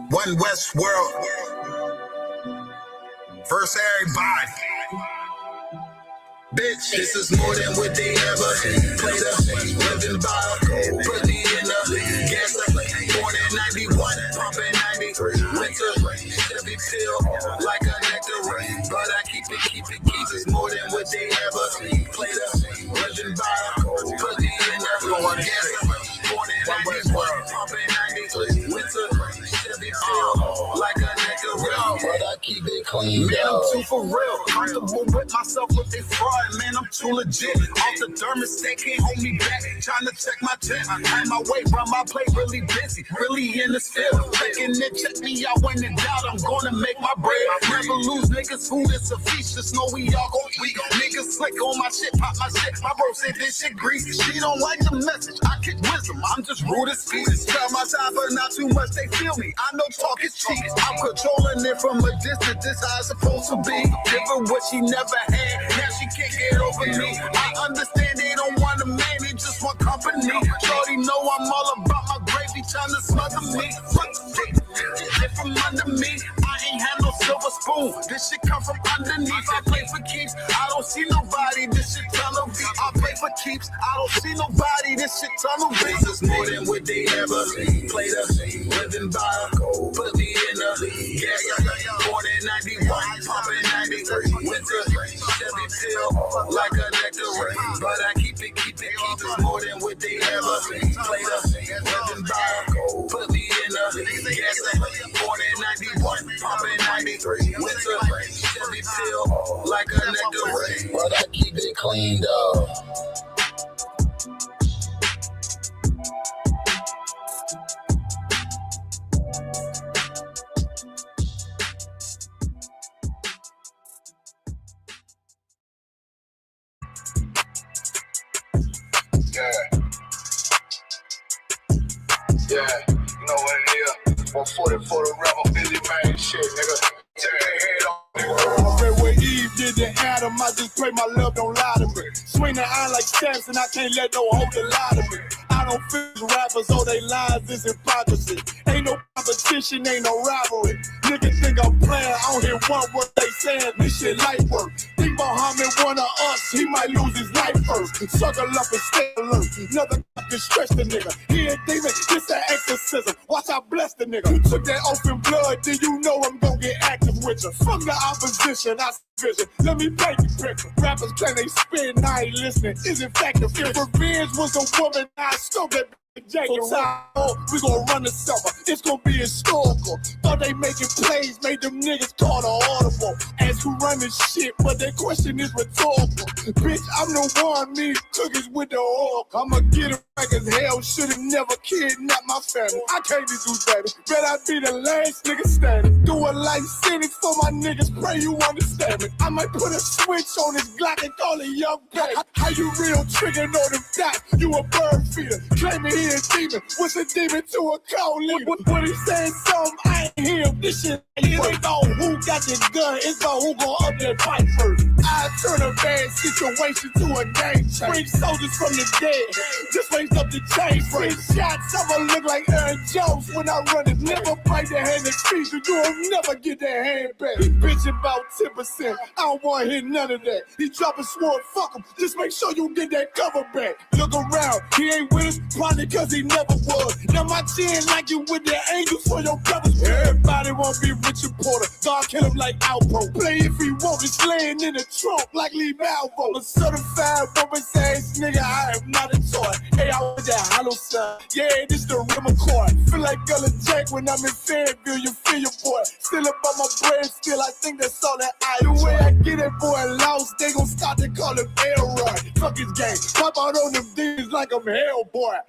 One West world. First everybody. Bitch, this is more than what they ever played up. Living by, put me in the gas up. Born in 91, pumping 93. Winter, Chevy pill, like a nectarine. But I keep it. It's more than what they ever played up. Living by, put me in the gas up. Born in 91, pumping 93. Winter, Chevy pill, like a nectarine. But I keep it clean. Man, I'm too for real. Comfortable with myself with they fraud. Man, I'm too legit. Off the thermostat, can't hold me back. Trying to check my tent. Had my weight, run my plate, really busy. Really in the field. Checking it, check me out when in doubt. I'm gonna make my bread. Never lose niggas. Food is a feast. Just know we all gon' eat. Niggas slick on my shit, pop my shit. My bro said this shit greasy. She don't like the message. I kick wisdom. I'm just rude as species. Tell my time, but not too much. They feel me. I know talk is cheap. I'm controlling it from a distance. This how it's supposed to be. Give her what she never had. Now she can't get over me. I understand they don't want a man, they just want company. Shorty know I'm all about my gravy, trying to smother me. Get from under me. I ain't had no silver spoon. This shit come from underneath. I play for keeps. I don't see nobody. This shit tunnel V. I play for keeps. I don't see nobody. This shit tunnel V. This is more than what they ever played us. Living by, put me in the gas. Born in 91, pumping 93. Winter, Chevy pill, like a nectarine. But I keep it. It's more than what they ever played us. Living by, put me in the gas. Born in 91, pumping 93. Winter, Chevy pill, like a nectarine. But I keep it clean, though. Yeah, you know what it is. 140 for the rebel, Billy man, shit, nigga. Turn your head on, nigga. Okay, what Eve did to Adam, I just pray my love don't lie to me. Swing the iron like Samson, I can't let no hoe to lie to me. I don't feel rappers, all they lies is hypocrisy. Ain't no competition, ain't no rivalry. Niggas think I'm playing, I don't hear one word they saying, this shit light work. Think Muhammad one of us, he might lose his life first. Suckle up and stay alert, another can stretch the nigga. He a demon, this an exorcism, watch I bless the nigga. You took that open blood, then you know I'm gonna get active with you. From the opposition, I see vision, let me paint the picture. Rappers claim they spit and I ain't listening, is in fact the fear. If revenge was a woman, I stole that Jacob, we gon' run the summer. It's gon' be historical. Thought they making plays, made them niggas call the audible. Ask who run this shit, but that question is rhetorical. Bitch, I'm the one, me cookies with the oil. I'ma get it back as hell. Should've never kidnapped my family. I can't do that. Bet I be the last nigga standing. Do a life sentence for my niggas. Pray you understand me. I might put a switch on this Glock and call it young baby. How you real trigger know them dots? You a bird feeder. Claiming he a demon. What's a demon to a cold leader? When he saying something, I ain't hear him. This shit it ain't about who got the gun. It's about who gon' up that fight first. I turn a bad situation to a game change. Bring soldiers from the dead. Just raise up the chains. Bring shots. I'ma look like Aaron Jones when I run it. Never bite the hand that feeds you. You'll never get that hand back. He bitch about 10%. I don't wanna hear none of that. He dropping sword. Fuck him. Just make sure you get that cover back. Look around. He ain't with us. Probably cause he never was. Now my chin like you with the angels for your brothers. Everybody won't be Richard Porter. God kill him like Alpo. Play if he want. It's laying in the trunk like Lee Malvo. A certified woman's ass nigga. I am not a toy. Hey, I was that hollow son. Yeah, this the rim accord. Feel like Gullah Jack when I'm in Fayetteville. You feel your boy. Still up on my bread. Still, I think that's all that I do. The way I get that boy lost, they gon' start to call him Elroy. Fuck his game. Pop out on them dudes like I'm Hellboy.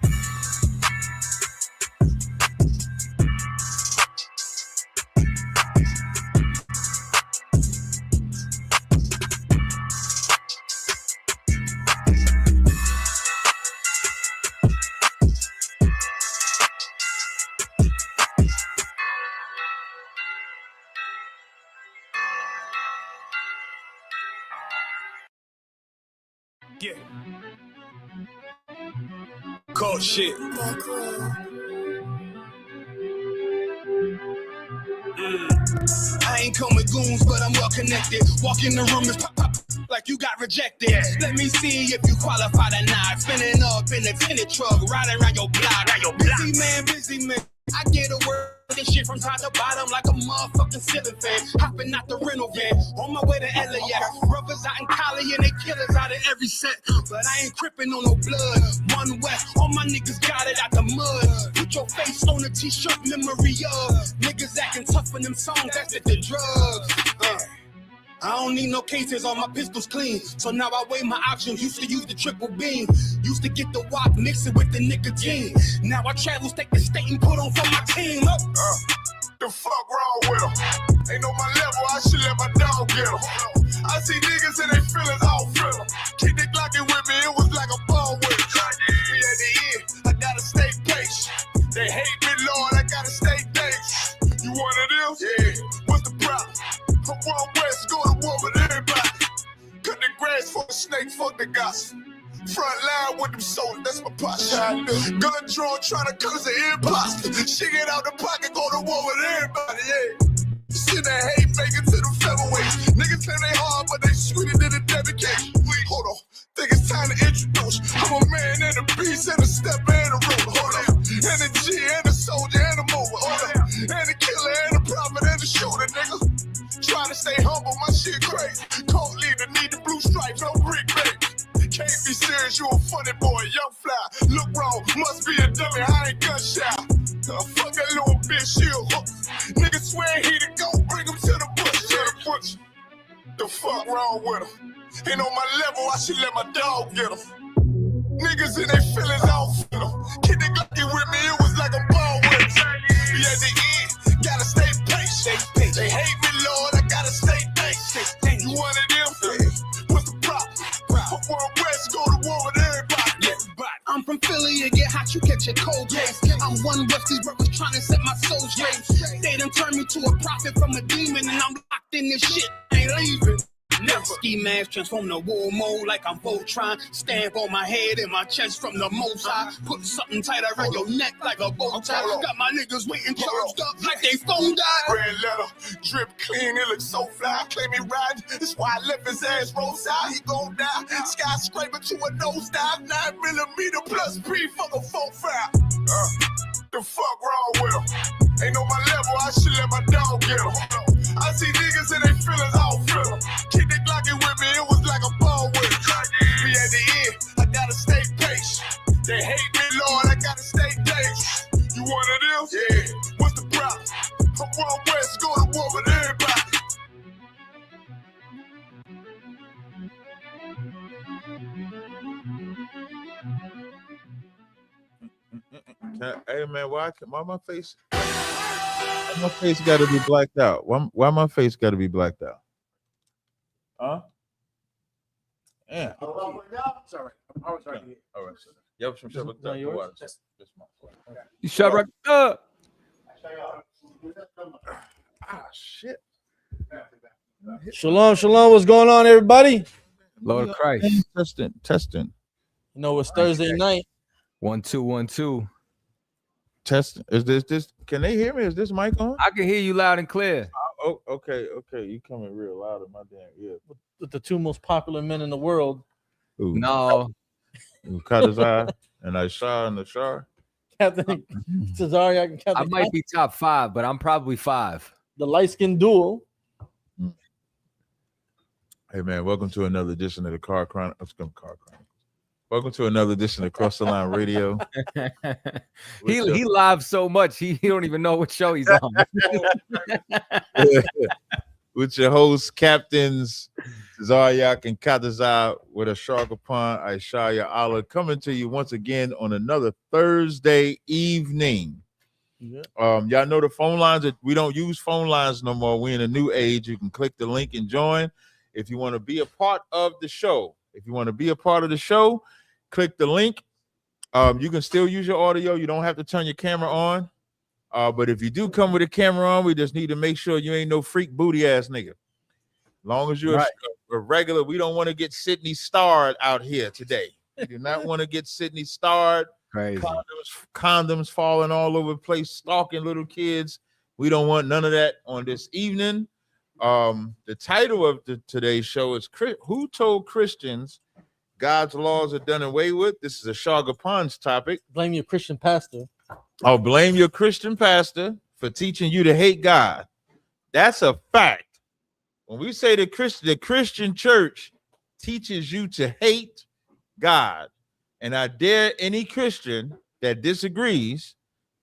Yeah. Cold shit. I ain't come with goons, but I'm well connected. Walk in the room and pop, pop, like you got rejected. Let me see if you qualify or not. Spinning up in a tinted truck, riding around your block. Busy man. I get a word of this shit from top to bottom like a motherfucking ceiling fan. Hopping out the rental van, on my way to LA. Brothers out in Cali and they killers out of every set. But I ain't tripping on no blood. One West, all my niggas got it out the mud. Put your face on a t-shirt, memory of niggas acting tough in them songs, that's the drugs. I don't need no cases, all my pistols clean. So now I weigh my options. Used to use the triple beam. Used to get the wop, mix it with the nicotine. Now I travel state to state and put on for my team. The fuck wrong with them? Ain't on my level, I should let my dog get them. I see niggas and they feelings all feel them. Keep the Glockin' with me, it was like a ball with it. Me at the end, I gotta stay patient. They hate me, Lord, I gotta stay dangerous. You one of them? Yeah. What's the problem? From one West, go to war with everybody. Cut the grass for the snake, fuck the gossip. Front line with them soldiers, that's my posture. Gun drawn, trying to cut us an imposter. She get out the pocket, go to war with everybody, yeah. Send that hate, make it to the featherweights. Niggas say they hard, but they sweeter than a dedication. Hold on, think it's time to introduce. I'm a man and a beast and a stepper and a ruler. Hold on, and a G and a soldier and a mover. Hold on, and a killer and a prophet and a shooter, nigga. Trying to stay humble, my shit crazy. Cold leader, need the blue stripes, no Greek baby. Can't be serious, you a funny boy, young fly. Look wrong, must be a dummy, I ain't gun shy. Fuck that little bitch, she a hook. Nigga swear he the go, bring him to the bush. The fuck wrong with him? Ain't on my level, I should let my dog get him. Niggas in their feelings, I don't feel them. Kid they Glocky with me, it was like a ball with him. Be at the end, gotta stay patient. They hate me, Lord, I gotta stay patient. You one of them? What's the problem? From one West, go to war with everybody. I'm from Philly, you get hot, you catch a cold case. I'm one West, these brothers trying to set my soul straight. They done turned me to a prophet from a demon, and I'm locked in this shit, ain't leaving. Never. Ski mask transform the war mode like I'm Voltron. Stamp on my head and my chest from the most high. Put something tight around your neck like a bow tie. Got my niggas waiting charged up like they phone died. Red letter, drip clean, it looks so fly. Claim me riding, that's why I left his ass roadside. He gon' die. Skyscraper to a nosedive. 9mm plus P for the 4-5. The fuck wrong with him? Ain't on my level, I should let my dog get him. I see niggas and they feelings all feel them. Keep the Glocky with me, it was like a ball with it. Be at the end, I gotta stay patient. They hate me, Lord, I gotta stay dangerous. You one of them? Yeah. What's the problem? From one West, go to war with everybody. Hey man, why my face? Why my face got to be blacked out? Why my face got to be blacked out? Huh? Yeah. Sorry, I was right here. All right. Yep. Some shit with that. You shut right up. Ah, shit. Shalom, shalom. What's going on, everybody? Lord of Christ. Testing. You know, it's Thursday night. 1 2 1 2. Testing. Is this? Can they hear me? Is this mic on? I can hear you loud and clear. Oh, okay. You coming real loud in my damn ear. With the two most popular men in the world. Ooh. No. Cut his eye, and I saw in the shower. Captain Cesariak and Captain. I might be top 5, but I'm probably 5. The light-skinned duel. Hey man, welcome to another edition of the Car Chronicles. Welcome to another edition of Cross the Line Radio. he live so much he don't even know what show he's on. With your hosts, Captains Zaryak and Katazar, with a shark upon Aishaya Allah, coming to you once again on another Thursday evening. Yeah. Y'all know the phone lines that we don't use phone lines no more. We're in a new age. You can click the link and join. If you want to be a part of the show, click the link. You can still use your audio. You don't have to turn your camera on. But if you do come with a camera on, we just need to make sure you ain't no freak booty ass nigga. As long as you're a regular, we don't want to get Sydney starred out here today. You do not want to get Sydney starred. Crazy. Condoms falling all over the place, stalking little kids. We don't want none of that on this evening. The title of today's show is Who Told Christians God's Laws Are Done Away With? This is a Shaga Pond's topic. Blame your Christian pastor. I'll blame your Christian pastor for teaching you to hate God. That's a fact. When we say the Christian church teaches you to hate God, and I dare any Christian that disagrees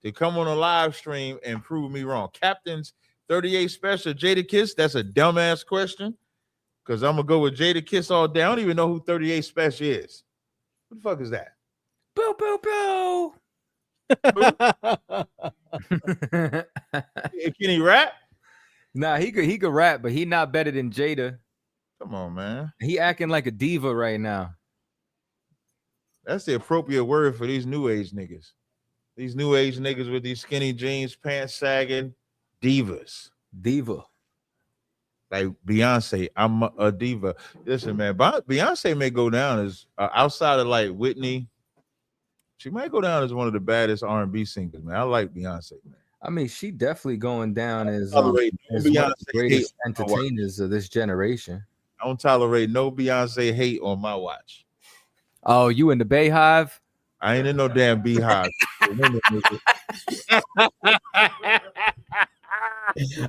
to come on a live stream and prove me wrong. Captain's 38 special, Jada Kiss, that's a dumbass question, because I'm going to go with Jada Kiss all day. I don't even know who 38 special is. What the fuck is that? Boo, boo, boo. Can he rap? Nah, he could rap, but he not better than Jada. Come on, man. He acting like a diva right now. That's the appropriate word for these new age niggas. These new age niggas with these skinny jeans, pants sagging, divas. Diva. Like Beyonce, I'm a diva. Listen, man, Beyonce may go down as outside of like Whitney. She might go down as one of the baddest R&B singers, man. I like Beyonce, man. I mean, she definitely going down as Beyonce one of the greatest hate entertainers of this generation. I don't tolerate no Beyonce hate on my watch. Oh, you in the Bayhive? I ain't in no damn beehive.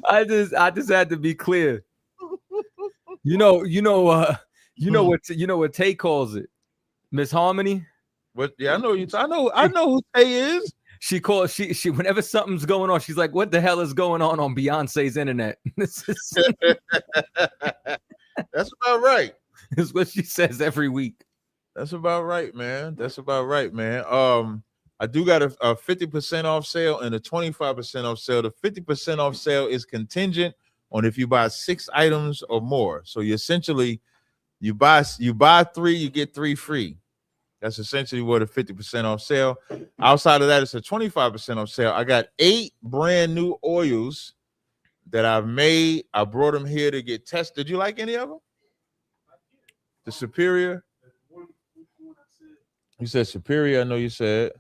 I just had to be clear. You know what Tay calls it, Miss Harmony. What? Yeah, I know you. I know who Tay is. She whenever something's going on, she's like, "What the hell is going on Beyonce's internet?" This is That's about right. is what she says every week. That's about right, man. That's about right, man. I do got a 50% off sale and a 25% off sale. The 50% off sale is contingent on if you buy 6 items or more. So you essentially you buy 3, you get 3 free. That's essentially what a 50% off sale. Outside of that, it's a 25% off sale. I got 8 brand new oils that I've made. I brought them here to get tested. Did you like any of them? The Superior? You said Superior. I know you said.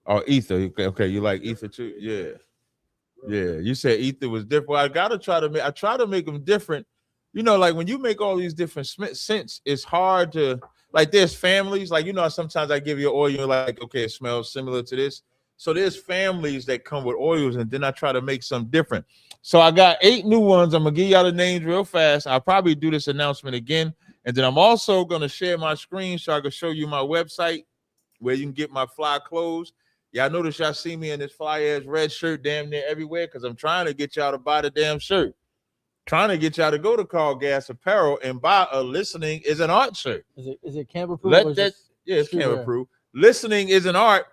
Oh, Ether. Okay, you like Ether too? Yeah. You said Ether was different. Well, I try to make them different. You know, like when you make all these different scents, it's hard to, like, there's families, like, you know, sometimes I give you an oil, you're like, okay, it smells similar to this. So there's families that come with oils, and then I try to make some different. So I got 8 new ones. I'm gonna give y'all the names real fast. I'll probably do this announcement again, and then I'm also gonna share my screen so I can show you my website where you can get my fly clothes. Y'all notice y'all see me in this fly ass red shirt damn near everywhere because I'm trying to get y'all to buy the damn shirt. Trying to get y'all to go to Call Gas Apparel and buy a Listening is an Art shirt. Is it camera proof? It's camera proof. Listening is an art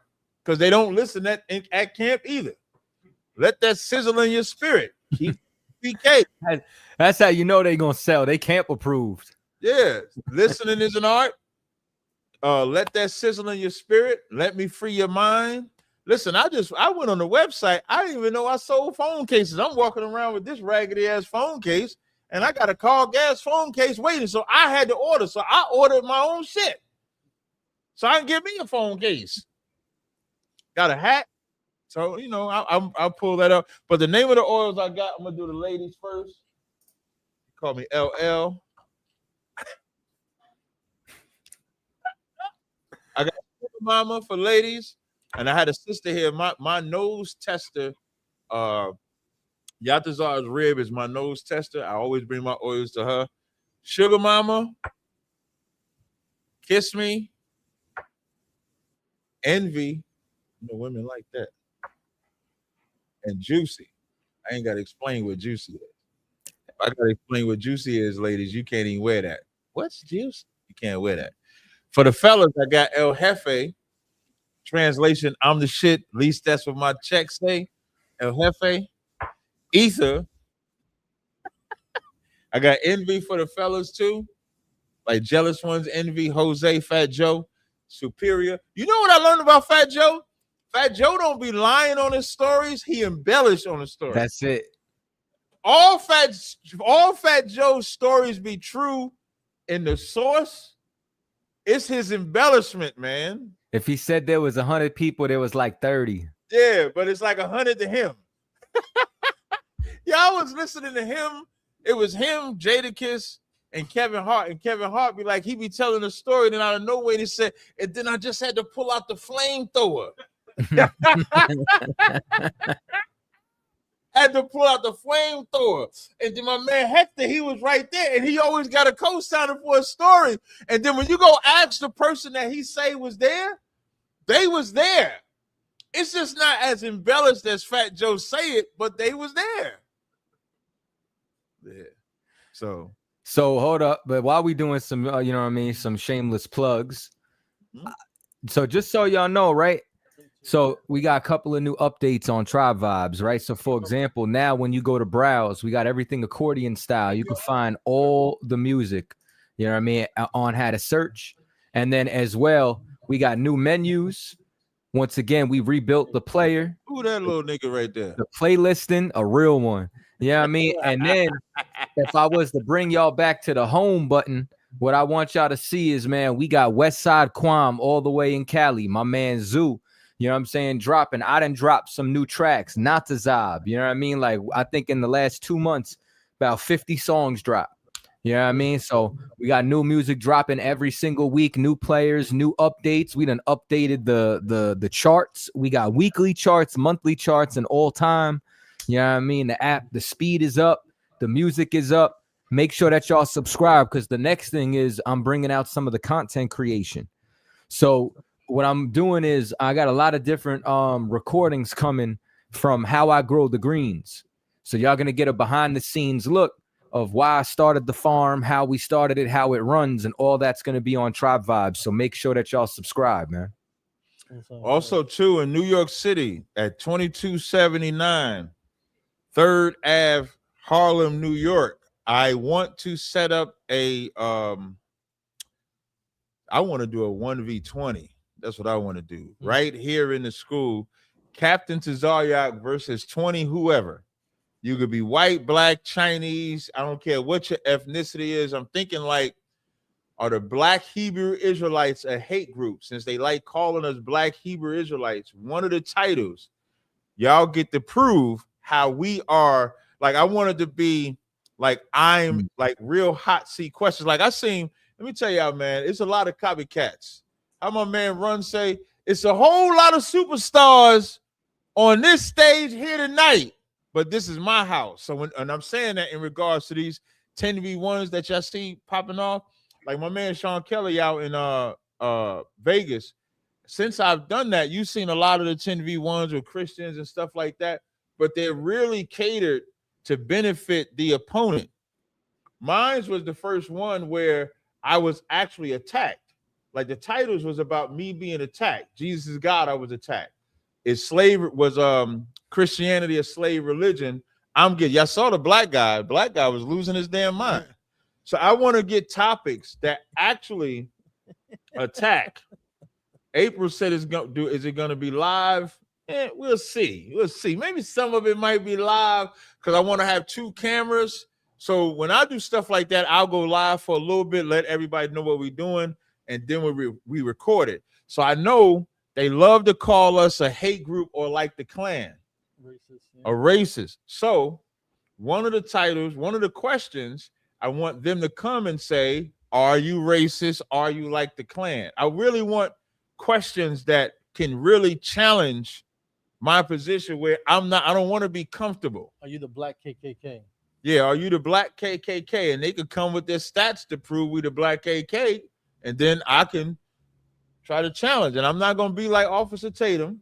because they don't listen at camp either. Let that sizzle in your spirit. Keep PK. That's how you know they're gonna sell. They camp approved. Yeah, listening is an art. Let that sizzle in your spirit. Let me free your mind. Listen, I went on the website. I didn't even know I sold phone cases. I'm walking around with this raggedy ass phone case, and I got a Call Gas phone case waiting. So I had to order. So I ordered my own shit. So I can get me a phone case. Got a hat. So, you know, I'll pull that up. But the name of the oils I got, I'm gonna do the ladies first. Call me LL. I got Mama for ladies. And I had a sister here. My nose tester, Yatazar's rib is my nose tester. I always bring my oils to her. Sugar Mama, Kiss Me, Envy. You know, women like that. And Juicy. I ain't got to explain what Juicy is. If I got to explain what Juicy is, ladies, you can't even wear that. What's Juicy? You can't wear that. For the fellas, I got El Jefe. Translation, I'm the shit. At least that's what my checks say. El Jefe. Ether. I got Envy for the fellas too. Like Jealous Ones, Envy, Jose, Fat Joe, Superior. You know what I learned about Fat Joe? Fat Joe don't be lying on his stories. He embellished on the story. That's it. All Fat Joe's stories be true in the source, It's his embellishment, man. If he said there was 100 people, there was like 30. Yeah, but it's like 100 to him. Yeah, I was listening to him. It was him, Jadakiss, and Kevin Hart. And Kevin Hart be like, he be telling a story, then out of nowhere he said, and then I just had to pull out the flamethrower. Had to pull out the flamethrower. And then my man Hector, he was right there, and he always got a co-signer for a story. And then when you go ask the person that he say was there, they was there. It's just not as embellished as Fat Joe say it, but they was there. Yeah. So hold up, but while we doing some, you know what I mean, some shameless plugs. So just so y'all know, right? So we got a couple of new updates on Tribe Vibes, right? So for example, now when you go to browse, we got everything accordion style. You can find all the music, you know what I mean, on how to search. And then as well, we got new menus. Once again, we rebuilt the player. Who that little nigga right there? The playlisting, a real one. You know what I mean? And then if I was to bring y'all back to the home button, what I want y'all to see is, man, we got Westside Quam all the way in Cali. My man Zoo, you know what I'm saying, dropping. I done dropped some new tracks, not to Zob. You know what I mean? Like, I think in the last 2 months, about 50 songs dropped. You know what I mean? So we got new music dropping every single week, new players, new updates. We done updated the charts. We got weekly charts, monthly charts, and all time. You know what I mean? The app, the speed is up, the music is up. Make sure that y'all subscribe, because the next thing is I'm bringing out some of the content creation. So what I'm doing is I got a lot of different recordings coming from how I grow the greens. So y'all gonna get a behind the scenes look of why I started the farm, how we started it, how it runs, and all that's going to be on Tribe Vibes. So make sure that y'all subscribe, man. Also, too, in New York City at 2279 3rd Ave, Harlem, New York, I want to set up I want to do a 1v20. That's what I want to do. Right here in the school, Captain Tazaryak versus 20 whoever. You could be white, black, Chinese. I don't care what your ethnicity is. I'm thinking like, are the Black Hebrew Israelites a hate group? Since they like calling us Black Hebrew Israelites, one of the titles, y'all get to prove how we are. Like, I wanted to be like, I'm like real hot seat questions. Like I seen, let me tell y'all, man, it's a lot of copycats. How my man Run say, it's a whole lot of superstars on this stage here tonight. But this is my house. So and I'm saying that in regards to these 10v1s that y'all see popping off, like my man Sean Kelly out in Vegas. Since I've done that, you've seen a lot of the 10v1s with Christians and stuff like that, but they're really catered to benefit the opponent. Mine was the first one where I was actually attacked. Like the titles was about me being attacked. Jesus is God, I was attacked. Is slavery was Christianity a slave religion? I'm getting, y'all saw the black guy. Black guy was losing his damn mind. So I want to get topics that actually attack. April said is it going to be live? We'll see. We'll see. Maybe some of it might be live because I want to have 2 cameras. So when I do stuff like that, I'll go live for a little bit, let everybody know what we're doing, and then we record it. So I know they love to call us a hate group or like the Klan. Racist, yeah. A racist. So one of the titles, one of the questions, I want them to come and say, are you racist? Are you like the Klan? I really want questions that can really challenge my position where I don't want to be comfortable. Are you the black KKK? Yeah, are you the black KKK? And they could come with their stats to prove we the black KKK, and then I can try to challenge. And I'm not going to be like Officer Tatum.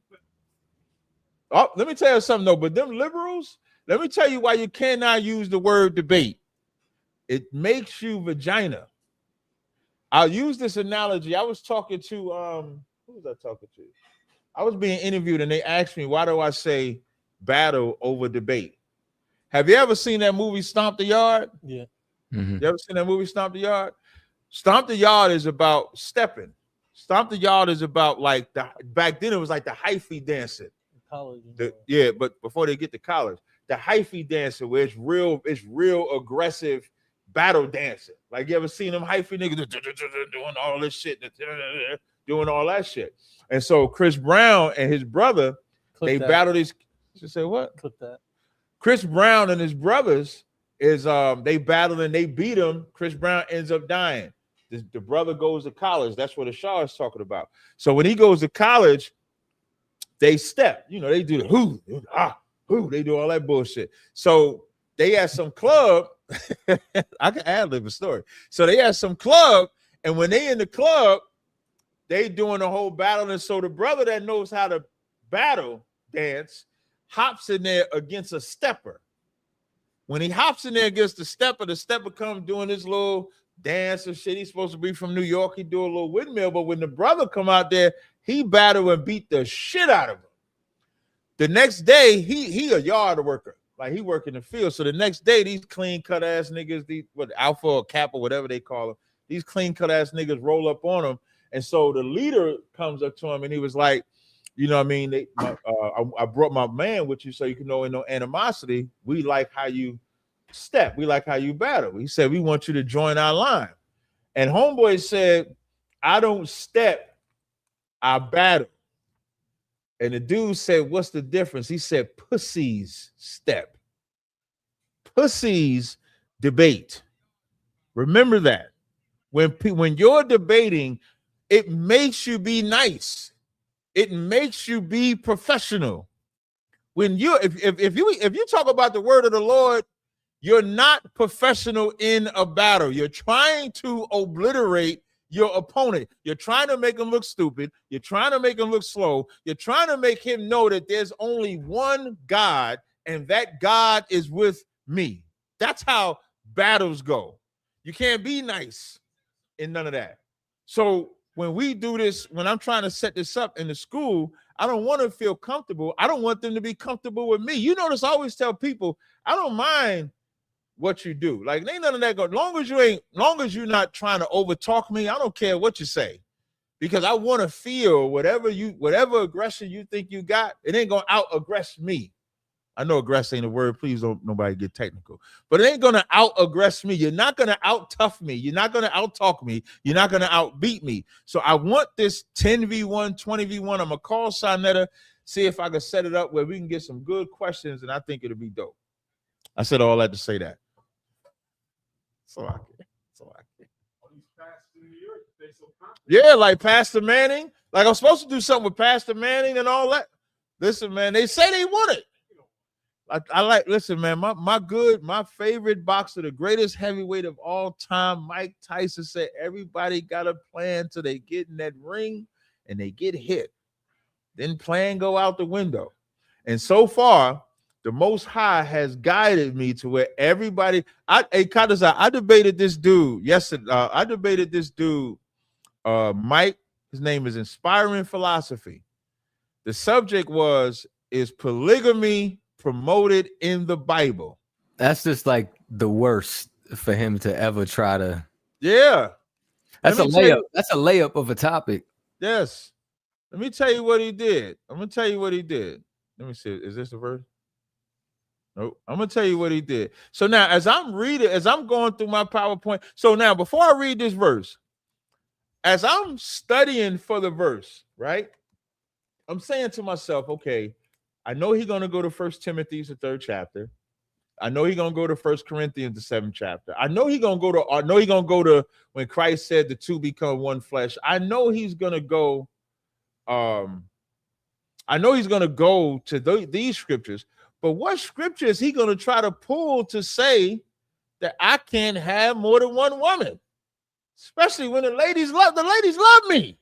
Oh, let me tell you something, though. But them liberals, let me tell you why you cannot use the word debate. It makes you vagina. I'll use this analogy. I was talking to, who was I talking to? I was being interviewed, and they asked me, why do I say battle over debate? Have you ever seen that movie Stomp the Yard? Yeah. Mm-hmm. You ever seen that movie Stomp the Yard? Stomp the Yard is about stepping. Stomp the Yard is about like back then it was like the hyphy dancing. College. Yeah, but before they get to college, the hyphy dancing where it's real aggressive battle dancing. Like you ever seen them hyphy niggas doing all this shit, doing all that shit. And so Chris Brown and his brother, they battled these. She said what? Clip that. Chris Brown and his brothers is they battled and they beat him. Chris Brown ends up dying. The brother goes to college. That's what the Shaw is talking about. So when he goes to college, they step. You know, they do the who, they do all that bullshit. So they at some club. I can ad-lib a story. So they at some club, and when they in the club, they doing the whole battle. And so the brother that knows how to battle dance hops in there against a stepper. When he hops in there against the stepper comes doing this little dance or shit. He's supposed to be from New York. He do a little windmill, but when the brother come out there, he battled and beat the shit out of him. The next day, he a yard worker. Like he work in the field. So the next day, these clean cut ass niggas, these what alpha or kappa, whatever they call them, these clean cut ass niggas roll up on him. And so the leader comes up to him and he was like, you know what I mean? I brought my man with you so you can know in no animosity. We like how you step. We like how you battle. He said, we want you to join our line. And homeboy said, I don't step, I battle. And the dude said, what's the difference? He said, pussies step. Pussies debate. Remember that. When you're debating, it makes you be nice. It makes you be professional. When you if you talk about the word of the Lord, you're not professional in a battle. You're trying to obliterate your opponent. You're trying to make him look stupid. You're trying to make him look slow. You're trying to make him know that there's only one God, and that God is with me. That's how battles go. You can't be nice in none of that. So when we do this, when I'm trying to set this up in the school, I don't want to feel comfortable. I don't want them to be comfortable with me. You notice I always tell people, I don't mind what you do. Like, ain't none of that go. Long as you're not trying to overtalk me, I don't care what you say. Because I want to feel whatever aggression you think you got, it ain't gonna out-aggress me. I know aggress ain't a word. Please don't nobody get technical. But it ain't going to out-aggress me. You're not going to out-tough me. You're not going to out-talk me. You're not going to out-beat me. So I want this 10v1, 20v1. I'm going to call Sonetta, see if I can set it up where we can get some good questions, and I think it'll be dope. I said all that to say that. So I can. Yeah, like Pastor Manning. Like I'm supposed to do something with Pastor Manning and all that. Listen, man, they say they want it. I like, listen, man, my favorite boxer, the greatest heavyweight of all time, Mike Tyson, said everybody got a plan till they get in that ring and they get hit. Then plan go out the window. And so far, the Most High has guided me to where everybody, I debated this dude yesterday. Mike, his name is Inspiring Philosophy. The subject was, is polygamy promoted in the Bible? That's just like the worst for him to ever try to. Yeah. That's a layup. That's a layup of a topic. Yes. Let me tell you what he did. I'm going to tell you what he did. Let me see. Is this the verse? Nope. I'm going to tell you what he did. So now, as I'm going through my PowerPoint. So now, before I read this verse, as I'm studying for the verse, right? I'm saying to myself, okay, I know he's going to go to 1 Timothy, the 3rd chapter. I know he's going to go to 1 Corinthians, the 7th chapter. I know he's going to go to when Christ said the two become one flesh. I know he's going to go to these scriptures. But what scripture is he going to try to pull to say that I can't have more than one woman? Especially when the ladies love me.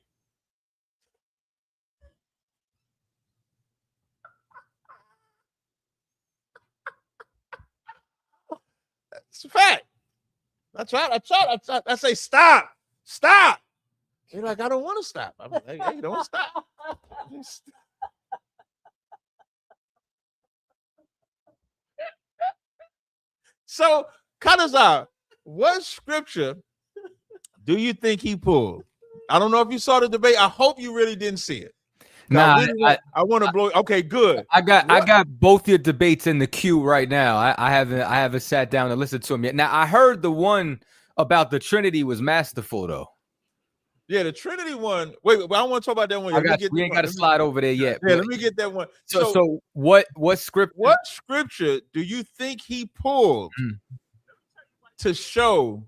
It's a fact. That's right. I say stop. They're like, I don't want to stop. I'm like, hey, don't stop. So, Kadazar, what scripture do you think he pulled? I don't know if you saw the debate. I hope you really didn't see it. Nah, I want to blow. Okay, good. I got both your debates in the queue right now. I haven't sat down and listened to them yet. Now I heard the one about the Trinity was masterful, though. Yeah, the Trinity one. Wait, I don't want to talk about that one. I got you. We ain't got to slide over there yet. Yeah, let me get that one. So what scripture? What scripture do you think he pulled to show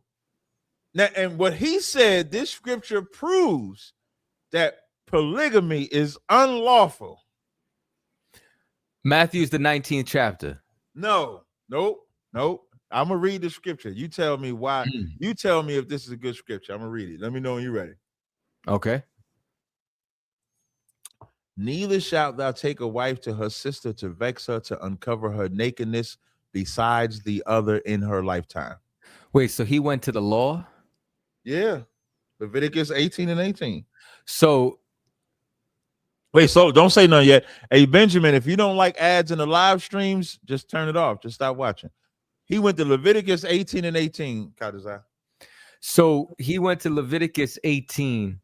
now? And what he said, this scripture proves that polygamy is unlawful. Matthew's the 19th chapter. No. I'm gonna read the scripture. You tell me why. You tell me if this is a good scripture. I'm gonna read it. Let me know when you're ready. Okay. Neither shalt thou take a wife to her sister to vex her, to uncover her nakedness besides the other in her lifetime. Wait, so he went to the law? Yeah. Leviticus 18 and 18. So wait, so don't say nothing yet. Hey, Benjamin, if you don't like ads in the live streams, just turn it off. Just stop watching. He went to Leviticus 18 and 18, Kadazai. So he went to Leviticus 18,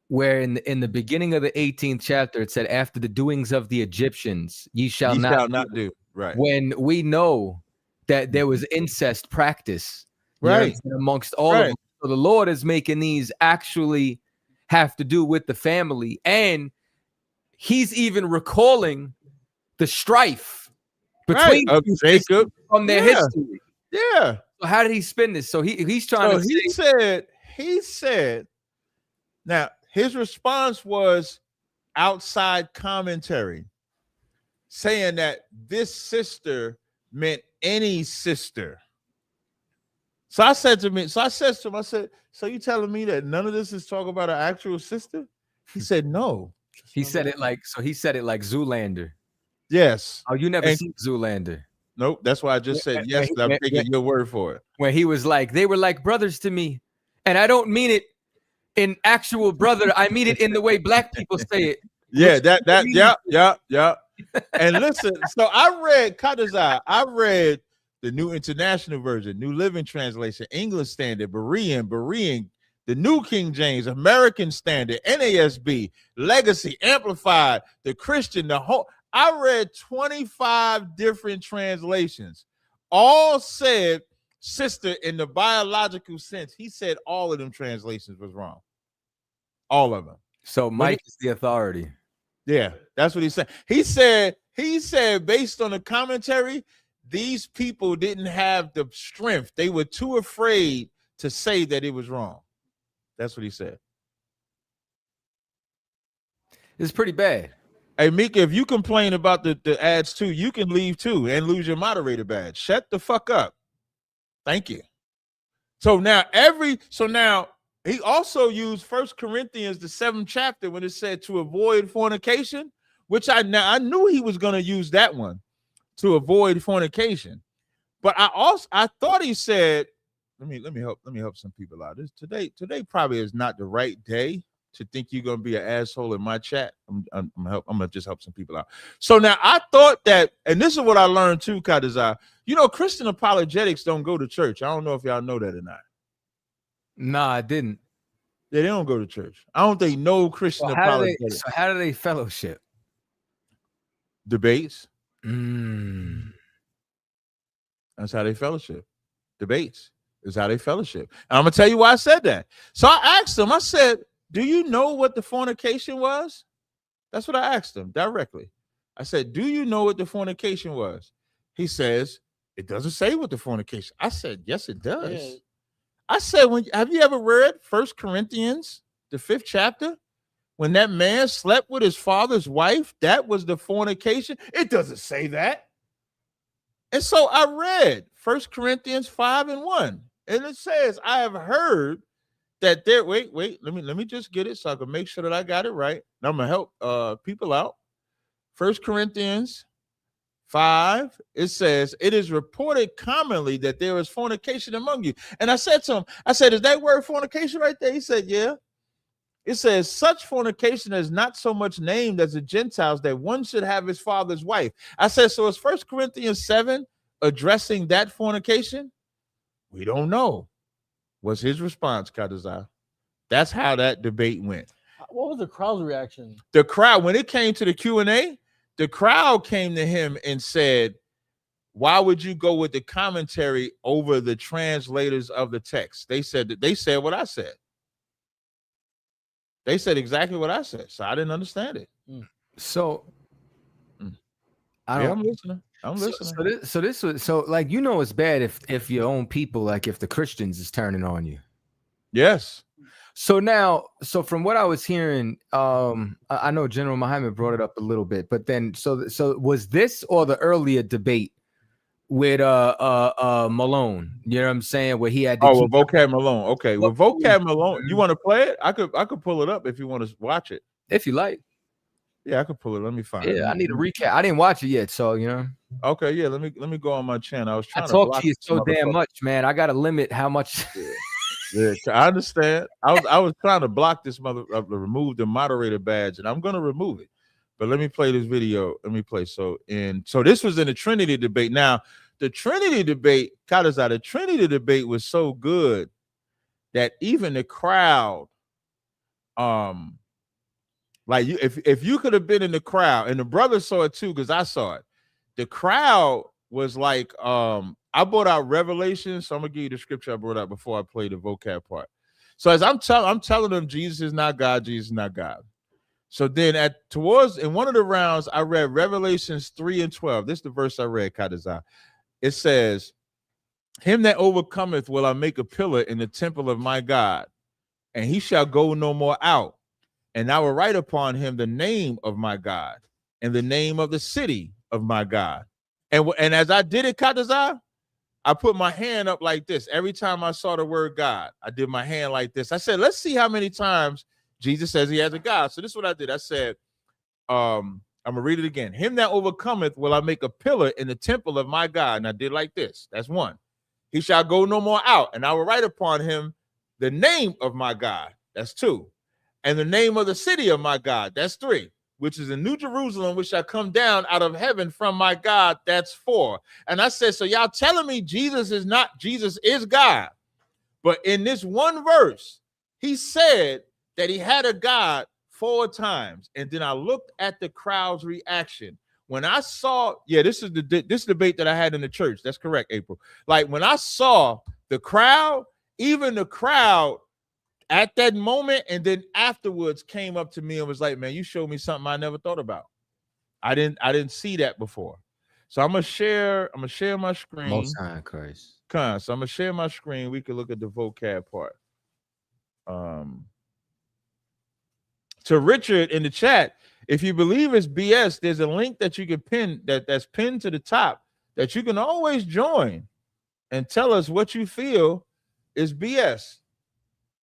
where in the beginning of the 18th chapter, it said, after the doings of the Egyptians, ye shall not do. Right. When we know that there was incest practice right amongst all of them. So the Lord is making these actually have to do with the family. And he's even recalling the strife between Jacob from their history. Yeah. So how did he spin this? So he's trying to he said, now his response was outside commentary, saying that this sister meant any sister. So I said to him, I said, so you telling me that none of this is talking about an actual sister? He said no. He said it like Zoolander. Yes. Oh, you never seen Zoolander? Nope. That's why I just said yes. I'm taking your word for it. When he was like, they were like brothers to me, and I don't mean it in actual brother. I mean it in the way black people say it. Yeah, yeah. And listen, so I read Kadazai. I read the New International Version, New Living Translation, English Standard, Berean, the New King James, American Standard, NASB, Legacy, Amplified, the Christian, the whole. I read 25 different translations. All said sister in the biological sense. He said all of them translations was wrong. All of them. So Mike is the authority. Yeah, that's what he said. He said based on the commentary, these people didn't have the strength. They were too afraid to say that it was wrong. That's what he said. It's pretty bad. Hey, Mika, if you complain about the ads too, you can leave too and lose your moderator badge. Shut the fuck up. Thank you. So now he also used 1 Corinthians, the 7th chapter, when it said to avoid fornication, which I knew he was going to use that one to avoid fornication. But I thought he said, let me help some people out. Today probably is not the right day to think you're gonna be an asshole in my chat. I'm gonna just help some people out. So now I thought that, and this is what I learned too, Kadazai. Christian apologetics don't go to church. I don't know if y'all know that or not. Nah, I didn't. Yeah, they don't go to church. I don't think no Christian apologetics. So how do they fellowship? Debates. That's how they fellowship. Debates is how they fellowship. And I'm gonna tell you why I said that. So I asked him, I said, do you know what the fornication was? That's what I asked him directly. I said, do you know what the fornication was? He says, it doesn't say what the fornication. I said, yes, it does. Yeah. I said, have you ever read 1 Corinthians, the 5th chapter? When that man slept with his father's wife, that was the fornication. It doesn't say that. And so I read 1 Corinthians 5:1. And it says, I have heard that there, wait, let me just get it so I can make sure that I got it right. Now I'm gonna help people out. 1 Corinthians 5, it says, it is reported commonly that there is fornication among you. And I said to him, is that word fornication right there? He said, yeah. It says, such fornication is not so much named as the Gentiles, that one should have his father's wife. I said, so is 1 Corinthians 7 addressing that fornication? We don't know. Was his response, Kadazai. That's how that debate went. What was the crowd's reaction? The crowd, when it came to the Q&A, the crowd came to him and said, why would you go with the commentary over the translators of the text? They said what I said. They said exactly what I said. So I didn't understand it. So I'm listening. I'm listening. So this was like, you know, it's bad if your own people, like if the Christians is turning on you. Yes. So now, from what I was hearing, I know General Muhammad brought it up a little bit, but then so was this or the earlier debate with Malone? You know what I'm saying? Where he had with Vocab Malone. Okay, with Vocab Malone, you want to play it? I could pull it up if you want to watch it. If you like. Yeah, I could pull it. Let me find it. Yeah, I need a recap. I didn't watch it yet, so you know. Okay, yeah. Let me go on my channel. I was trying to talk to you so damn much, man. I gotta limit how much. Yeah, I understand. I was trying to block this remove the moderator badge, and I'm gonna remove it. But let me play this video. Let me play. So this was in the Trinity debate. Now, the Trinity debate, the Trinity debate was so good that even the crowd, like you, if you could have been in the crowd, and the brothers saw it too, because I saw it. The crowd was like, I brought out Revelation, so I'm gonna give you the scripture I brought out before I play the vocab part. So as I'm telling them, Jesus is not God, Jesus is not God. So then in one of the rounds, I read Revelations 3:12. This is the verse I read, Kadazai. It says, "Him that overcometh will I make a pillar in the temple of my God, and he shall go no more out. And I will write upon him the name of my God and the name of the city of my God." And as I did it, Kadazai, I put my hand up like this. Every time I saw the word God, I did my hand like this. I said, let's see how many times Jesus says he has a God. So this is what I did. I said, I'm going to read it again. "Him that overcometh will I make a pillar in the temple of my God." And I did like this. That's one. "He shall go no more out. And I will write upon him the name of my God." That's two. "And the name of the city of my God." That's three. "Which is in New Jerusalem, which shall come down out of heaven from my God." That's four. And I said, so y'all telling me Jesus is God. But in this one verse, he said that he had a God 4 times. And then I looked at the crowd's reaction. When I saw, this is debate that I had in the church. That's correct, April. Like when I saw the crowd, even the crowd at that moment and then afterwards came up to me and was like, "Man, you showed me something I never thought about. I didn't see that before." So I'm gonna share my screen. Most High Christ. So I'm gonna share my screen. We can look at the vocab part. To Richard in the chat, if you believe it's BS, there's a link that you can pin that's pinned to the top that you can always join and tell us what you feel is BS.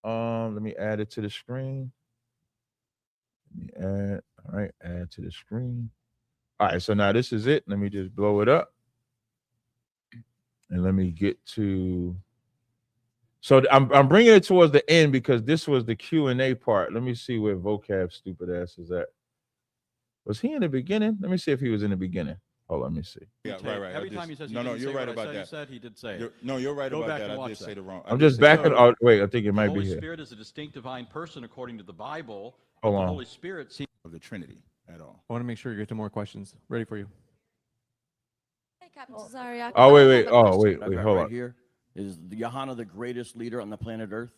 Let me add it to the screen. Add to the screen. All right, so now this is it. Let me just blow it up. And let me get to, so I'm bringing it towards the end because this was the Q&A part. Let me see where vocab stupid ass is at. Was he in the beginning? Let me see if he was in the beginning. Hold on, let me see. Yeah, right. Every time he says no, you're right about that. He said he did say it. You're right Go about back that. and I did watch say that. the wrong. I'm just backing. Oh, wait, I think it might the be Holy here. Spirit is a distinct divine person according to the Bible. Hold the on. Holy Spirit seems Of the Trinity at all. I want to make sure you get to more questions. Ready for you. Hey, Captain Cesario. Oh, wait. I have a Oh, wait. I've got Hold right on. here is Johanna the greatest leader on the planet Earth?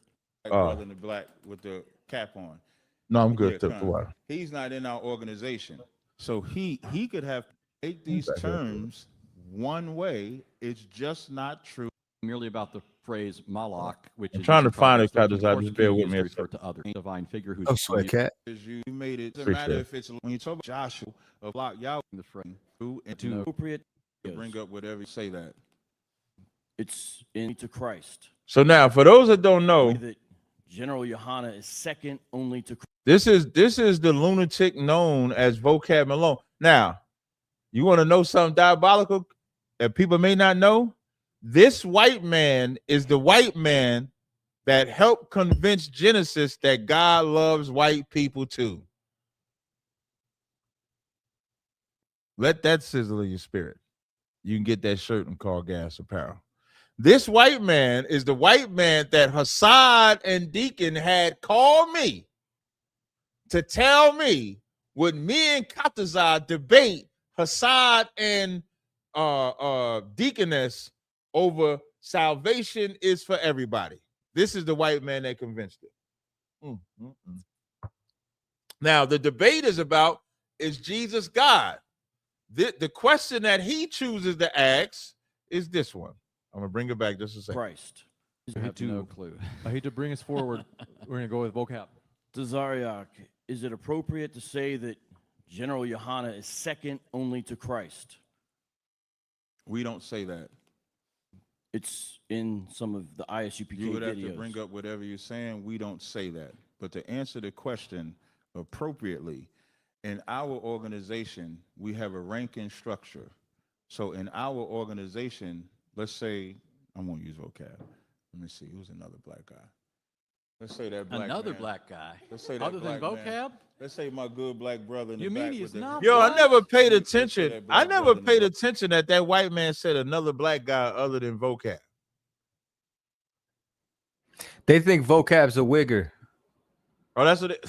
Brother in the black with the cap on. No, I'm good. Yeah, For a while. He's not in our organization, so he could have made these Back here. terms one way. It's just not true. merely about the phrase malach, which I'm is trying to used in find it, Proverbs 13, Cuz, just bear with me a used to refer to other divine figure who's Oh, sweat cat. Is you made it. Doesn't Appreciate matter it. if it's when you talk about Joshua of block Yahweh the phrase. through and No. to Appropriate. bring up whatever you say that. It's into Christ. So now, for those that don't know, That General Johanna is second only to Christ. this is the lunatic known as Vocab Malone. Now, you want to know something diabolical that people may not know? This white man is the white man that helped convince Genesis that God loves white people too. Let that sizzle in your spirit. You can get that shirt and call Gas Apparel. This white man is the white man that Hassad and Deacon had called me to tell me would me and Katazar debate Hassad and deaconess over salvation is for everybody. This is the white man that convinced it. Now, the debate is about, is Jesus God? The question that he chooses to ask is this one. I'm going to bring it back just a second. Christ. I have no clue. I hate to bring us forward. We're going to go with vocab. Zariak, is it appropriate to say that General Yohana is second only to Christ? We don't say that. It's in some of the ISUPK You would have videos. to bring up whatever you're saying. We don't say that. But to answer the question appropriately, in our organization, we have a ranking structure. So in our organization, let's say, I won't use vocab. Let me see, who's another black guy? Let's say that black Another man. black guy. Let's say that Other than black man. vocab? Let's say my good black brother in the You back mean he with is the- not Yo, I black? never paid Let's say attention. that I black never brother in the paid back. attention that that white man said another black guy other than vocab. They think vocab's a wigger. Oh, that's what it.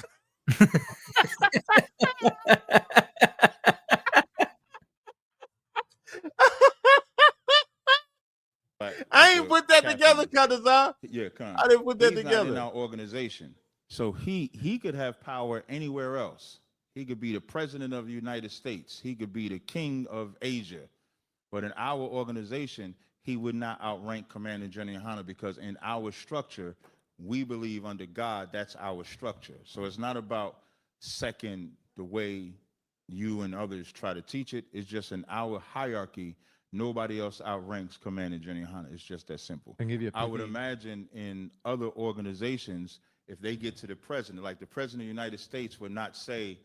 I ain't put that together, Kadazar. Yeah, Con. I didn't put that He's not together. in our organization. So he could have power anywhere else. He could be the president of the United States. He could be the king of Asia. But in our organization, he would not outrank Commander General Yohana, because in our structure, we believe under God, that's our structure. So it's not about second the way you and others try to teach it. It's just in our hierarchy, nobody else outranks Commander General Yohana. It's just that simple. I can give you a I would peek. imagine in other organizations, if they get to the president, like the president of the United States would not say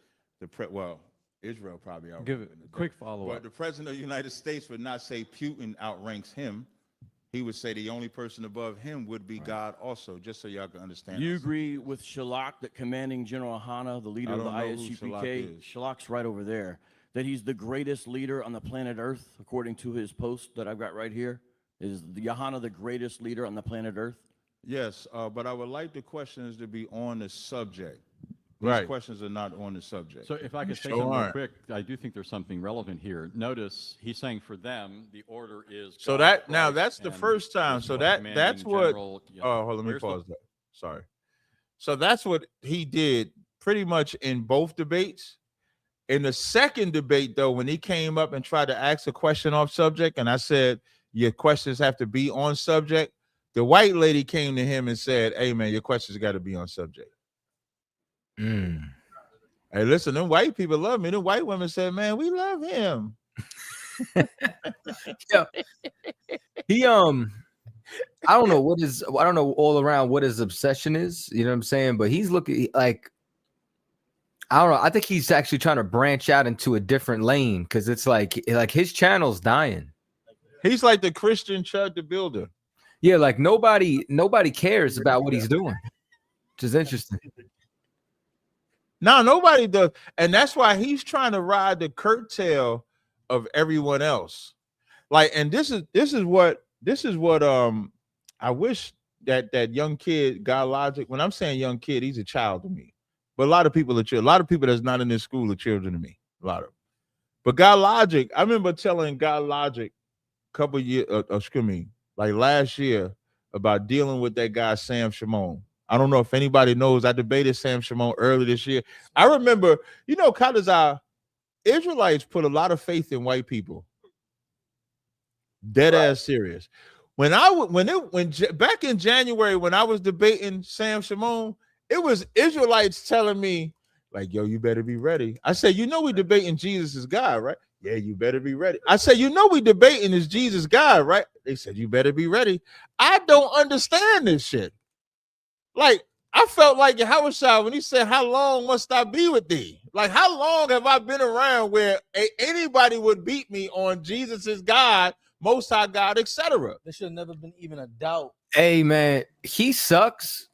well, Israel probably outranks Give him it in the a quick day. follow-up. But the president of the United States would not say Putin outranks him. He would say the only person above him would be God also, just so y'all can understand. You us. agree with Shalak that commanding General Yohana, the leader I of the don't know who Shalak ISUPK, is. Shalak's right over there, that he's the greatest leader on the planet Earth, according to his post that I've got right here? Is Yohana the greatest leader on the planet Earth? Yes, but I would like the questions to be on the subject. These Right. questions are not on the subject. So if I could say Sure something real aren't. quick, I do think there's something relevant here. Notice he's saying for them, the order is So God, that now Christ, that's the and first time. this is So what that's commanding what. general, you know, Oh, hold on, let me where's the- pause that. Sorry. So that's what he did pretty much in both debates. In the second debate, though, when he came up and tried to ask a question off subject, and I said your questions have to be on subject, the white lady came to him and said, "Hey, man, your questions got to be on subject." Hey, listen, them white people love me. The white women said, "Man, we love him." He I don't know all around what his obsession is, you know what I'm saying? But he's looking like, I don't know. I think he's actually trying to branch out into a different lane, because it's like his channel's dying. He's like the Christian Chud the Builder. Yeah, like nobody cares about what he's doing, which is interesting. No, nobody does, and that's why he's trying to ride the curtail of everyone else. Like, and this is what I wish that young kid, God Logic. When I'm saying young kid, he's a child to me. But a lot of people are children. A lot of people that's not in this school are children to me. A lot of them. But God Logic, I remember telling God Logic a couple years, like last year, about dealing with that guy Sam Shimon. I don't know if anybody knows. I debated Sam Shimon early this year. I remember, Kadazar, Israelites put a lot of faith in white people. Dead ass serious. When back in January, when I was debating Sam Shimon, it was Israelites telling me, like, yo, you better be ready. I said, we debating Jesus is God, right? Yeah, you better be ready. I said, we debating is Jesus God, right? They said, you better be ready. I don't understand this shit. Like, I felt like Yahushua when he said, how long must I be with thee? Like, how long have I been around where anybody would beat me on Jesus is God, Most High God, etc.? There should have never been even a doubt. Hey, man, he sucks,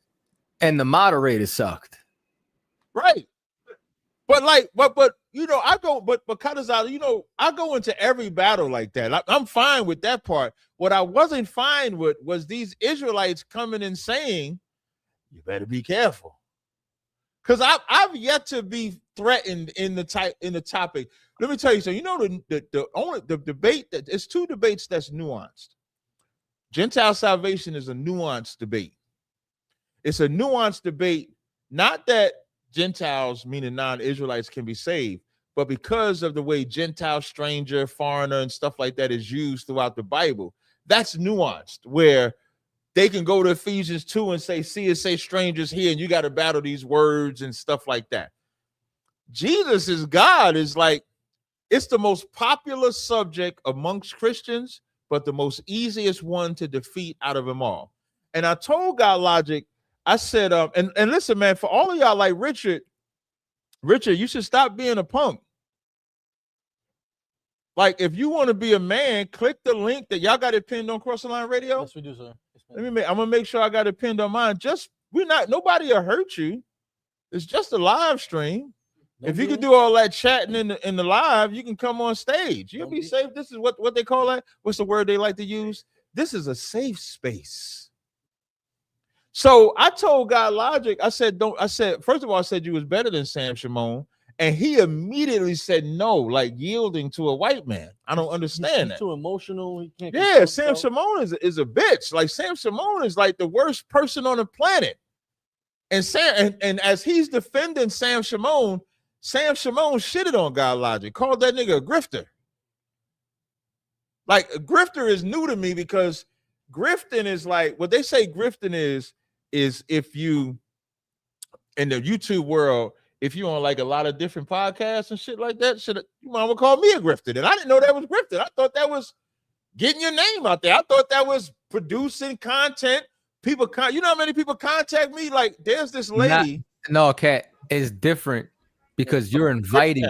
and the moderator sucked. Right. But I go into every battle like that. I'm fine with that part. What I wasn't fine with was these Israelites coming and saying, you better be careful. Because I've yet to be threatened in the topic. Let me tell you something. You know the debate that it's two debates that's nuanced. Gentile salvation is a nuanced debate. It's a nuanced debate, not that Gentiles, meaning non-Israelites, can be saved, but because of the way Gentile, stranger, foreigner, and stuff like that is used throughout the Bible. That's nuanced, where they can go to Ephesians 2 and say, see it say strangers here, and you got to battle these words and stuff like that. Jesus is God is like, it's the most popular subject amongst Christians, but the most easiest one to defeat out of them all. And I told God Logic, I said, and listen, man, for all of y'all like Richard, you should stop being a punk. Like, if you want to be a man, click the link that y'all got it pinned on Cross the Line Radio. Yes, we do, sir. I'm gonna make sure I got it pinned on mine. Nobody will hurt you. It's just a live stream. If you could do all that chatting in the live, you can come on stage. You'll be safe. This is what they call that. What's the word they like to use? This is a safe space. So I told God Logic, I said, first of all, I said you was better than Sam Shimon. And he immediately said no, like yielding to a white man. I don't understand that. Too emotional. He can't. Yeah, Sam Shimon is a bitch. Like Sam Shimon is like the worst person on the planet. And as he's defending Sam Shimon shitted on God Logic, called that nigga a grifter. Like a grifter is new to me because grifting is like what they say grifting is if you in the YouTube world, if you on like a lot of different podcasts and shit like that, you might want to call me a grifter. And I didn't know that was grifting. I thought that was getting your name out there. I thought that was producing content. People, you know how many people contact me? Like, there's this lady. No, Kat, it's different because you're inviting.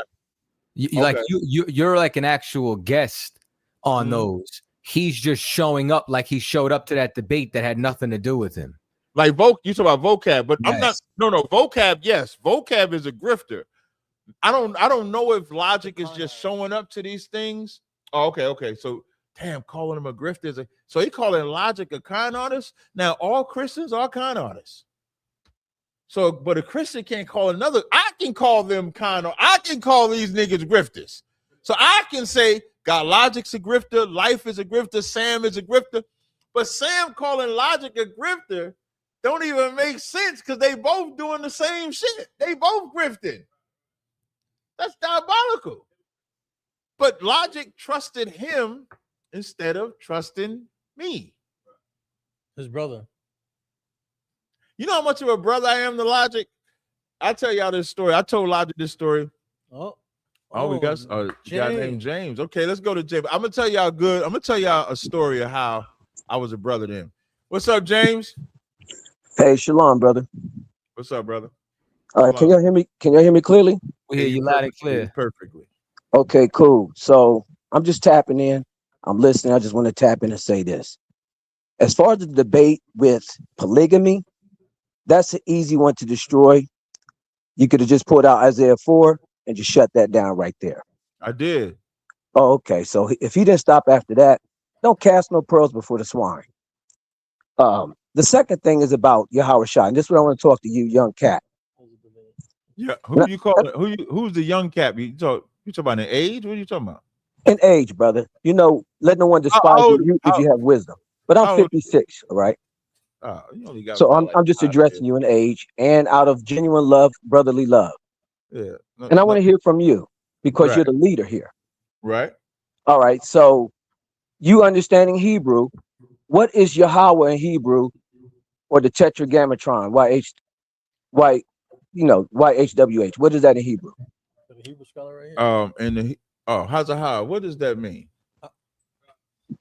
You're like an actual guest on those. He's just showing up like he showed up to that debate that had nothing to do with him. Like you talk about vocab, but yes. I'm not. No, vocab. Yes, vocab is a grifter. I don't know if Logic is just showing up to these things. Oh, okay. So, damn, calling him a grifter is so he calling Logic a con artist. Now, all Christians are con artists. So, but a Christian can't call another. I can call them con. I can call these niggas grifters. So I can say God Logic's a grifter, Life is a grifter, Sam is a grifter, but Sam calling Logic a grifter don't even make sense because they both doing the same shit. They both grifting. That's diabolical. But Logic trusted him instead of trusting me. His brother. You know how much of a brother I am to Logic? I'll tell y'all this story. I told Logic this story. We got a guy named James. Okay, let's go to James. I'm gonna tell y'all a story of how I was a brother to him. What's up, James? Hey, shalom, brother. What's up, brother? All right, can y'all hear me? Can y'all hear me clearly? We hear you loud and clear. Perfectly. Okay, cool. So I'm just tapping in. I'm listening. I just want to tap in and say this. As far as the debate with polygamy, that's an easy one to destroy. You could have just pulled out Isaiah 4 and just shut that down right there. I did. Oh, okay. So if he didn't stop after that, don't cast no pearls before the swine. The second thing is about Yahweh Shah, and this is what I want to talk to you, young cat. Yeah, who you call it? Who's the young cat? You talk about an age? What are you talking about? An age, brother. You know, let no one despise you if you have wisdom. But I'm 56, all right? You only got so I'm just addressing you in age and out of genuine love, brotherly love. Yeah. And I want to hear from you because you're the leader here. Right. All right. So you understanding Hebrew, what is Yahweh in Hebrew or the tetragrammaton? YHWH. What is that in Hebrew? The Hebrew scholar right here. Hazahah. What does that mean?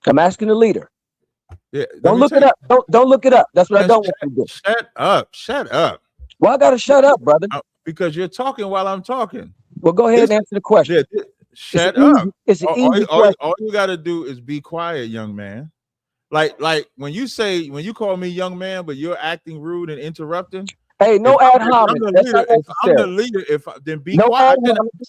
I'm asking the leader. Yeah. Don't look it up. Don't look it up. That's what I don't want you to do. Shut up. Well, I gotta shut up, brother. Because you're talking while I'm talking. Well, go ahead and answer the question. Shut up. It's an easy question. All you gotta do is be quiet, young man. Like when you call me young man, but you're acting rude and interrupting. Hey, no ad hominem. If I'm the leader, then be quiet.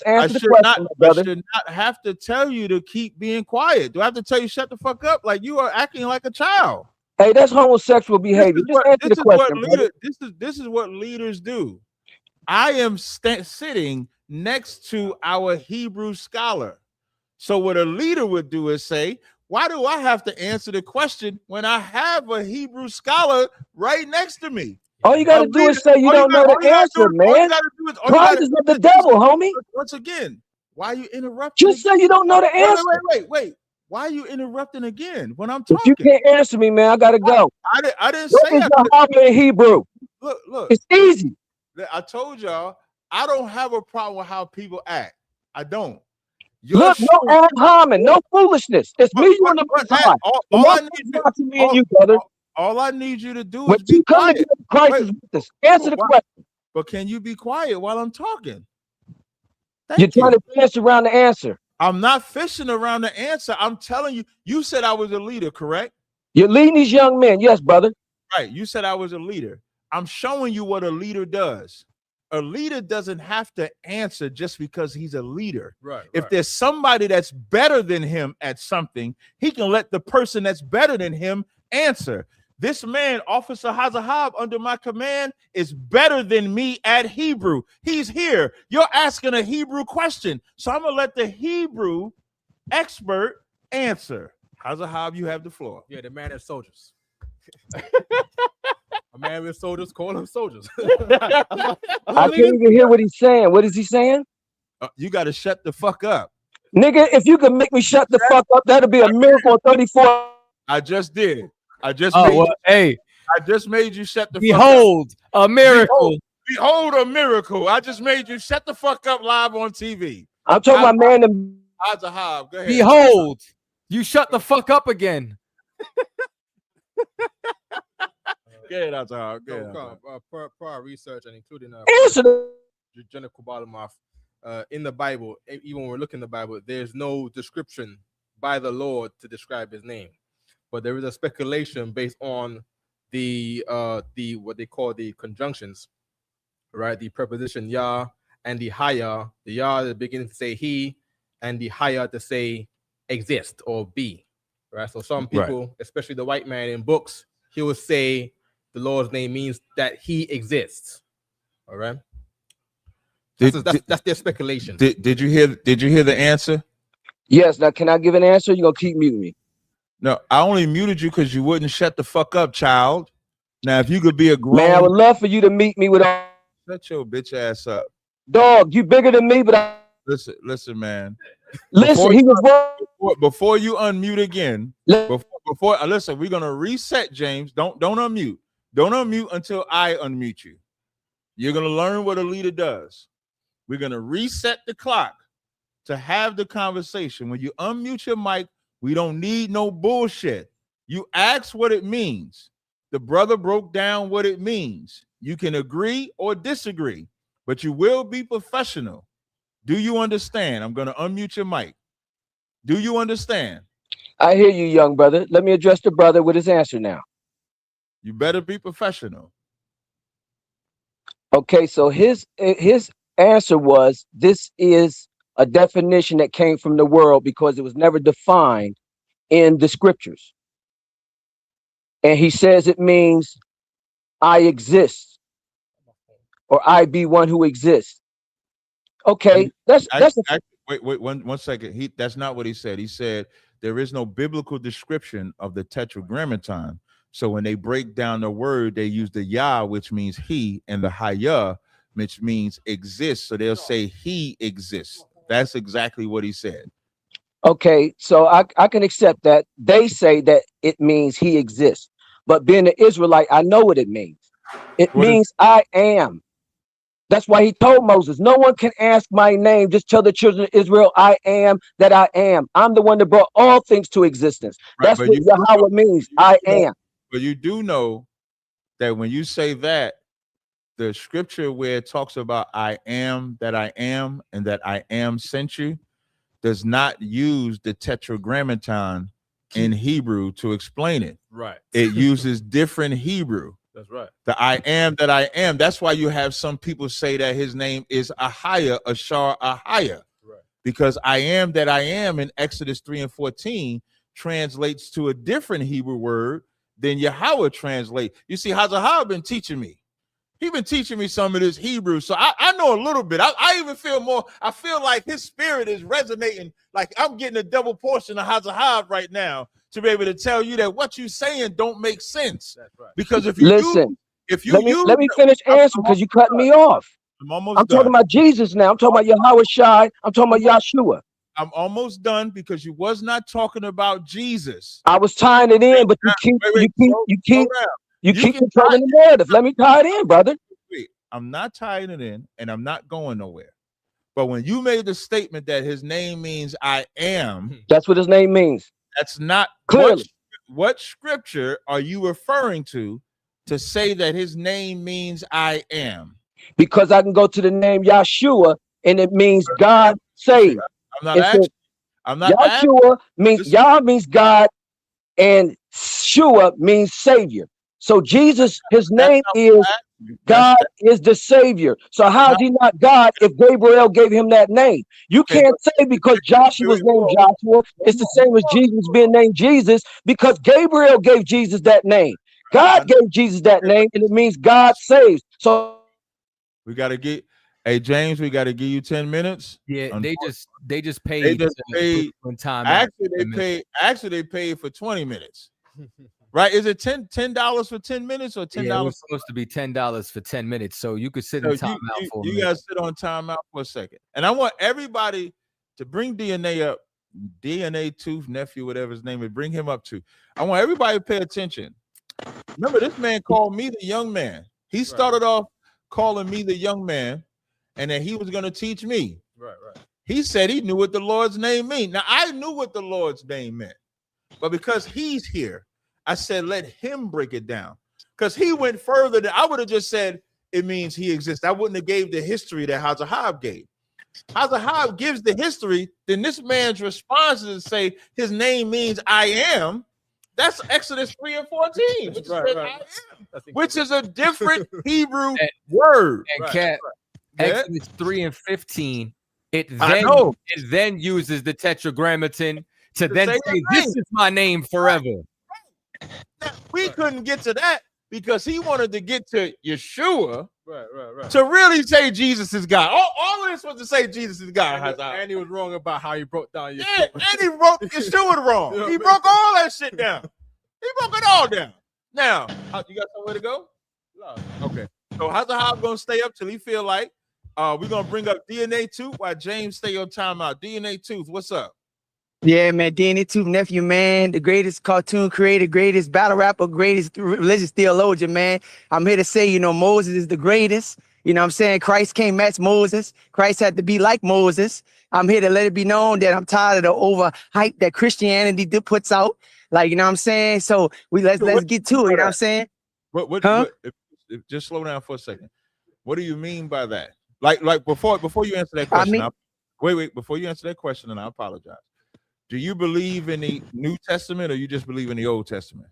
I should not have to tell you to keep being quiet. Do I have to tell you shut the fuck up? Like you are acting like a child. Hey, that's homosexual behavior. Just answer the question. This is what leaders do. I am sitting next to our Hebrew scholar. So what a leader would do is say, why do I have to answer the question when I have a Hebrew scholar right next to me? All you got to do is say you don't know the answer, man. Pride is of the devil, homie. Once again, why are you interrupting? Just say you don't know the answer. Wait. Why are you interrupting again when I'm If talking? you can't answer me, man, I got to go. I didn't What say is Yahweh in Hebrew? Look. It's easy. I told y'all, I don't have a problem with how people act. I don't. Look, no ad hominem, no foolishness. It's me, you, and the Most High. All I need you to do when is be quiet. Christ is with us. Answer the question. But can you be quiet while I'm talking? You're trying to dance around the answer. I'm not fishing around the answer. I'm telling you, you said I was a leader, correct? You're leading these young men. Yes, brother. Right. You said I was a leader. I'm showing you what a leader does. A leader doesn't have to answer just because he's a leader. Right. If there's somebody that's better than him at something, he can let the person that's better than him answer. This man, Officer Hazahab, under my command, is better than me at Hebrew. He's here. You're asking a Hebrew question. So I'm going to let the Hebrew expert answer. Hazahab, you have the floor. Yeah, the man has soldiers. A man with soldiers, call him soldiers. I can't even hear what he's saying. What is he saying? You got to shut the fuck up. Nigga, if you can make me shut the fuck up, that'll be a miracle 34. I just did. I just made you shut the fuck up. Behold, a miracle. Behold a miracle. I just made you shut the fuck up live on TV. I'm talking about man. Hazahab, go ahead. Behold, you shut the fuck up again. Go ahead, Hazahab. Go ahead. Prior research and including Jenna Kubalamoff, in the Bible, even when we're looking in the Bible, there's no description by the Lord to describe his name. But there is a speculation based on the what they call the conjunctions, right? The preposition Yah and the Haya. The Yah is beginning to say he, and the Haya to say exist or be, right? So some people, especially the white man in books, he will say the Lord's name means that he exists. All right. That's their speculation. Did you hear the answer? Yes. Now, can I give an answer? You're gonna keep muting me. No, I only muted you because you wouldn't shut the fuck up, child. Now, if you could be a grown man, I would love for you to meet me with a shut your bitch ass up. Dog, you bigger than me, but listen, man. Listen, before you unmute again. Before listen, we're gonna reset, James. Don't unmute. Don't unmute until I unmute you. You're gonna learn what a leader does. We're gonna reset the clock to have the conversation. When you unmute your mic, we don't need no bullshit. You ask what it means. The brother broke down what it means. You can agree or disagree, but you will be professional. Do you understand? I'm going to unmute your mic. Do you understand? I hear you, young brother. Let me address the brother with his answer now. You better be professional. Okay, so his answer was, this is a definition that came from the world because it was never defined in the scriptures. And he says it means I exist, or I be one who exists. Okay, that's wait one second. That's not what he said. He said there is no biblical description of the tetragrammaton. So when they break down the word, they use the Yah, which means he, and the Haya, which means exist. So they'll say he exists. That's exactly what he said. Okay, so I can accept that. They say that it means he exists. But being an Israelite, I know what it means. It means I am. That's why he told Moses, no one can ask my name. Just tell the children of Israel, I am that I am. I'm the one that brought all things to existence. That's what Yahweh means. I am. But you do know that when you say that, the scripture where it talks about I am that I am and that I am sent you does not use the tetragrammaton in Hebrew to explain it. Right. It uses different Hebrew. That's right. The I am that I am. That's why you have some people say that his name is Ahaya, Ashar Ahaya. Right. Because I am that I am in Exodus 3:14 translates to a different Hebrew word than Yahweh translate. You see, Hazahab been teaching me. He been teaching me some of this Hebrew, so I know a little bit. I even feel more. I feel like his spirit is resonating. Like I'm getting a double portion of Hazahab right now to be able to tell you that what you saying don't make sense. That's right. Because if you Listen, if you let me finish answering because you cut me off. I'm talking about Jesus now. I'm talking about Yahweh Shai. I'm talking about Yahshua. I'm almost done because you was not talking about Jesus. I was tying it in, but you keep controlling the narrative. Let me tie it in, brother. Wait, I'm not tying it in, and I'm not going nowhere. But when you made the statement that his name means I am, that's what his name means. That's not clearly. What scripture are you referring to say that his name means I am? Because I can go to the name Yahshua and it means God saved. I'm not asking. Yahshua means Yah means God and Shua means Savior. So Jesus, his name is God is the Savior. So how is he not God if Gabriel gave him that name? You can't say because Joshua's named Joshua, it's the same as Jesus being named Jesus because Gabriel gave Jesus that name. God gave Jesus that name, and it means God saves. So we got to get, hey James, we got to give you 10 minutes. Yeah, they just paid time. Actually they paid for 20 minutes. Right? Is it $10 for 10 minutes or $10? Yeah, it was supposed to be $10 for 10 minutes, so you could sit in timeout for a minute. You gotta sit on timeout for a second. And I want everybody to bring DNA up, DNA Tooth nephew, whatever his name is, bring him up too. I want everybody to pay attention. Remember, this man called me the young man. He started off calling me the young man, and then he was gonna teach me. Right. He said he knew what the Lord's name meant. Now I knew what the Lord's name meant, but because he's here, I said, let him break it down. Because he went further than I would have just said it means he exists. I wouldn't have gave the history that Hazahab gave. Hazahab gives the history, then this man's response is to say his name means I am. That's Exodus 3 and 14, which, which is a different Hebrew word. And Cat, Exodus 3 and 15, it then uses the tetragrammaton to then say, this is my name forever. We couldn't get to that because he wanted to get to Yeshua, to really say Jesus is God. All of this was to say Jesus is God. And he was wrong about how he broke down Yeshua. Yeah, and he broke Yeshua wrong. He broke all that shit down. He broke it all down. Now, you got somewhere to go? No. Okay. So Hazahab gonna stay up till he feel like we're gonna bring up DNA Tooth while James stay on timeout. DNA Tooth, what's up? Yeah, man, DNA Tooth nephew, man, the greatest cartoon creator, greatest battle rapper, greatest religious theologian, man. I'm here to say, you know, Moses is the greatest. You know what I'm saying? Christ can't match Moses. Christ had to be like Moses. I'm here to let it be known that I'm tired of the overhype that Christianity puts out. Like, you know what I'm saying? So let's get to it, you know what I'm saying? Just slow down for a second. What do you mean by that? Like before you answer that question, wait, before you answer that question, and I apologize. Do you believe in the New Testament or you just believe in the Old Testament?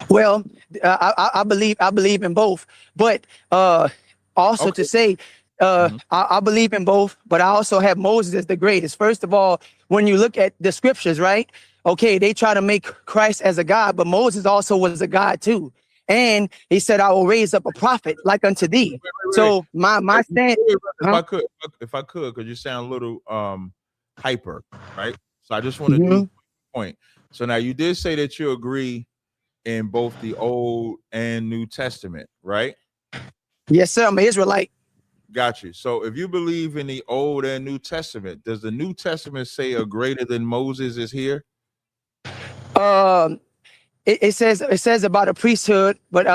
Well, I believe in both, but also to say, I believe in both, but I also have Moses as the greatest. First of all, when you look at the scriptures, right? Okay, they try to make Christ as a God, but Moses also was a God too. And he said, I will raise up a prophet like unto thee. So my stand. If I could, because you sound a little hyper, right? So I just want to do a point. So now you did say that you agree in both the Old and New Testament, right? Yes, sir. I'm an Israelite. Got you. So if you believe in the Old and New Testament, does the New Testament say a greater than Moses is here? It says about a priesthood, but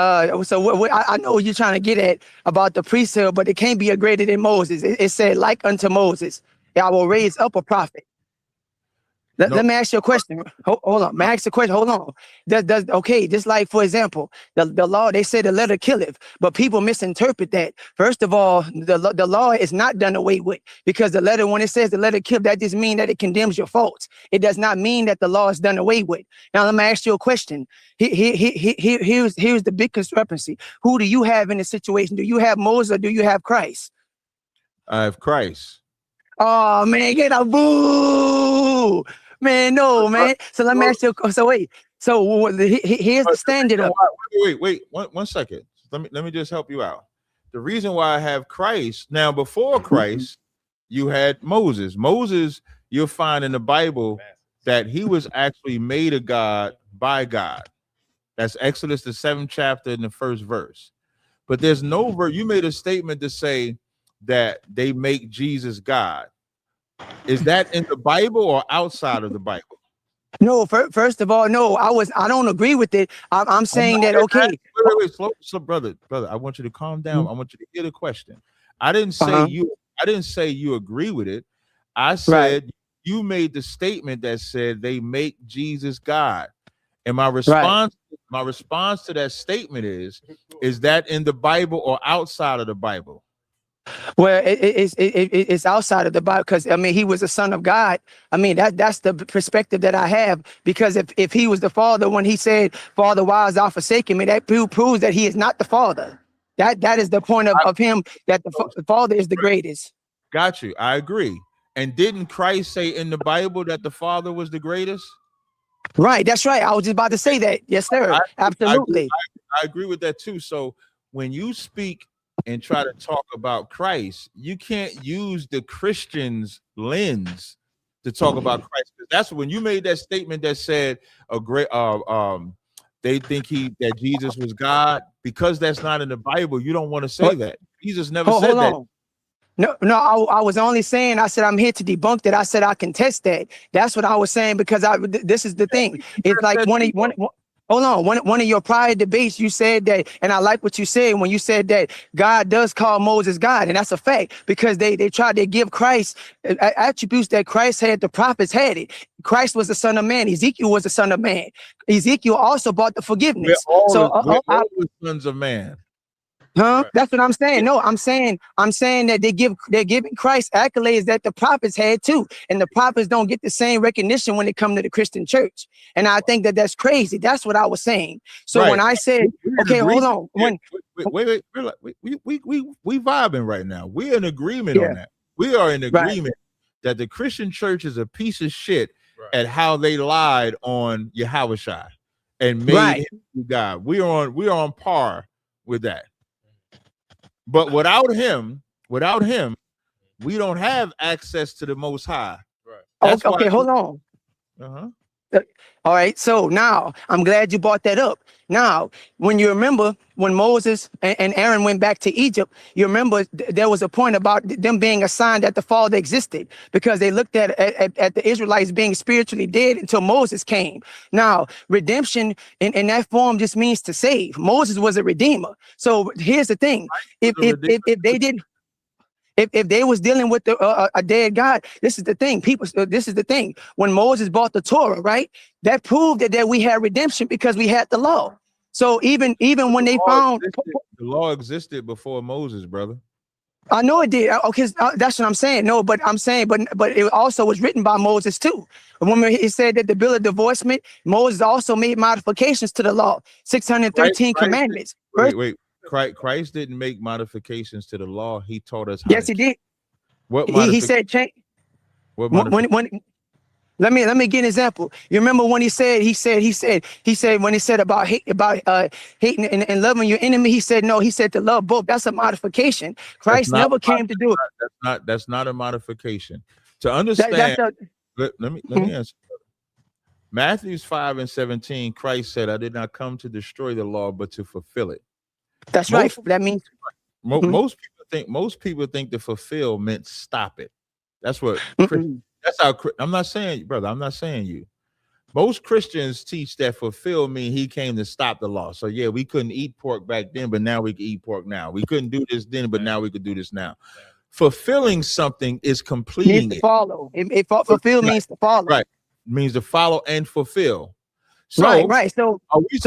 so I know what you're trying to get at about the priesthood, but it can't be a greater than Moses. It said like unto Moses, I will raise up a prophet. Let me ask you a question. Hold on. May I ask a question? Hold on. Okay, just like, for example, the law, they say the letter killeth, but people misinterpret that. First of all, the law is not done away with because the letter, when it says the letter killeth, that just means that it condemns your faults. It does not mean that the law is done away with. Now, let me ask you a question. Here's the big discrepancy. Who do you have in this situation? Do you have Moses or do you have Christ? I have Christ. Oh, man, get a boo. Man, no, man. So let me ask you. So wait. So here's the standard. Wait. 1 second. let me just help you out. The reason why I have Christ now, before Christ, you had Moses. Moses, you'll find in the Bible that he was actually made a God by God. That's Exodus, the 7th chapter, in the 1st verse. But there's no verse. You made a statement to say that they make Jesus God. Is that in the Bible or outside of the Bible? No, first of all, no, I don't agree with it. I'm saying that, okay. Wait, slow, brother. I want you to calm down. I want you to hear the question. I didn't say you agree with it. I said you made the statement that said they make Jesus God. And my response to that statement is that in the Bible or outside of the Bible? Well, it's outside of the Bible, because I mean he was a son of God. I mean that's the perspective that I have, because if he was the father, when he said, "Father, why hast thou forsaken me?" that proves that he is not the father. That is the point of him, that the father is the greatest. Got you. I agree. And didn't Christ say in the Bible that the Father was the greatest? Right. That's right. I was just about to say that. Yes, sir. Absolutely. I agree with that too. So when you speak and try to talk about Christ, you can't use the Christian's lens to talk about Christ. That's when you made that statement that said a great they think that Jesus was God, because that's not in the Bible. You don't want to say that. Jesus never said that. No, I was only saying, I said, I'm here to debunk that. I said, I contest that. That's what I was saying, because this is the thing. It's like one of your prior debates, you said that, and I like what you said when you said that God does call Moses God. And that's a fact, because they tried to give Christ attributes that Christ had, the prophets had it. Christ was the son of man. Ezekiel was the son of man. Ezekiel also brought the forgiveness. We're all the sons of man. Huh? Right. That's what I'm saying. No, I'm saying that they're giving Christ accolades that the prophets had too, and the prophets don't get the same recognition when it comes to the Christian church. And I think that that's crazy. That's what I was saying. So when I said, okay, hold on, wait, we vibing right now. We're in agreement on that. We are in agreement that the Christian church is a piece of shit at how they lied on Yahushua and made him God. We are on par with that. But without him, we don't have access to the Most High. Right. Okay, hold on. All right. So now I'm glad you brought that up. Now, when you remember when Moses and Aaron went back to Egypt, you remember there was a point about them being a sign that the Father existed, because they looked at the Israelites being spiritually dead until Moses came. Now, redemption in that form just means to save. Moses was a redeemer. So here's the thing: if they didn't. If they was dealing with a dead God, this is the thing. This is the thing. When Moses brought the Torah, right, that proved that we had redemption, because we had the law. So even when they found the law existed before Moses, brother. I know it did. Okay, that's what I'm saying. No, but I'm saying, but it also was written by Moses too. Remember, he said that the bill of divorcement, Moses also made modifications to the law, 613 commandments. Wait. Christ didn't make modifications to the law. He taught us how. Yes, he did. What he said change. What let me give an example. You remember when he said when he said about hating and loving your enemy, he said no. He said to love both. That's a modification. Christ never came to do it. That's not a modification. To understand, let me answer. Matthew 5:17, Christ said, "I did not come to destroy the law, but to fulfill it." That's right. That means most people think to fulfill meant stop it. That's what that's how. I'm not saying, brother. I'm not saying you. Most Christians teach that fulfill mean he came to stop the law. So yeah, we couldn't eat pork back then, but now we can eat pork now. We couldn't do this then, but now we could do this now. Fulfilling something is completing it. Follow. Fulfill means to follow. Right. Means to follow and fulfill. So right. So are we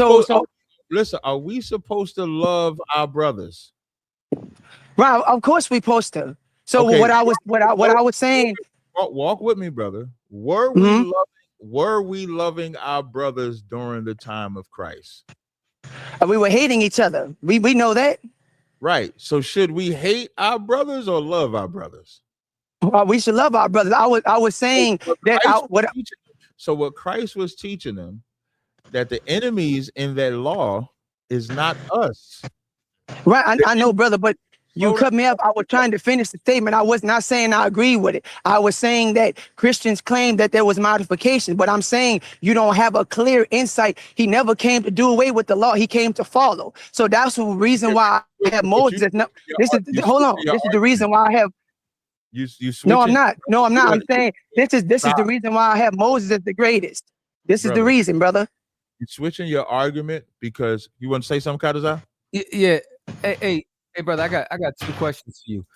listen, are we supposed to love our brothers? Right, of course we supposed to. So okay. what I was saying. Walk with me, brother. Were we loving our brothers during the time of Christ? We were hating each other. We know that. Right. So should we hate our brothers or love our brothers? We should love our brothers. I was saying so what Christ was teaching them, that the enemies in that law is not us. Right, I know, brother, but you cut me up. I was trying to finish the statement. I was not saying I agree with it. I was saying that Christians claim that there was modification, but I'm saying you don't have a clear insight. He never came to do away with the law. He came to follow. So that's the reason why I have Moses. Hold on. This is the reason why I have. You No, I'm not. No, I'm not. I'm saying this is the reason why I have Moses as the greatest. This is the reason, brother. You're switching your argument because you want to say something, Kadazai? Yeah. Hey, brother, I got two questions for you.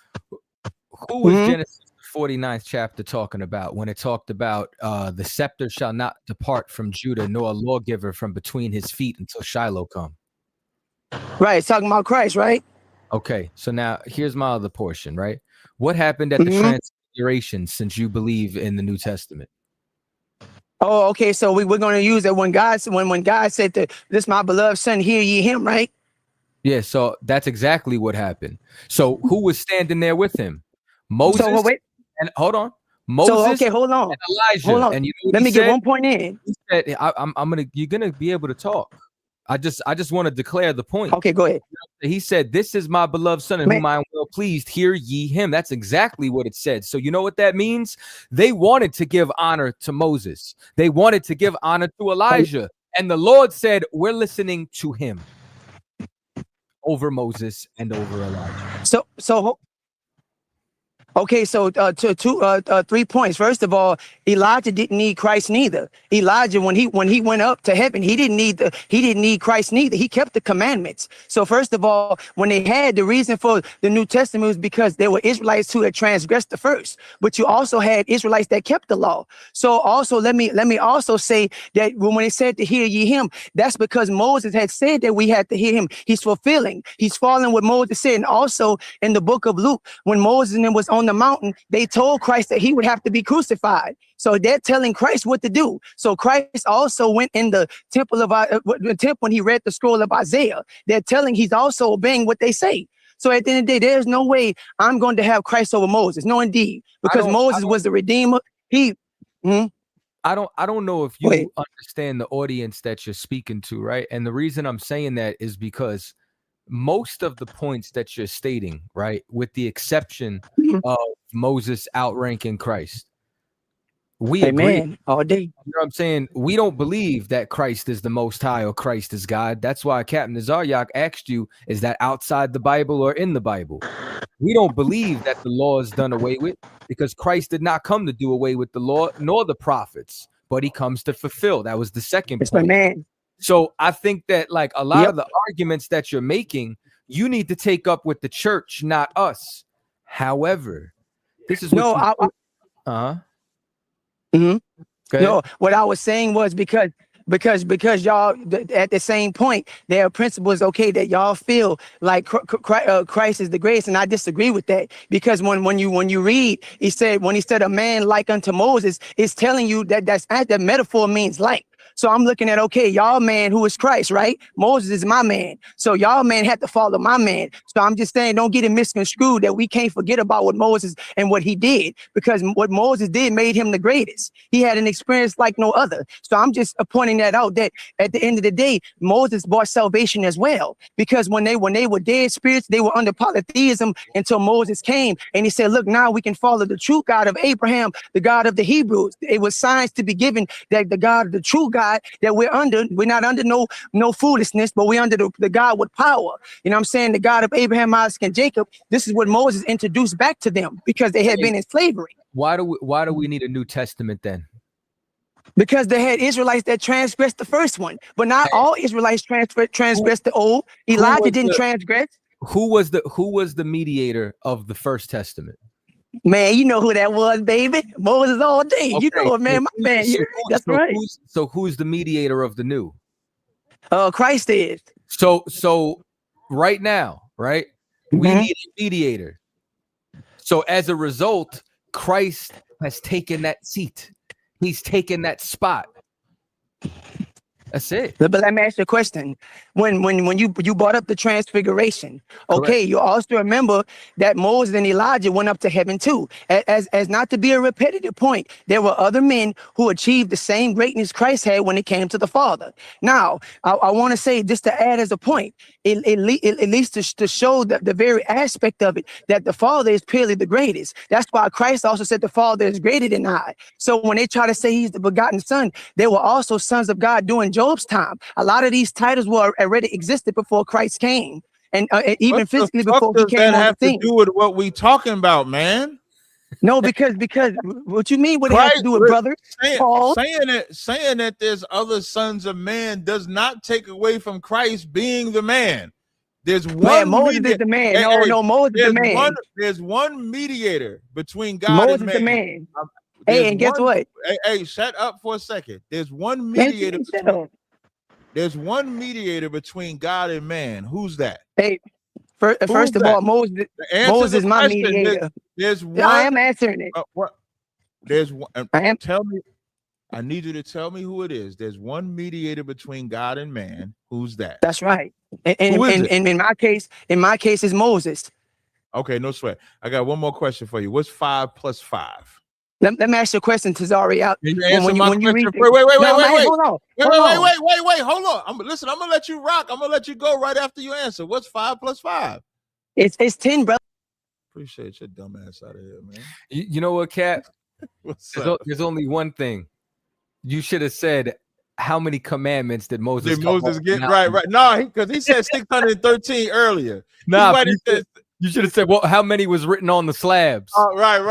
Who was Genesis 49th chapter talking about when it talked about the scepter shall not depart from Judah, nor a lawgiver from between his feet until Shiloh come? Right, it's talking about Christ, right? Okay, so now here's my other portion, right? What happened at the transfiguration since you believe in the New Testament? Oh, okay, so we're going to use it when God said that this my beloved son, hear ye him, right? Yeah, so that's exactly what happened. So who was standing there with him? Moses. So wait. And hold on. Moses. So okay, hold on. And Elijah. Hold on. And you know Let me get one point in. He said, you're gonna be able to talk. I just want to declare the point. Okay, go ahead. He said, "This is my beloved son in whom I am well pleased. Hear ye him." That's exactly what it said. So you know what that means? They wanted to give honor to Moses. They wanted to give honor to Elijah. And the Lord said, "We're listening to him over Moses and over Elijah." Okay, so 3 points. First of all, Elijah didn't need Christ neither. Elijah, when he went up to heaven, he didn't need Christ neither. He kept the commandments. So first of all, when they had the reason for the New Testament was because there were Israelites who had transgressed the first, but you also had Israelites that kept the law. So also let me also say that when it said to hear ye him, that's because Moses had said that we had to hear him. He's fulfilling. He's following what Moses said. And also in the book of Luke, when Moses and them was on the mountain, they told Christ that he would have to be crucified. So they're telling Christ what to do. So Christ also went in the temple when he read the scroll of Isaiah. They're telling he's also obeying what they say. So at the end of the day, there's no way I'm going to have Christ over Moses. No, indeed, because Moses was the redeemer. I don't know if you understand the audience that you're speaking to, right? And the reason I'm saying that is because most of the points that you're stating, right, with the exception of Moses outranking Christ, we agree all day. You know what I'm saying? We don't believe that Christ is the Most High or Christ is God. That's why Captain Nazaryak asked you, is that outside the Bible or in the Bible? We don't believe that the law is done away with because Christ did not come to do away with the law nor the prophets, but he comes to fulfill. That was the second point. Man. So I think that like a lot of the arguments that you're making, you need to take up with the church, not us. However, this is what No, what I was saying was because y'all at the same point, their principle is okay that y'all feel like Christ is the greatest, and I disagree with that because when you read, he said when he said a man like unto Moses, it's telling you that that metaphor means like. So I'm looking at, okay, y'all man who is Christ, right? Moses is my man. So y'all man had to follow my man. So I'm just saying, don't get it misconstrued that we can't forget about what Moses and what he did, because what Moses did made him the greatest. He had an experience like no other. So I'm just pointing that out, that at the end of the day, Moses brought salvation as well, because when they were dead spirits, they were under polytheism until Moses came and he said, look, now we can follow the true God of Abraham, the God of the Hebrews. It was signs to be given that the God, the true God that we're not under no foolishness, but we're under the God with power. You know what I'm saying? The God of Abraham, Isaac, and Jacob. This is what Moses introduced back to them because they had been in slavery. Why do we need a New Testament then? Because they had Israelites that transgressed the first one, but not all Israelites transgressed the old. Elijah didn't transgress. Who was the mediator of the First Testament? Man, you know who that was, baby. Moses all day. Okay. You know it, man. My man. That's right. So who's the mediator of the new? Christ is. So right now, right? We need a mediator. So as a result, Christ has taken that seat. He's taken that spot. That's it. But let me ask you a question. When you brought up the transfiguration, okay, you also remember that Moses and Elijah went up to heaven too. As not to be a repetitive point, there were other men who achieved the same greatness Christ had when it came to the Father. Now, I want to say, just to add as a point, it leads to show that the very aspect of it, that the Father is purely the greatest. That's why Christ also said the Father is greater than I. So when they try to say he's the begotten Son, they were also sons of God during Job's time. A lot of these titles were already existed before Christ came, and even physically before he does came that on have the to scene. do with what we talking about, man? No, because what you mean? What it has to do with, brother? Saying that there's other sons of man does not take away from Christ being the man. There's one Moses is the man. Moses is the man. There's one mediator between God Moses and is the man. man. Hey, and guess what? Hey, shut up for a second. There's one mediator. There's one mediator between God and man. Who's that? Hey, first of all, Moses is my mediator. There's one. I am answering it. What? There's one. Tell me. I need you to tell me who it is. There's one mediator between God and man. Who's that? That's right. And in my case, it's Moses. Okay, no sweat. I got one more question for you. What's 5 plus 5? Let me ask you a question, Tazari. Wait, hold on. Listen, I'm gonna let you rock. I'm gonna let you go right after you answer. What's 5 plus 5? It's 10, brother. Appreciate your dumb ass out of here, man. You know what, Cap? There's only one thing. You should have said, how many commandments did Moses get? Right. No, because he said 613 earlier. Nah, you should have said, well, how many was written on the slabs? Oh, right.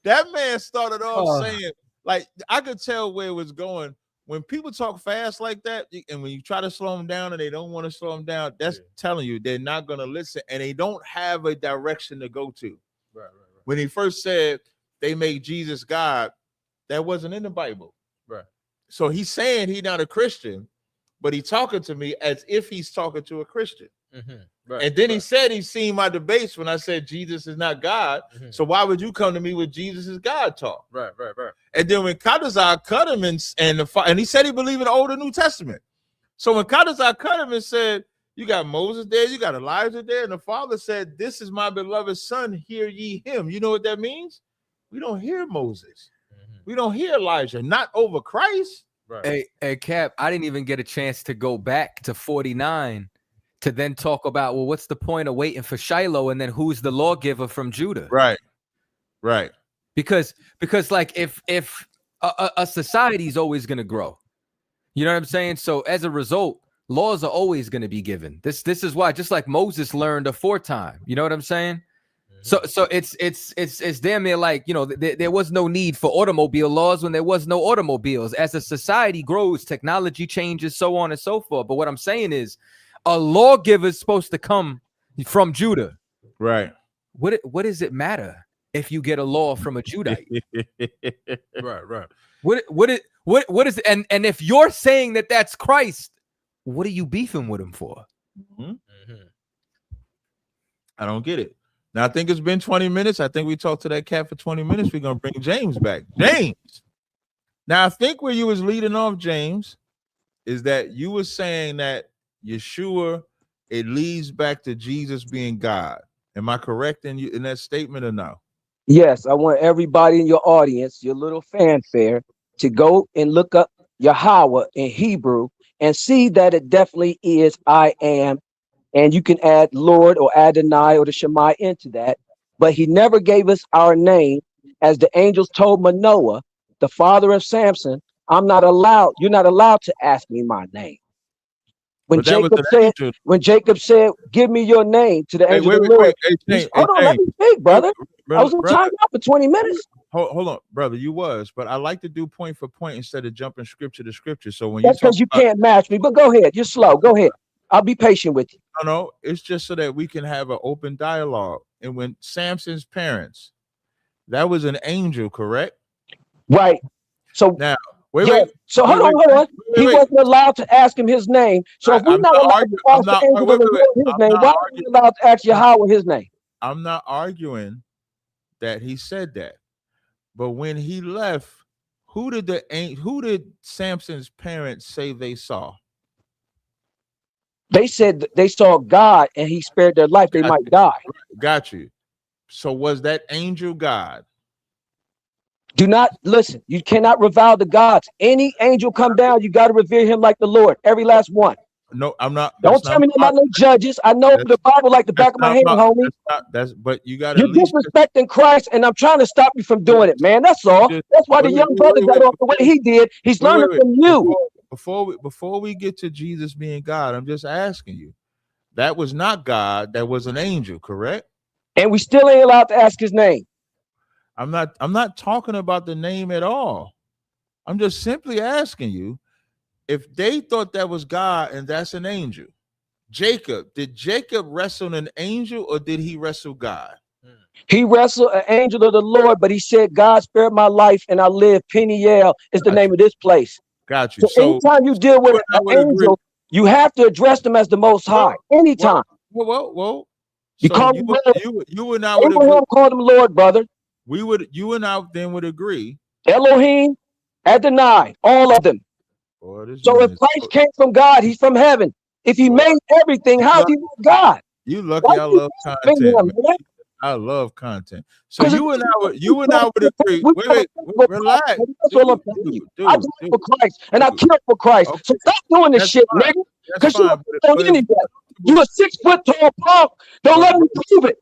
That man started off saying, like, I could tell where it was going. When people talk fast like that, and when you try to slow them down and they don't want to slow them down, that's telling you they're not going to listen, and they don't have a direction to go to. Right. When he first said they made Jesus God, that wasn't in the Bible. Right. So he's saying he's not a Christian, but he's talking to me as if he's talking to a Christian. Right. And then he said he's seen my debates when I said Jesus is not God. So why would you come to me with Jesus is God talk? Right. And then when Kadazar cut him and he said he believed in the Old and New Testament. So when Kadazar cut him and said, you got Moses there, you got Elijah there, and the Father said, this is my beloved son, hear ye him. You know what that means? We don't hear Moses. We don't hear Elijah, not over Christ. Right. Hey, Cap, I didn't even get a chance to go back to 49 to then talk about, well, what's the point of waiting for Shiloh, and then who's the lawgiver from Judah? Right. Because like if a society is always going to grow, you know what I'm saying? So as a result, laws are always going to be given. This is why, just like Moses learned aforetime, you know what I'm saying? So it's damn near like, you know, there was no need for automobile laws when there was no automobiles. As a society grows, technology changes, so on and so forth. But what I'm saying is, a lawgiver is supposed to come from Judah. Right. What does it matter if you get a law from a Judite? Right. What is it? And if you're saying that that's Christ, what are you beefing with him for? I don't get it. Now I think it's been 20 minutes. I think we talked to that cat for 20 minutes. We're gonna bring James back. James. Now I think where you was leading off, James, is that you were saying that Yeshua, it leads back to Jesus being God. Am I correct in that statement or no? Yes, I want everybody in your audience, your little fanfare, to go and look up Yahweh in Hebrew and see that it definitely is I am. And you can add Lord or Adonai or the Shema into that. But he never gave us our name. As the angels told Manoah, the father of Samson, you're not allowed to ask me my name. When Jacob said, give me your name to the angel of the Lord. Hold on, let me speak, brother. I was in time out for 20 minutes. Hold on, brother. You was, but I like to do point for point instead of jumping scripture to scripture. So when that's because you can't match me, but go ahead. You're slow. Go ahead. I'll be patient with you. No, it's just so that we can have an open dialogue. And when Samson's parents, that was an angel, correct? Right. So now, So hold on. He wasn't allowed to ask him his name. So if we're not allowed to ask the angel of the Lord his name, why are we allowed to ask Yahweh his name? I'm not arguing that he said that. But when he left, who did Samson's parents say they saw? They said they saw God and he spared their life. They might die. Got you. So was that angel God? Do not listen. You cannot revile the gods. Any angel come down, you got to revere him like the Lord. Every last one. No, I'm not. Don't tell me about no judges. I know the Bible like the back of my hand, homie. But you got to You're disrespecting Christ, and I'm trying to stop you from doing it, man. That's all. That's why the young brother got off the way he did. He's learning from you. Before we get to Jesus being God, I'm just asking you. That was not God. That was an angel, correct? And we still ain't allowed to ask his name. I'm not talking about the name at all. I'm just simply asking you if they thought that was God and that's an angel. Did Jacob wrestle an angel or did he wrestle God? He wrestled an angel of the Lord, but he said, God spared my life and I live. Peniel is the name of this place. Got you. So anytime you deal with an angel, you have to address them as the Most High. Anytime. Well. You So call you and I would Abraham agree. called him Lord, brother. You and I then would agree. Elohim, Adonai, all of them. So if Christ came from God, he's from heaven. If he made everything, how is he not God? You lucky. I love content. I love content. So you and I would agree. Wait, relax. That's all I'm telling you. I died for Christ and I killed for Christ. So stop doing this shit, nigga. Because you don't anyway. You a 6 foot tall punk. Don't let me prove it.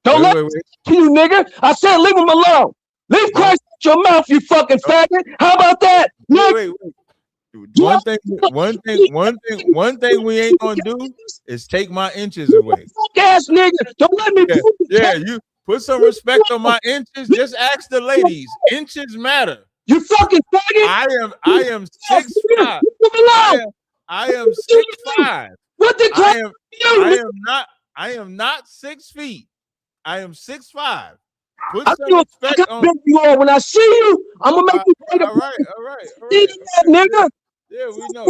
Don't let me to you, nigga. I said leave him alone. Leave Christ out your mouth, you fucking faggot. How about that? Wait. One thing we ain't gonna do is take my inches away. Fuck ass nigga. Don't let me prove it. Yeah, you put some respect on my inches. Just ask the ladies. Inches matter. You fucking faggot. I am 6'5". I am 6'5". What the I am not 6 feet. I am 6'5". Put I some respect on. You are. When I see you, I'm gonna make you pay the all right. nigga. Yeah, we know.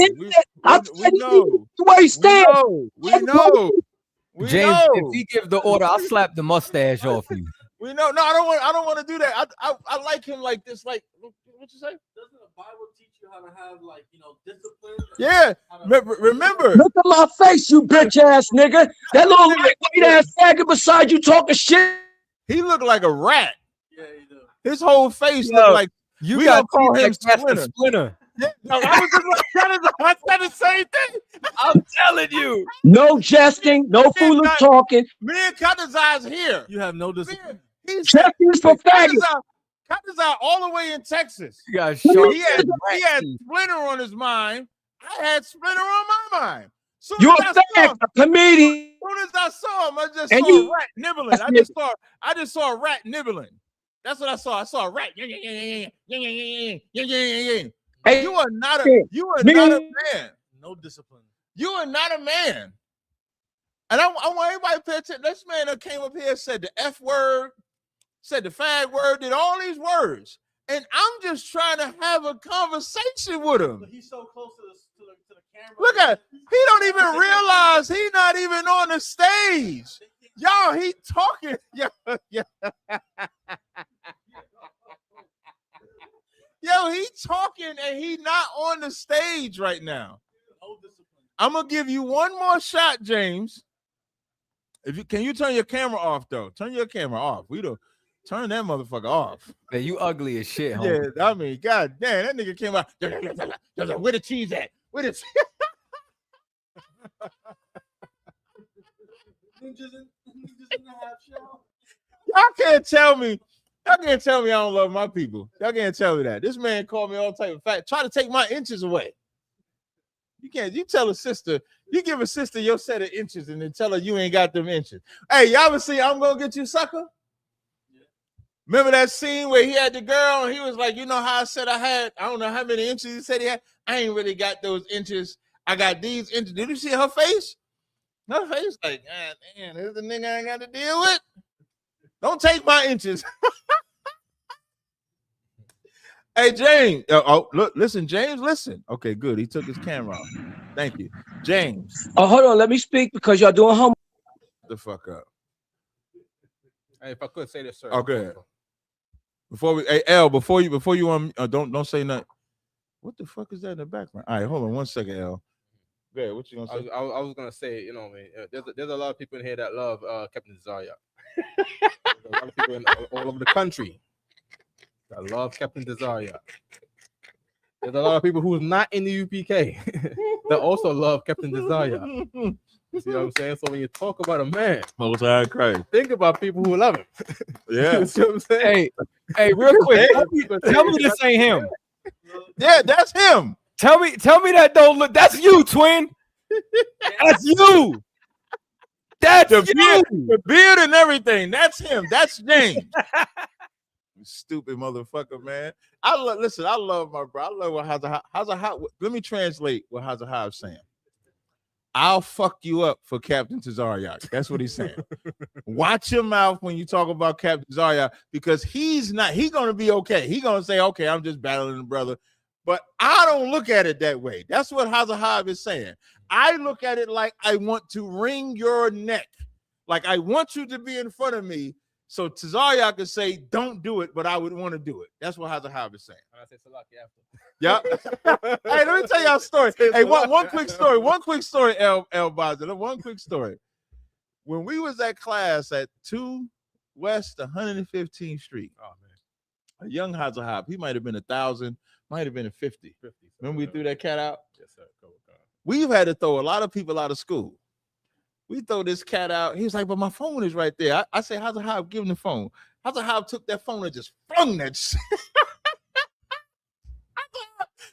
We know. The way he stands. We know. James, if he give the order, I'll slap the mustache off you. We know. No, I don't want to do that. I like him like this. Like, what you say? Doesn't the Bible teach you how to have, like, discipline? Yeah. Remember. Look at my face, you bitch ass nigga. That little lightweight ass faggot beside you talking shit. He looked like a rat. Yeah, he do. His whole face looked like you got to call him Splinter. Yeah, no, I was just I said the same thing. I'm telling you. No jesting, no foolish talking. Me and Katazai's here. You have no discipline. Jesting is for faggots. Katazai all the way in Texas. You got he had Splinter on his mind. I had Splinter on my mind. You're a comedian. As soon as I saw him, I just saw a rat nibbling. I just saw a rat nibbling. That's what I saw. I saw a rat. Hey, you are not a man. No discipline. You are not a man. And I want everybody to pay attention. This man that came up here said the F word, said the fag word, did all these words. And I'm just trying to have a conversation with him. But he's so close to the camera. Look at it. He don't even realize he's not even on the stage. Y'all, he talking. Yo, he talking and he not on the stage right now. I'm gonna give you one more shot, James. Can you turn your camera off though? Turn your camera off. We don't turn that motherfucker off. Man, you ugly as shit, homie. Yeah, I mean, god damn, that nigga came out. Where the cheese at? Where the cheese? Y'all can't tell me I don't love my people. Y'all can't tell me that. This man called me all type of fat, try to take my inches away. You tell a sister, you give a sister your set of inches and then tell her you ain't got them inches. Hey, y'all ever see I'm Gonna Get You, Sucker? Yeah. Remember that scene where he had the girl and he was like, you know how I said I don't know how many inches he said he had? I ain't really got those inches. I got these inches. Did you see her face? Her face like, damn, this is the nigga I ain't got to deal with. Don't take my inches. Hey, James. Look, listen, James, listen. Okay, good. He took his camera off. Thank you. James. Oh, hold on. Let me speak because y'all doing homework. The fuck up. Hey, if I could say this, sir. Oh, go ahead. Before we, hey L, before you don't say nothing. What the fuck is that in the background? All right, hold on 1 second, L. Yeah, what you gonna say? I was gonna say, you know, man, there's a lot of people in here that love Captain Desire. There's a lot of people all over the country that love Captain Desire. There's a lot of people who's not in the UPK that also love Captain Desire. You see what I'm saying? So when you talk about a man, Most High Christ, think about people who love him. Yeah. You see what I'm saying? Hey, real quick, tell me this ain't him. Yeah, that's him. Tell me that don't look. That's you, twin. That's you. That's the you. beard and everything. That's him. That's James. Stupid motherfucker, man. Listen. I love my bro. I love what Hazahab. Let me translate what Hazahab's saying. I'll fuck you up for Captain Tazaryak. That's what he's saying. Watch your mouth when you talk about Captain Tazaryak, because he's gonna be okay. He's gonna say, okay, I'm just battling the brother. But I don't look at it that way. That's what Hazahab is saying. I look at it like I want to wring your neck. Like I want you to be in front of me. So Tazaryak could say, don't do it, but I would want to do it. That's what Hazahab is saying. I say Salaki after. Yeah. Hey, let me tell y'all a story. Hey, one quick story. One quick story, El Baza. One quick story. When we was at class at 2 West 115th Street, oh man, a young Hazahab, he might have been 1,000, might have been a 50. Remember we threw that cat out? Yes, sir. We've had to throw a lot of people out of school. We throw this cat out. He was like, but my phone is right there. I said, Hazahab, give him the phone. Hazahab took that phone and just flung that shit.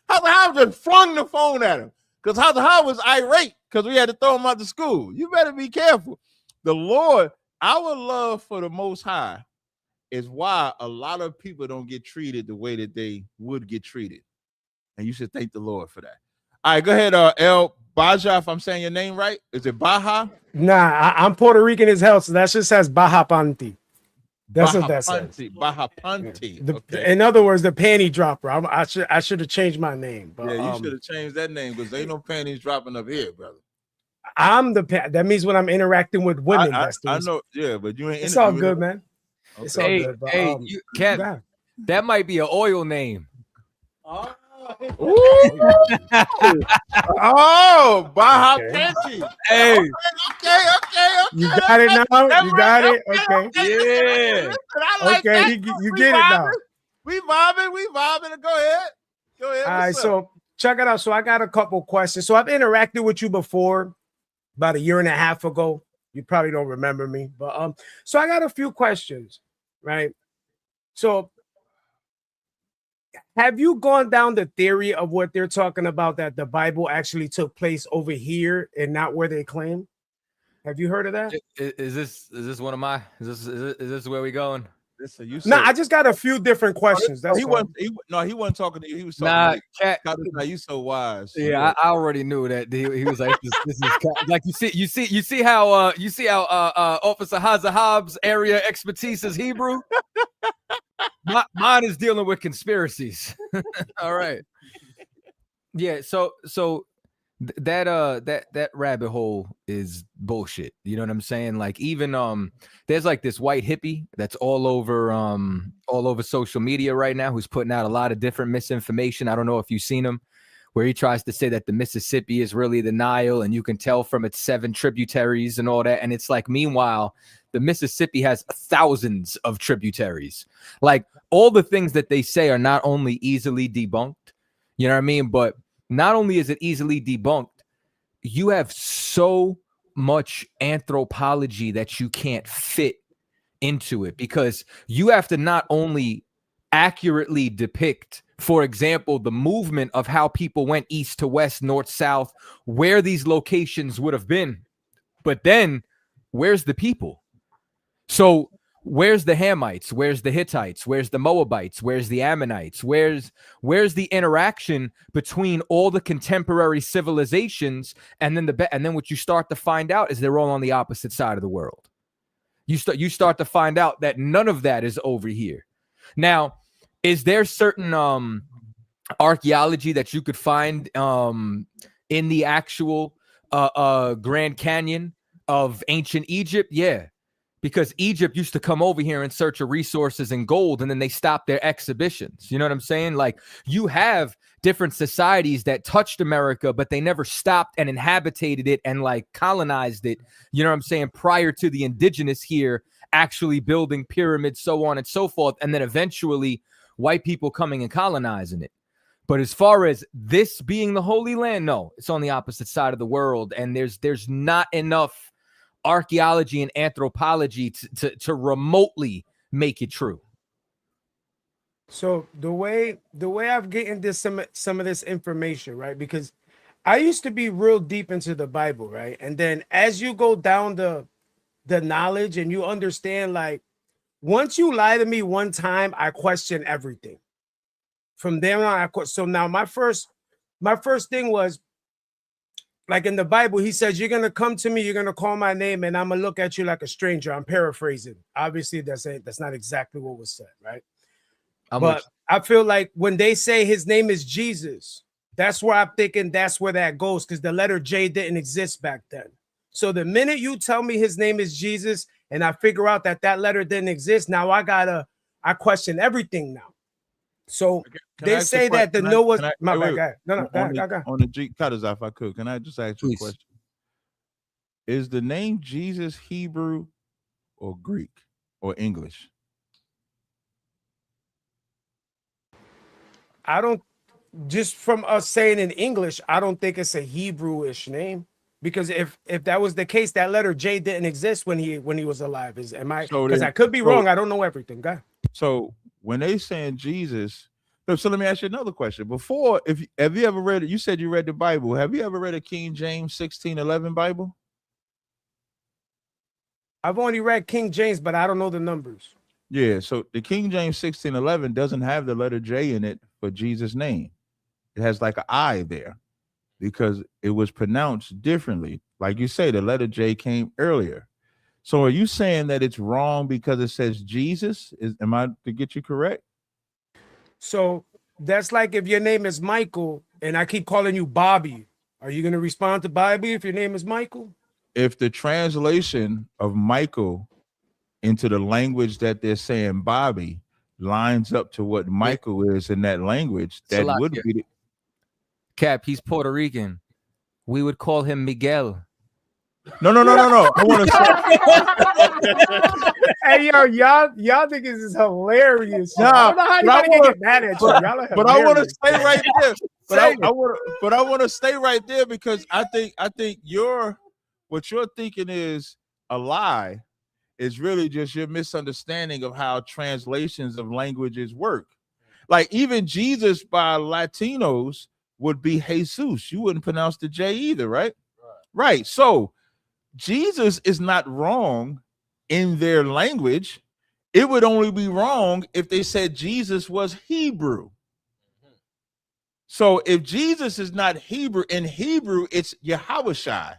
Hazahab just flung the phone at him because Hazahab was irate because we had to throw him out of school. You better be careful. The Lord, our love for the Most High is why a lot of people don't get treated the way that they would get treated. And you should thank the Lord for that. All right, go ahead, El Baja, if I'm saying your name right. Is it Baja? Nah, I'm Puerto Rican as hell, so that just says Baja Panty. That's what that says. Baja Panty. Okay. In other words, the panty dropper. I should have changed my name. But, yeah, you should have changed that name because ain't no panties dropping up here, brother. I'm that means when I'm interacting with women. I know, yeah, but you ain't. It's all good, man. Okay. It's all good. But, Cap, that might be an oil name. Oh, Baja Panty. Hey. Okay. You got it now? You got it? Okay. Yeah. Okay, you get it now. We vibing. Go ahead. All right, so check it out. So I got a couple questions. So I've interacted with you before about 1.5 years ago. You probably don't remember me, but so I got a few questions, right? So have you gone down the theory of what they're talking about, that the Bible actually took place over here and not where they claim? Have you heard of that? Is this one of my? Is this where we going? Listen, no, I just got a few different questions. That's he wasn't talking to you. He was talking to me. You so wise. Yeah, I already knew that. He was like, this is like you see how Officer Hazahab's area expertise is Hebrew. Mine is dealing with conspiracies. All right. Yeah. So that rabbit hole is bullshit. You know what I'm saying? Like even there's like this white hippie that's all over social media right now who's putting out a lot of different misinformation. I don't know if you've seen him, where he tries to say that the Mississippi is really the Nile and you can tell from its 7 tributaries and all that. And it's like, meanwhile, the Mississippi has thousands of tributaries. Like all the things that they say are not only easily debunked, you know what I mean? But not only is it easily debunked, you have so much anthropology that you can't fit into it, because you have to not only accurately depict, for example, the movement of how people went east to west, north, south, where these locations would have been, but then where's the people? So where's the Hamites? Where's the Hittites? Where's the Moabites? Where's the Ammonites? Where's the interaction between all the contemporary civilizations? And then what you start to find out is they're all on the opposite side of the world. You start to find out that none of that is over here. Now, is there certain archaeology that you could find in the actual Grand Canyon of ancient Egypt? Yeah. because Egypt used to come over here in search of resources and gold, and then they stopped their exhibitions. You know what I'm saying? Like, you have different societies that touched America, but they never stopped and inhabited it and like colonized it. You know what I'm saying? Prior to the indigenous here actually building pyramids, so on and so forth, and then eventually white people coming and colonizing it. But as far as this being the Holy Land, no, it's on the opposite side of the world, and there's not enough archaeology and anthropology to remotely make it true. So the way I've gotten this some of this information, right? Because I used to be real deep into the Bible, right? And then as you go down the knowledge and you understand, like, once you lie to me one time, I question everything. From there on, so now my first thing was, like in the Bible, he says, you're going to come to me, you're going to call my name, and I'm going to look at you like a stranger. I'm paraphrasing. Obviously, that's not exactly what was said, right? But I feel like when they say his name is Jesus, that's where I'm thinking that's where that goes, because the letter J didn't exist back then. So the minute you tell me his name is Jesus and I figure out that letter didn't exist, now I question everything now. So they say that the Noah's my bad guy. No, go. On the G cutters, if I could, can I just ask you a question? Is the name Jesus Hebrew or Greek or English? I don't, just from us saying in English, I don't think it's a Hebrew-ish name, because if that was the case, that letter J didn't exist when he was alive. Because I could be wrong. I don't know everything. Go ahead. So when they saying Jesus, so let me ask you another question. Before, have you ever read it? You said you read the Bible. Have you ever read a King James 1611 Bible? I've only read King James, but I don't know the numbers. Yeah, so the King James 1611 doesn't have the letter J in it for Jesus' name. It has like an I there because it was pronounced differently. Like you say, the letter J came earlier. So are you saying that it's wrong because it says Jesus? Am I to get you correct? So that's like if your name is Michael and I keep calling you Bobby. Are you going to respond to Bobby if your name is Michael? If the translation of Michael into the language that they're saying Bobby lines up to what Michael is in that language, that would be the Cap. He's Puerto Rican. We would call him Miguel. No. I want to. Hey, yo, y'all niggas is hilarious. Nah, I don't know how you get mad at you. Y'all are but I want to stay right there. But I want to stay right there because I think what you're thinking is a lie. Is really just your misunderstanding of how translations of languages work. Like even Jesus by Latinos would be Jesus. You wouldn't pronounce the J either, right? Right. So Jesus is not wrong in their language. It would only be wrong if they said Jesus was Hebrew. So if Jesus is not Hebrew, in Hebrew, it's Yahushai.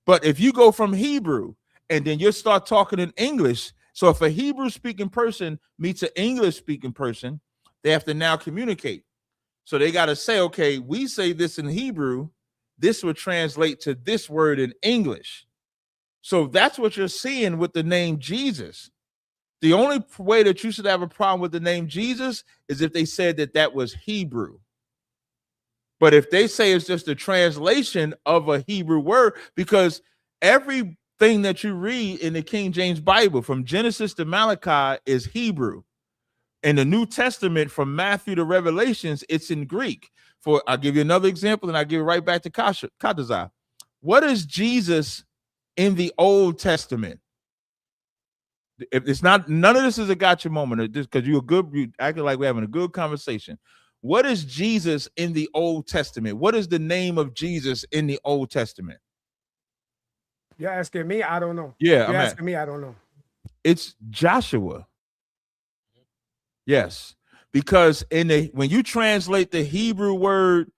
But if you go from Hebrew and then you start talking in English. So if a Hebrew speaking person meets an English speaking person, they have to now communicate. So they got to say, okay, we say this in Hebrew. This would translate to this word in English. So that's what you're seeing with the name Jesus. The only way that you should have a problem with the name Jesus is if they said that was Hebrew. But if they say it's just a translation of a Hebrew word, because every thing that you read in the King James Bible from Genesis to Malachi is Hebrew. In the New Testament from Matthew to Revelations, it's in Greek. I'll give you another example and I'll give it right back to Katazai. What is Jesus in the Old Testament? If it's not, none of this is a gotcha moment, just because you acting like we're having a good conversation. What is Jesus in the Old Testament? What is the name of Jesus in the Old Testament? You're asking me? I don't know. Yeah, You're asking me? I don't know. It's Joshua. Yes, because when you translate the Hebrew word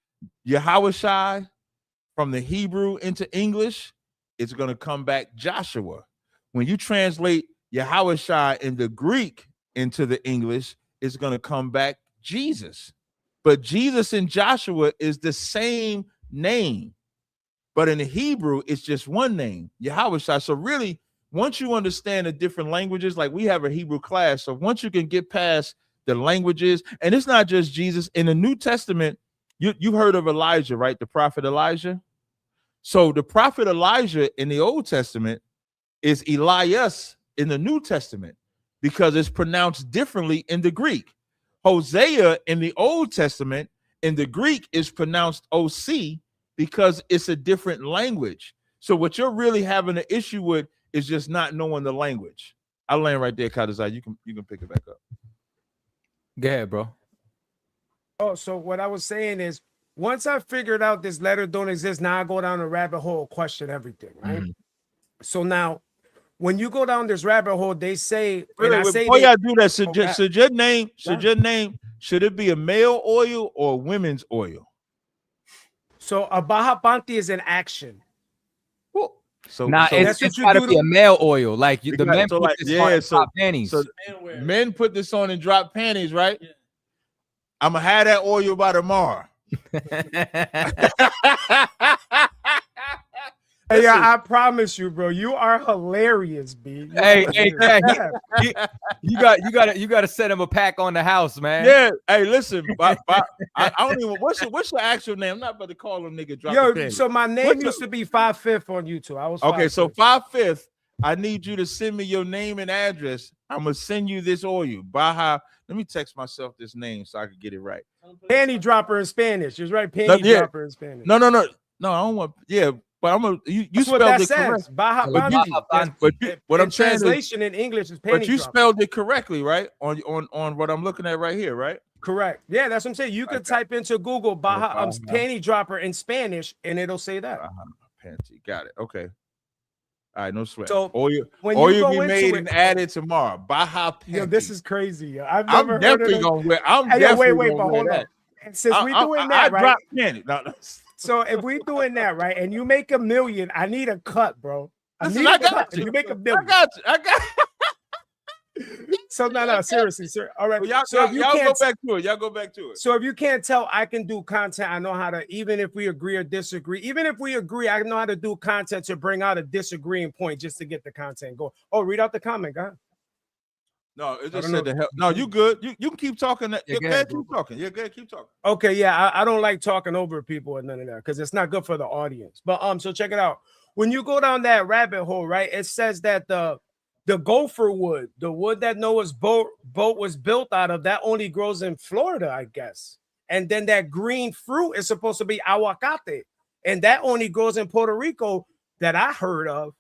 Yahushai from the Hebrew into English, it's going to come back Joshua. When you translate Yahushai in the Greek into the English, it's going to come back Jesus. But Jesus and Joshua is the same name. But in the Hebrew, it's just one name, Yahushai. So really, once you understand the different languages, like we have a Hebrew class, so once you can get past the languages, and it's not just Jesus. In the New Testament, you've heard of Elijah, right? The prophet Elijah. So the prophet Elijah in the Old Testament is Elias in the New Testament because it's pronounced differently in the Greek. Hosea in the Old Testament in the Greek is pronounced OC because it's a different language. So what you're really having an issue with is just not knowing the language. I'll land right there, Kadazai. You can pick it back up. Go ahead, bro. Oh, so what I was saying is, once I figured out this letter don't exist, now I go down a rabbit hole, question everything, right? Mm-hmm. So now, when you go down this rabbit hole, they say, before y'all do that, should your name, should it be a male oil or women's oil? So a Baja Panty is an action. So now it's got to be a male oil, like the men put this on and drop panties. So men put this on and drop panties, right? Yeah. I'm gonna have that oil by tomorrow. Hey, I promise you, bro, you are hilarious, B. Hey, you got to send him a pack on the house, man. Yeah. Hey, listen, I don't even. What's your actual name? I'm not about to call him nigga. Drop so my name used to be 5'5" on YouTube. I was okay. So 5'5". I need you to send me your name and address. I'm gonna send you this oil. Baja. Let me text myself this name so I can get it right. Panty dropper in Spanish. You're right. Panty dropper in Spanish. No. I don't want. Yeah. But I'm gonna you spelled it correct. Baja but what I'm saying translation in English is panty. But you spelled it correctly, right? On what I'm looking at right here, right? Correct. Yeah, that's what I'm saying. You could type into Google Baja panty dropper in Spanish, and it'll say that. Panty. Got it. Okay. All right, no sweat. So oil be made and added tomorrow. Baja panty. Yo, this is crazy. Yo. I'm definitely gonna wear. Wait, but hold on. And since we doing that, right? Drop panty. No. So if we doing that, right, and you make $1 million, I need a cut, bro. I got you. You make $1 million. I got you. So no, seriously, sir. All right. Well, so y'all go back to it. Y'all go back to it. So if you can't tell, I can do content. I know how to, even if we agree or disagree. Even if we agree, I know how to do content to bring out a disagreeing point just to get the content going. Oh, read out the comment, guy. No, it just said the hell. No, you good. You can keep talking. Keep talking. You're good. Keep talking. Okay, yeah, I don't like talking over people and none of that because it's not good for the audience. But so check it out. When you go down that rabbit hole, right? It says that the gopher wood, the wood that Noah's boat was built out of, that only grows in Florida, I guess. And then that green fruit is supposed to be aguacate, and that only grows in Puerto Rico that I heard of.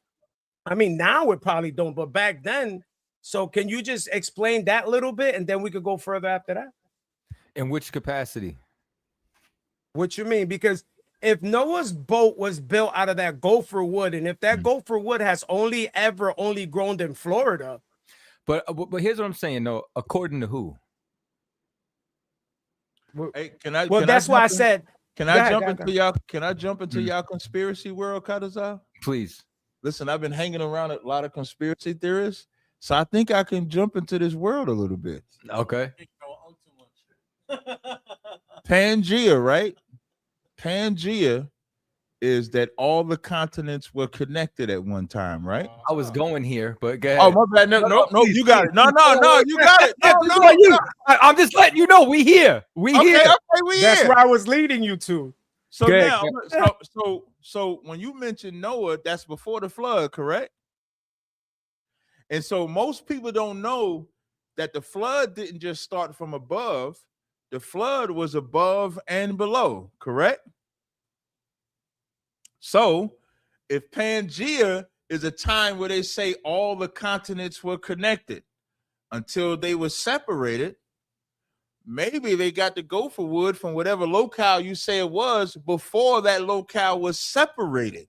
I mean, now it probably don't, but back then. So can you just explain that little bit, and then we could go further after that? In which capacity? What you mean? Because if Noah's boat was built out of that gopher wood, and if that gopher wood has only grown in Florida. But here's what I'm saying, though. According to who? Hey, can I? Well, can that's I why I said. Can I jump into y'all? Can I jump into y'all conspiracy world, Kadazai? Please. Listen, I've been hanging around a lot of conspiracy theorists. So I think I can jump into this world a little bit. Okay. Pangea, right? Pangea is that all the continents were connected at one time, right? I was going here, but go ahead. Oh, my bad. No, you got it. No, you got it. No. I'm just letting you know we here. We here. Okay, we That's here. where I was leading you to. So now, so when you mention Noah, that's before the flood, correct? And so most people don't know that the flood didn't just start from above. The flood was above and below, correct? So if Pangea is a time where they say all the continents were connected until they were separated, maybe they got the gopher wood from whatever locale you say it was before that locale was separated.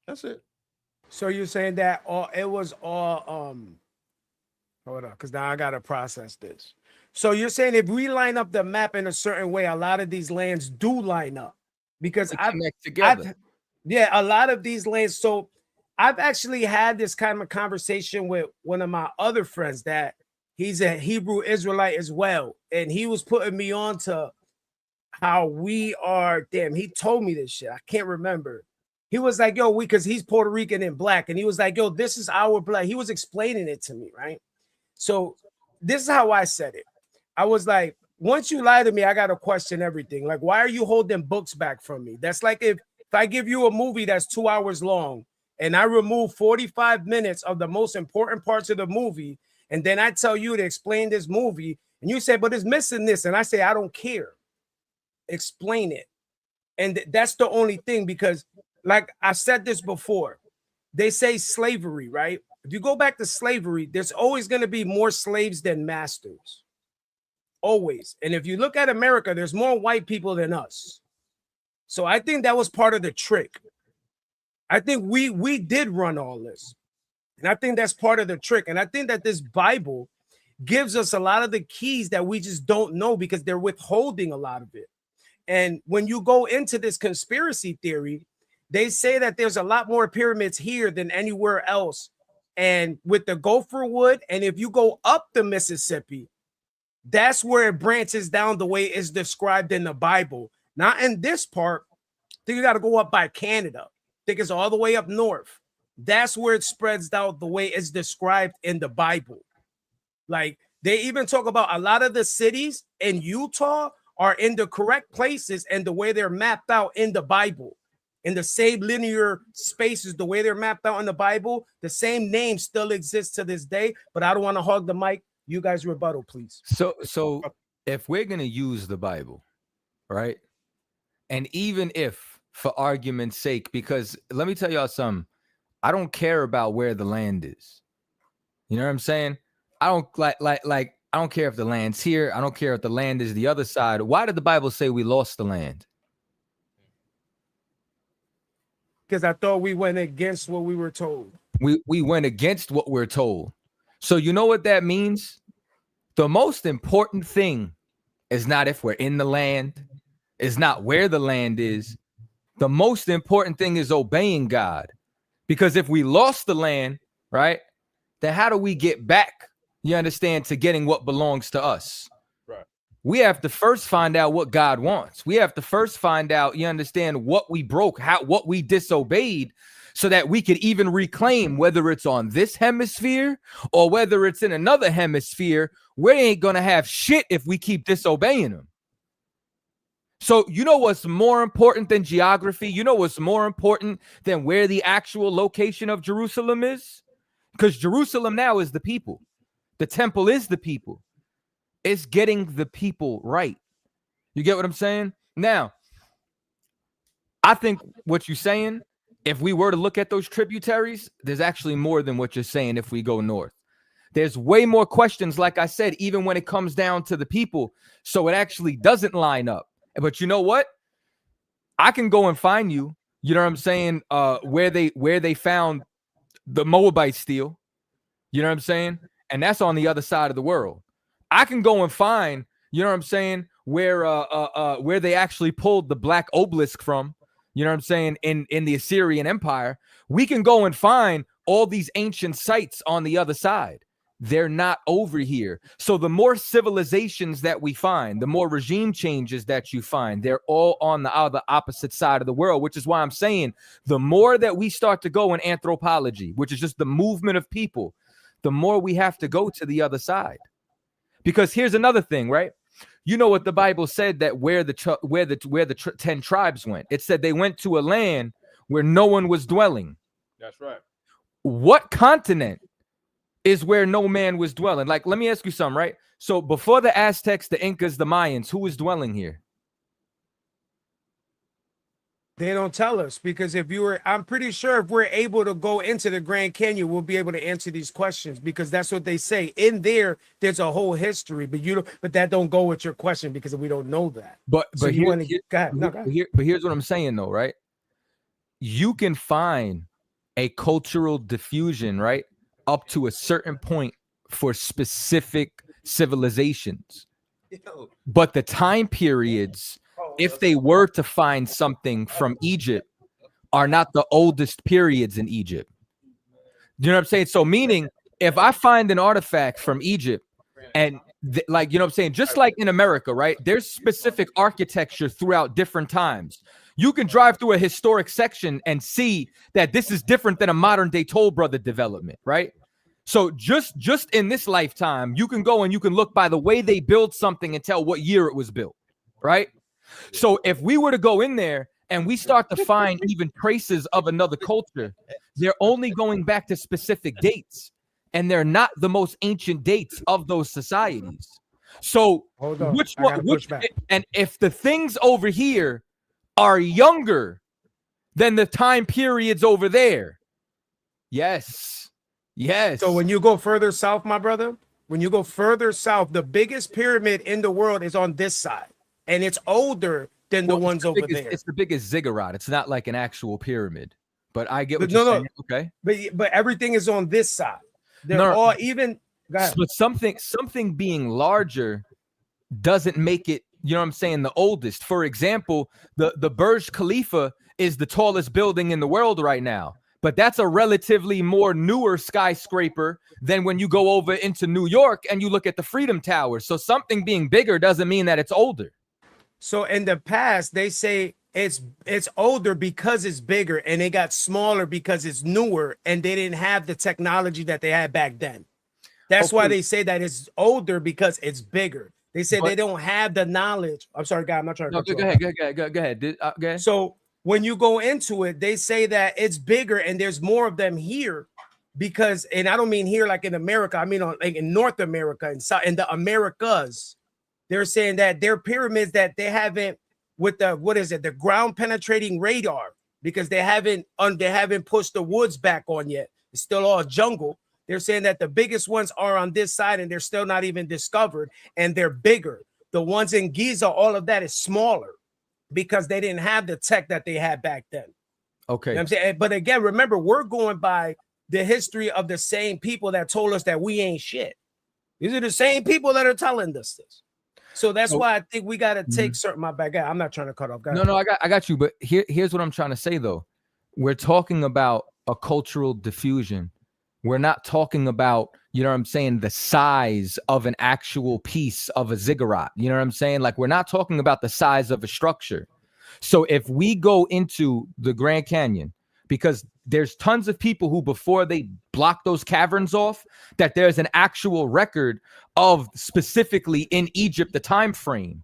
That's it. So you're saying that it was all hold on, because now I gotta process this. So you're saying if we line up the map in a certain way, a lot of these lands do line up because I connect together. A lot of these lands. So I've actually had this kind of conversation with one of my other friends that he's a Hebrew Israelite as well, and he was putting me on to how we are. Damn, he told me this shit. I can't remember. He was like, yo, because he's Puerto Rican and black. And he was like, yo, this is our blood. He was explaining it to me, right? So this is how I said it. I was like, once you lie to me, I got to question everything. Like, why are you holding books back from me? That's like if I give you a movie that's 2 hours long and I remove 45 minutes of the most important parts of the movie, and then I tell you to explain this movie, and you say, but it's missing this. And I say, I don't care. Explain it. And that's the only thing, because like I said this before, they say slavery, right? If you go back to slavery, there's always going to be more slaves than masters. Always. And if you look at America, there's more white people than us. So I think that was part of the trick. I think we did run all this. And I think that's part of the trick. And I think that this Bible gives us a lot of the keys that we just don't know because they're withholding a lot of it. And when you go into this conspiracy theory, they say that there's a lot more pyramids here than anywhere else. And with the gopher wood, and if you go up the Mississippi, that's where it branches down the way it's described in the Bible. Not in this part. I think you got to go up by Canada. I think it's all the way up north. That's where it spreads out the way it's described in the Bible. Like they even talk about a lot of the cities in Utah are in the correct places and the way they're mapped out in the Bible. In the same linear spaces, the way they're mapped out in the Bible, the same name still exists to this day. But I don't want to hog the mic. You guys rebuttal, please. So if we're going to use the Bible, right? And even if, for argument's sake, because let me tell y'all something, I don't care about where the land is. You know what I'm saying? I don't like I don't care if the land's here. I don't care if the land is the other side. Why did the Bible say we lost the land? Because I thought we went against what we were told. We went against what we're told. So you know what that means? The most important thing is not if we're in the land, is not where the land is. The most important thing is obeying God. Because if we lost the land, right, then how do we get back, you understand, to getting what belongs to us? Right. We have to first find out what God wants. We have to first find out, you understand, what we broke, what we disobeyed, so that we could even reclaim, whether it's on this hemisphere or whether it's in another hemisphere. We ain't going to have shit if we keep disobeying them. So you know what's more important than geography? You know what's more important than where the actual location of Jerusalem is? Because Jerusalem now is the people. The temple is the people. It's getting the people right. You get what I'm saying? Now, I think what you're saying, if we were to look at those tributaries, there's actually more than what you're saying if we go north. There's way more questions, like I said, even when it comes down to the people. So it actually doesn't line up. But you know what? I can go and find you, you know what I'm saying, where they found the Moabite steel. You know what I'm saying? And that's on the other side of the world. I can go and find, you know what I'm saying, where they actually pulled the black obelisk from, you know what I'm saying, in the Assyrian Empire. We can go and find all these ancient sites on the other side. They're not over here. So the more civilizations that we find, the more regime changes that you find, they're all on the other opposite side of the world, which is why I'm saying the more that we start to go in anthropology, which is just the movement of people, the more we have to go to the other side. Because here's another thing, right? You know what the Bible said, that where the 10 tribes went. It said they went to a land where no one was dwelling. That's right. What continent is where no man was dwelling? Like, let me ask you something, right? So before the Aztecs, the Incas, the Mayans, who was dwelling here? They don't tell us, because I'm pretty sure if we're able to go into the Grand Canyon, we'll be able to answer these questions, because that's what they say. In there's a whole history, but that don't go with your question, because we don't know that. But here's what I'm saying though, right? You can find a cultural diffusion, right, up to a certain point for specific civilizations. But the time periods, if they were to find something from Egypt, are not the oldest periods in Egypt. You know what I'm saying? So meaning, if I find an artifact from Egypt and like, you know what I'm saying? Just like in America, right? There's specific architecture throughout different times. You can drive through a historic section and see that this is different than a modern day Toll Brother development, right? So just in this lifetime, you can go and you can look by the way they build something and tell what year it was built, right? So if we were to go in there and we start to find even traces of another culture, they're only going back to specific dates, and they're not the most ancient dates of those societies. So which one? And if the things over here are younger than the time periods over there, yes. So when you go further south, my brother, when you go further south, the biggest pyramid in the world is on this side, and it's older than the ones over there. It's the biggest ziggurat. It's not like an actual pyramid, but I get what you're saying. Okay, but everything is on this side. They're all even. But something being larger doesn't make it, you know what I'm saying, the oldest. For example, the Burj Khalifa is the tallest building in the world right now, but that's a relatively more newer skyscraper than when you go over into New York and you look at the Freedom Tower. So something being bigger doesn't mean that it's older. So in the past, they say it's older because it's bigger, and it got smaller because it's newer, and they didn't have the technology that they had back then. That's why they say that it's older, because it's bigger. They say they don't have the knowledge. I'm sorry, guy. I'm not trying to. Go ahead. So when you go into it, they say that it's bigger and there's more of them here because, and I don't mean here like in America. I mean like in North America and in the Americas. They're saying that their pyramids that they haven't with the the ground penetrating radar, because they haven't pushed the woods back on yet. It's still all jungle. They're saying that the biggest ones are on this side and they're still not even discovered, and they're bigger. The ones in Giza, all of that is smaller because they didn't have the tech that they had back then. Okay. You know what I'm saying? But again, remember, we're going by the history of the same people that told us that we ain't shit. These are the same people that are telling us this. So that's why I think we got to take certain, my bad guy. I'm not trying to cut off. No, I got you. But here's what I'm trying to say, though. We're talking about a cultural diffusion. We're not talking about, you know what I'm saying, the size of an actual piece of a ziggurat. You know what I'm saying? Like, we're not talking about the size of a structure. So if we go into the Grand Canyon, because there's tons of people who, before they block those caverns off, that there's an actual record of specifically in Egypt, the time frame.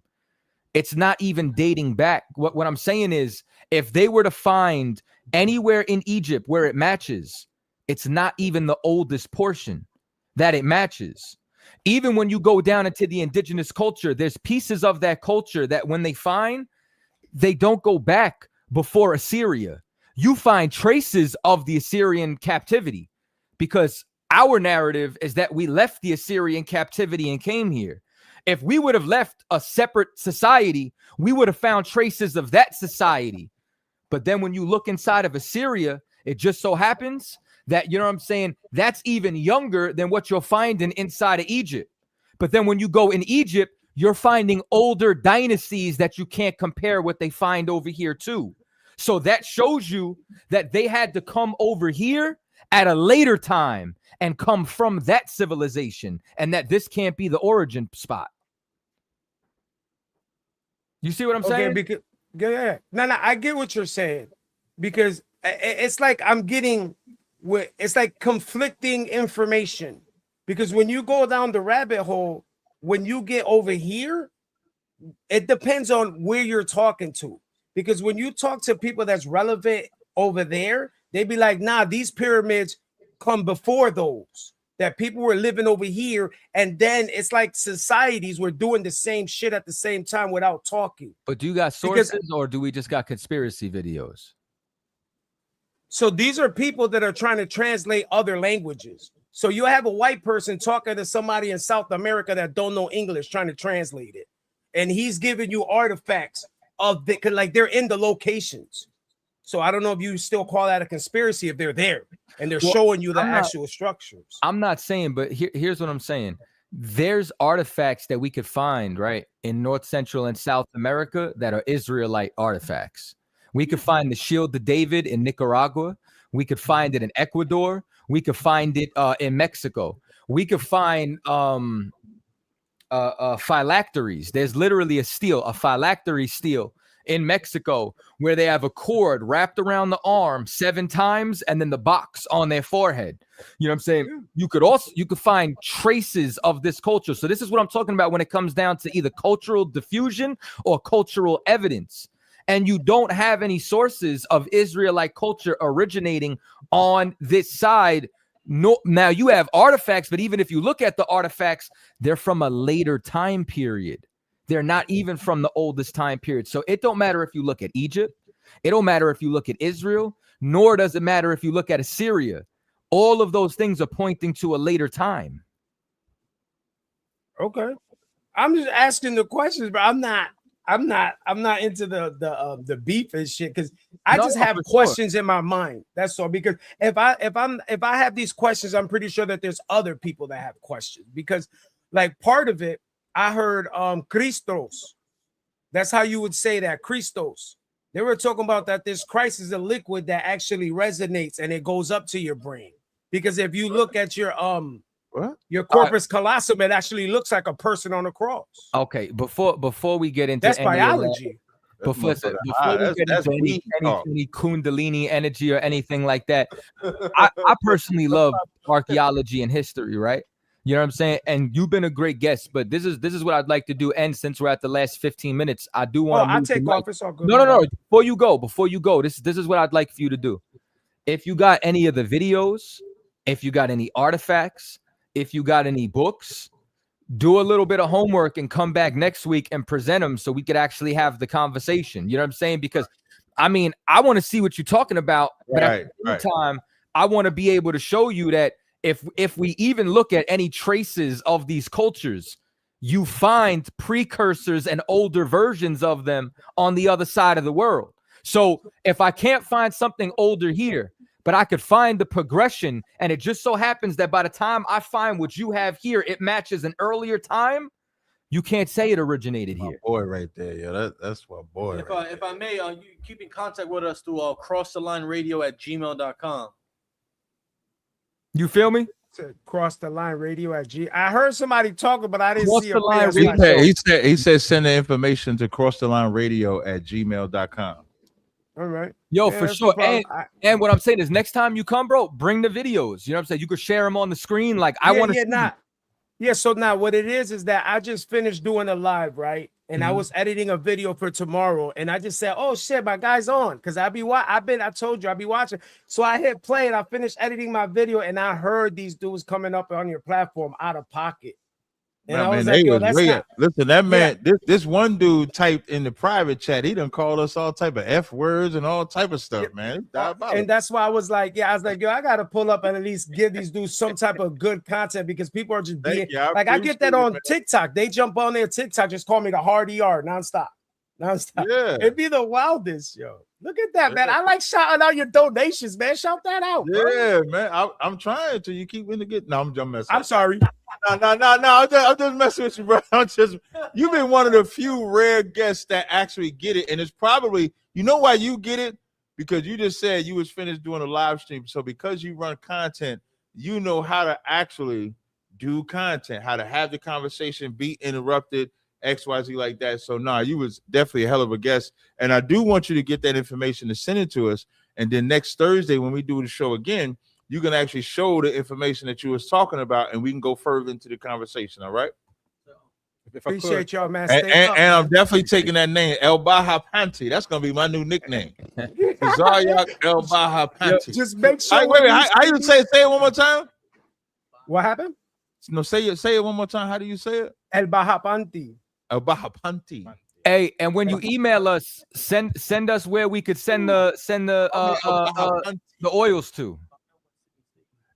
It's not even dating back. What I'm saying is, if they were to find anywhere in Egypt where it matches, it's not even the oldest portion that it matches. Even when you go down into the indigenous culture, there's pieces of that culture that when they find, they don't go back before Assyria. You find traces of the Assyrian captivity, because our narrative is that we left the Assyrian captivity and came here. If we would have left a separate society, we would have found traces of that society. But then when you look inside of Assyria, it just so happens that, you know what I'm saying, that's even younger than what you're finding inside of Egypt. But then when you go in Egypt, you're finding older dynasties that you can't compare what they find over here too. So that shows you that they had to come over here at a later time and come from that civilization, and that this can't be the origin spot. You see what I'm saying? Because, yeah. No, I get what you're saying, because it's like it's like conflicting information, because when you go down the rabbit hole, when you get over here, it depends on where you're talking to. Because when you talk to people that's relevant over there, they be like, nah, these pyramids come before those, that people were living over here. And then it's like societies were doing the same shit at the same time without talking. But do you got sources, or do we just got conspiracy videos? So these are people that are trying to translate other languages. So you have a white person talking to somebody in South America that don't know English, trying to translate it. And he's giving you artifacts of the, like, they're in the locations. So I don't know if you still call that a conspiracy if they're there and they're showing you the actual structures. I'm not saying, but here's what I'm saying. There's artifacts that we could find, right, in North, Central, and South America that are Israelite artifacts. We could find the Shield of David in Nicaragua. We could find it in Ecuador. We could find it in Mexico. We could find phylacteries. There's literally a phylactery stele in Mexico where they have a cord wrapped around the arm 7 times and then the box on their forehead. You know what I'm saying? You could find traces of this culture. So this is what I'm talking about when it comes down to either cultural diffusion or cultural evidence. And you don't have any sources of Israelite culture originating on this side. No, now you have artifacts, but even if you look at the artifacts, they're from a later time period. They're not even from the oldest time period. So it don't matter if you look at Egypt. It don't matter if you look at Israel, nor does it matter if you look at Assyria. All of those things are pointing to a later time. Okay. I'm just asking the questions, but I'm not into the beef and shit, because I just have questions in my mind. That's all. Because if I have these questions, I'm pretty sure that there's other people that have questions. Because like part of it, I heard Christos. That's how you would say that, Christos. They were talking about that this Christ is a liquid that actually resonates and it goes up to your brain. Because if you look at your corpus callosum, it actually looks like a person on a cross. Okay, before we get into that's biology. Before we get into any Kundalini energy or anything like that, I personally love archaeology and history, right? You know what I'm saying? And you've been a great guest, but this is what I'd like to do. And since we're at the last 15 minutes, I do want to. I take off. It's all good. No. Before you go, this is what I'd like for you to do. If you got any of the videos, if you got any artifacts, if you got any books, do a little bit of homework and come back next week and present them so we could actually have the conversation. You know what I'm saying? Because I mean, I want to see what you're talking about, but at the same time, I want to be able to show you that if we even look at any traces of these cultures, you find precursors and older versions of them on the other side of the world. So if I can't find something older here, but I could find the progression, and it just so happens that by the time I find what you have here, it matches an earlier time, you can't say it originated here. Boy, right there, yeah, that's my boy. If I may, you keep in contact with us through crossthelineradio@gmail.com. You feel me? Cross the line radio at G. I heard somebody talking, but I didn't see a line. He said send the information to crossthelineradio@gmail.com. All right. Yo, for sure. And what I'm saying is next time you come, bro, bring the videos. You know what I'm saying? You could share them on the screen. Like I want to so now what it is that I just finished doing a live, right? And I was editing a video for tomorrow, and I just said, "Oh shit, my guy's on," because I told you I'll be watching. So I hit play, and I finished editing my video, and I heard these dudes coming up on your platform out of pocket. And I was like, "Yo, listen, that man, this one dude typed in the private chat. He done called us all type of F words and all type of stuff, man. And that's why I was like, yo, I gotta pull up and at least give these dudes some type of good content, because people are just being like, I get that on TikTok. They jump on their TikTok, just call me the hard ER nonstop. Yeah, it'd be the wildest, yo. Look at that, man. I like shouting out your donations, man. Shout that out, bro. Yeah, man. I'm trying to. You keep winning to get. No, I'm just messing. I'm sorry. No. I'm just messing with you, bro. You've been one of the few rare guests that actually get it, and it's probably, you know why you get it? Because you just said you was finished doing a live stream. So because you run content, you know how to actually do content, how to have the conversation, be interrupted, XYZ like that. So you was definitely a hell of a guest, and I do want you to get that information to send it to us, and then next Thursday when we do the show again, you can actually show the information that you was talking about, and we can go further into the conversation. All right. Appreciate y'all, man. And I'm definitely taking that name, El Baja Panty. That's gonna be my new nickname. Zaryak El Baja Panty. Just make sure. Wait, how you say it one more time? What happened? No, say it one more time. How do you say it? El Baja Panty. El Baja Panty. Hey, and when you email us, send us where we could send the oils to.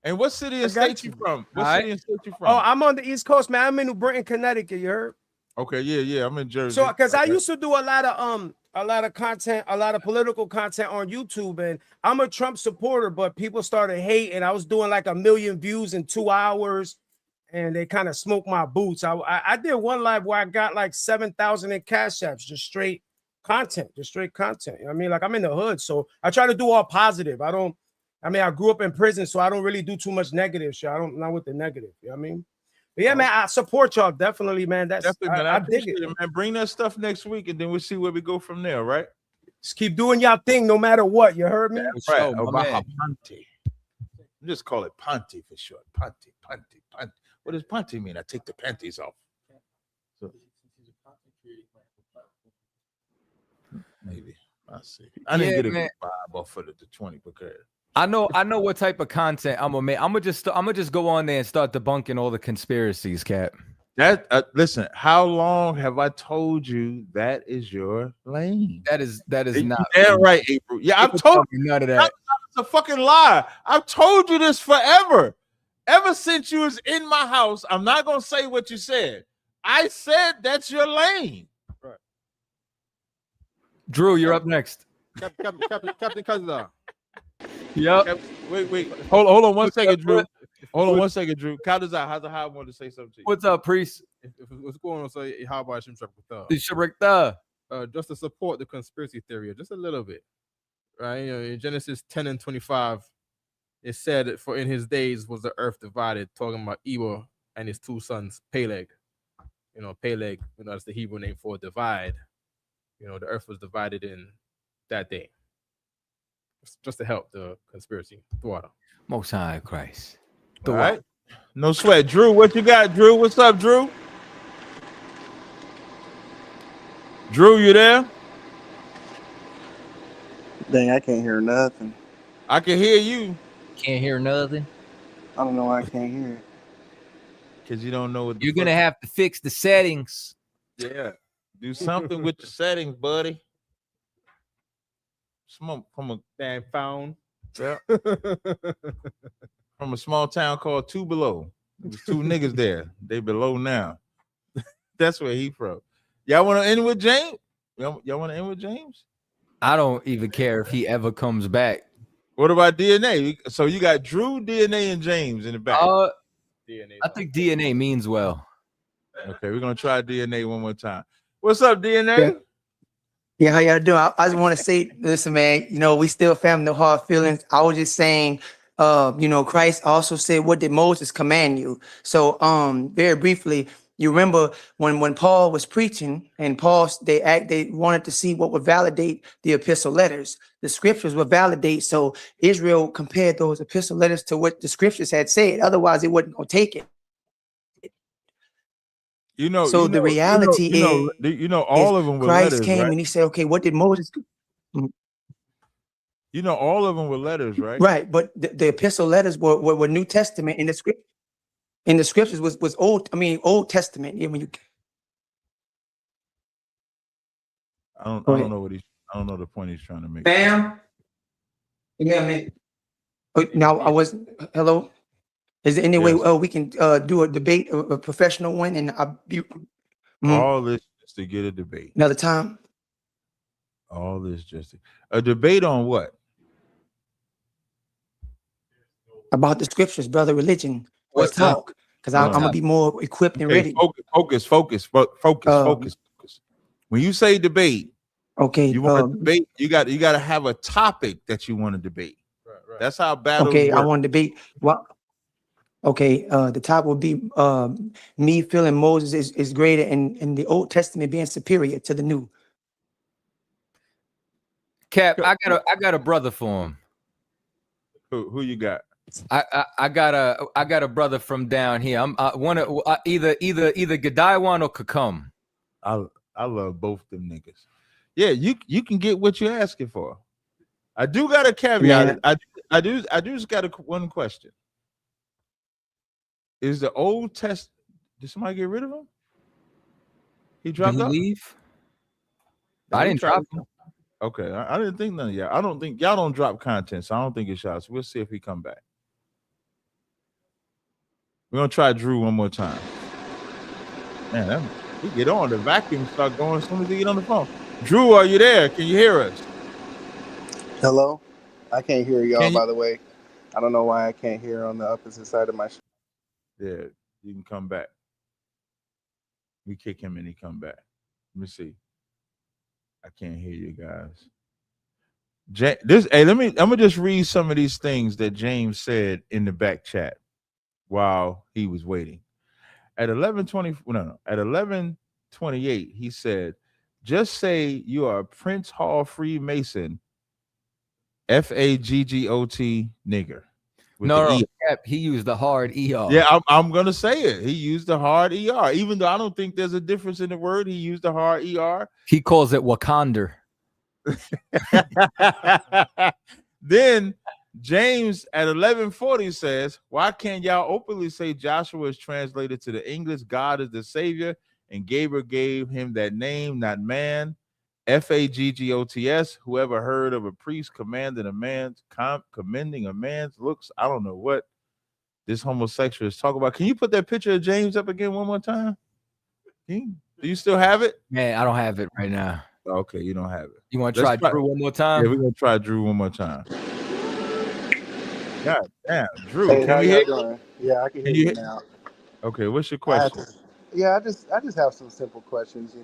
And what city and state you from? City and state you from? Oh, I'm on the East Coast, man. I'm in New Britain, Connecticut. You heard? Okay, yeah. I'm in Jersey. So, because I used to do a lot of content, a lot of political content on YouTube, and I'm a Trump supporter, but people started hating. I was doing like 1 million views in 2 hours, and they kind of smoked my boots. I did one live where I got like 7,000 in cash apps, just straight content. You know what I mean? Like, I'm in the hood, so I try to do all positive. I grew up in prison, so I don't really do too much negative shit. I'm not with the negative. You know what I mean? But yeah, man, I support y'all definitely, man. That's Definitely, man. I I dig appreciate it, man. Bring that stuff next week, and then we'll see where we go from there, right? Just keep doing y'all thing, no matter what. You heard me? That's right. Panty. Just call it panty for short. Panty. What does panty mean? I take the panties off. So, maybe I see. I didn't get a good vibe off of the 20 because I know what type of content I'm gonna make. I'm gonna just go on there and start debunking all the conspiracies, Cap. That listen, how long have I told you that is your lane? That is not damn right, April. Yeah, I've told you none of that. It's a fucking lie. I've told you this forever. Ever since you was in my house, I'm not gonna say what you said. I said that's your lane. Right. Drew, you're up next. Captain Kazda. Yep. Wait. Hold on 1 second, Drew. Hold on 1 second, Drew. Kaldazar, how's the high wanted to say something to you? What's up, priest? What's going on? So how about Shim Just to support the conspiracy theory, just a little bit, right? You know, in Genesis 10 and 25, it said that for in his days was the earth divided, talking about Eber and his two sons, Peleg. You know, Peleg, that's the Hebrew name for divide. You know, the earth was divided in that day. Just to help the conspiracy thwart. Most High Christ. All right. No sweat. Drew, what you got, Drew? What's up, Drew? Drew, you there? Dang, I can't hear nothing. I can hear you. Can't hear nothing. I don't know why I can't hear it. Because you don't know what you're gonna have to fix the settings. Yeah. Do something with the settings, buddy. From a damn phone. Yeah. From a small town called Two Below. There's two niggas there. They below now. That's where he from. Y'all want to end with James? Y'all want to end with James? I don't even care if he ever comes back. What about DNA? So you got Drew, DNA, and James in the back. DNA. I think DNA means well. Okay, we're gonna try DNA one more time. What's up, DNA? Yeah, how y'all doing? I just want to say, listen, man, we still family, no hard feelings. I was just saying, Christ also said, what did Moses command you? So, very briefly, you remember when Paul was preaching and they wanted to see what would validate the epistle letters. The scriptures would validate. So Israel compared those epistle letters to what the scriptures had said. Otherwise, it wasn't going to take it. So the reality is, all of them were Christ letters, came right? and he said, okay, what did Moses do? All of them were letters, right? Right, but the epistle letters were New Testament, in the script. In the scriptures was Old Testament. When you, I don't know the point he's trying to make. Bam. Yeah, man. Now hello. Is there any way we can do a debate, a professional one, and I'll be all this just to get a debate another time? All this just a debate on what? About the scriptures, brother. Religion. Let's talk, because I'm gonna be more equipped and ready. Focus. When you say debate, you want to debate. You got to have a topic that you want to debate. Right. That's how battles work. I want to debate. What? Okay, the topic will be me feeling Moses is greater and the Old Testament being superior to the New. Cap, I got a brother for him. Who you got? I got a brother from down here. Either Gadiwan or Kakum. I love both them niggas. Yeah, you can get what you're asking for. I do got a caveat. Yeah. I just got one question. Is the Old Testament? Did somebody get rid of him? He dropped out. Leave? I didn't drop him. Okay, I didn't think none of y'all. I don't think y'all don't drop content, so I don't think it's y'all. So we'll see if he come back. We're gonna try Drew one more time. Man, he get on. The vacuum start going as soon as he get on the phone. Drew, are you there? Can you hear us? Hello? I can't hear y'all, by the way. I don't know why I can't hear on the opposite side of my show. Yeah, you can come back. We kick him and he come back. Let me see. I can't hear you guys. I'm gonna just read some of these things that James said in the back chat while he was waiting. At 11:20, no, at 11:28, he said, "Just say you are a Prince Hall Freemason, FAGGOT nigger." With No, the no, E. he used the hard ER. Yeah, I'm gonna say it. He used the hard ER, even though I don't think there's a difference in the word. He used the hard ER. He calls it Wakanda. Then James at 11:40 says, "Why can't y'all openly say Joshua is translated to the English God is the Savior, and Gabriel gave him that name, not man? FAGGOTS. Whoever heard of a priest commending a man's looks? I don't know what this homosexual is talking about." Can you put that picture of James up again one more time? Do you still have it? Man, I don't have it right now. Okay, you don't have it. You want to try Drew one more time? Yeah, we're gonna try Drew one more time. God damn, Drew. Hey, how Can we y'all hear? doing? Yeah, I can hear you now. Okay, what's your I question? just have some simple questions.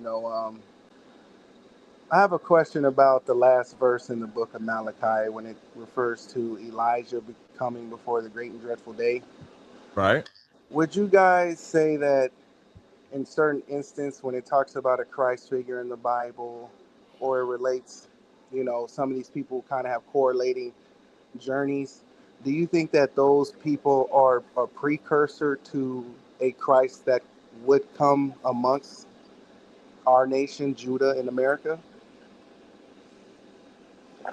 I have a question about the last verse in the book of Malachi when it refers to Elijah coming before the great and dreadful day. Right. Would you guys say that in certain instances when it talks about a Christ figure in the Bible, or it relates, some of these people kind of have correlating journeys, do you think that those people are a precursor to a Christ that would come amongst our nation, Judah and America?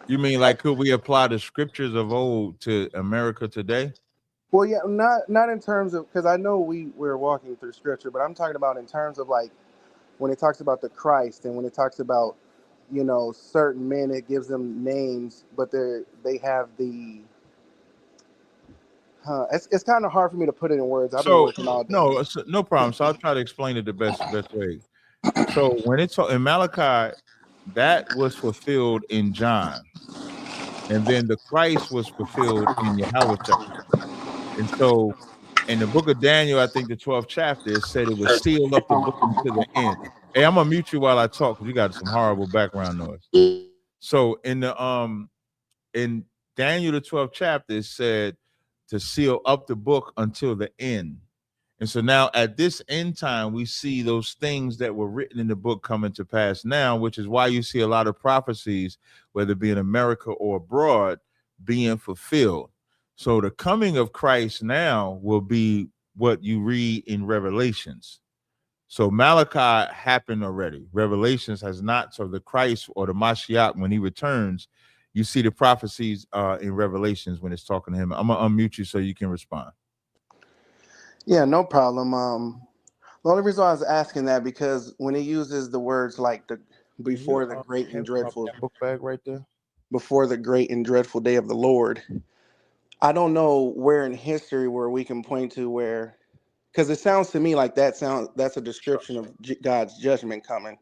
You mean like could we apply the scriptures of old to America today? Well, yeah, not in terms of, because I know we're walking through scripture, but I'm talking about in terms of like when it talks about the Christ and when it talks about, certain men, it gives them names, but they have the it's kind of hard for me to put it in words. I've been working all day. No problem. So I'll try to explain it the best way. So when it's in Malachi, that was fulfilled in John, and then the Christ was fulfilled in Yahweh. And so in the book of Daniel, I think the 12th chapter, it said it was sealed up the book until the end. Hey, I'm gonna mute you while I talk because you got some horrible background noise. So in the in Daniel the 12th chapter, it said to seal up the book until the end. And so now at this end time, we see those things that were written in the book coming to pass now, which is why you see a lot of prophecies, whether it be in America or abroad, being fulfilled. So the coming of Christ now will be what you read in Revelations. So Malachi happened already. Revelations has not. So the Christ or the Mashiach, when he returns, you see the prophecies in Revelations when it's talking to him. I'm gonna unmute you so you can respond. Yeah, no problem. The only reason I was asking that because when it uses the words like the before the great and dreadful book bag right there, before the great and dreadful day of the Lord, I don't know where in history where we can point to where, because it sounds to me like that's a description of God's judgment coming.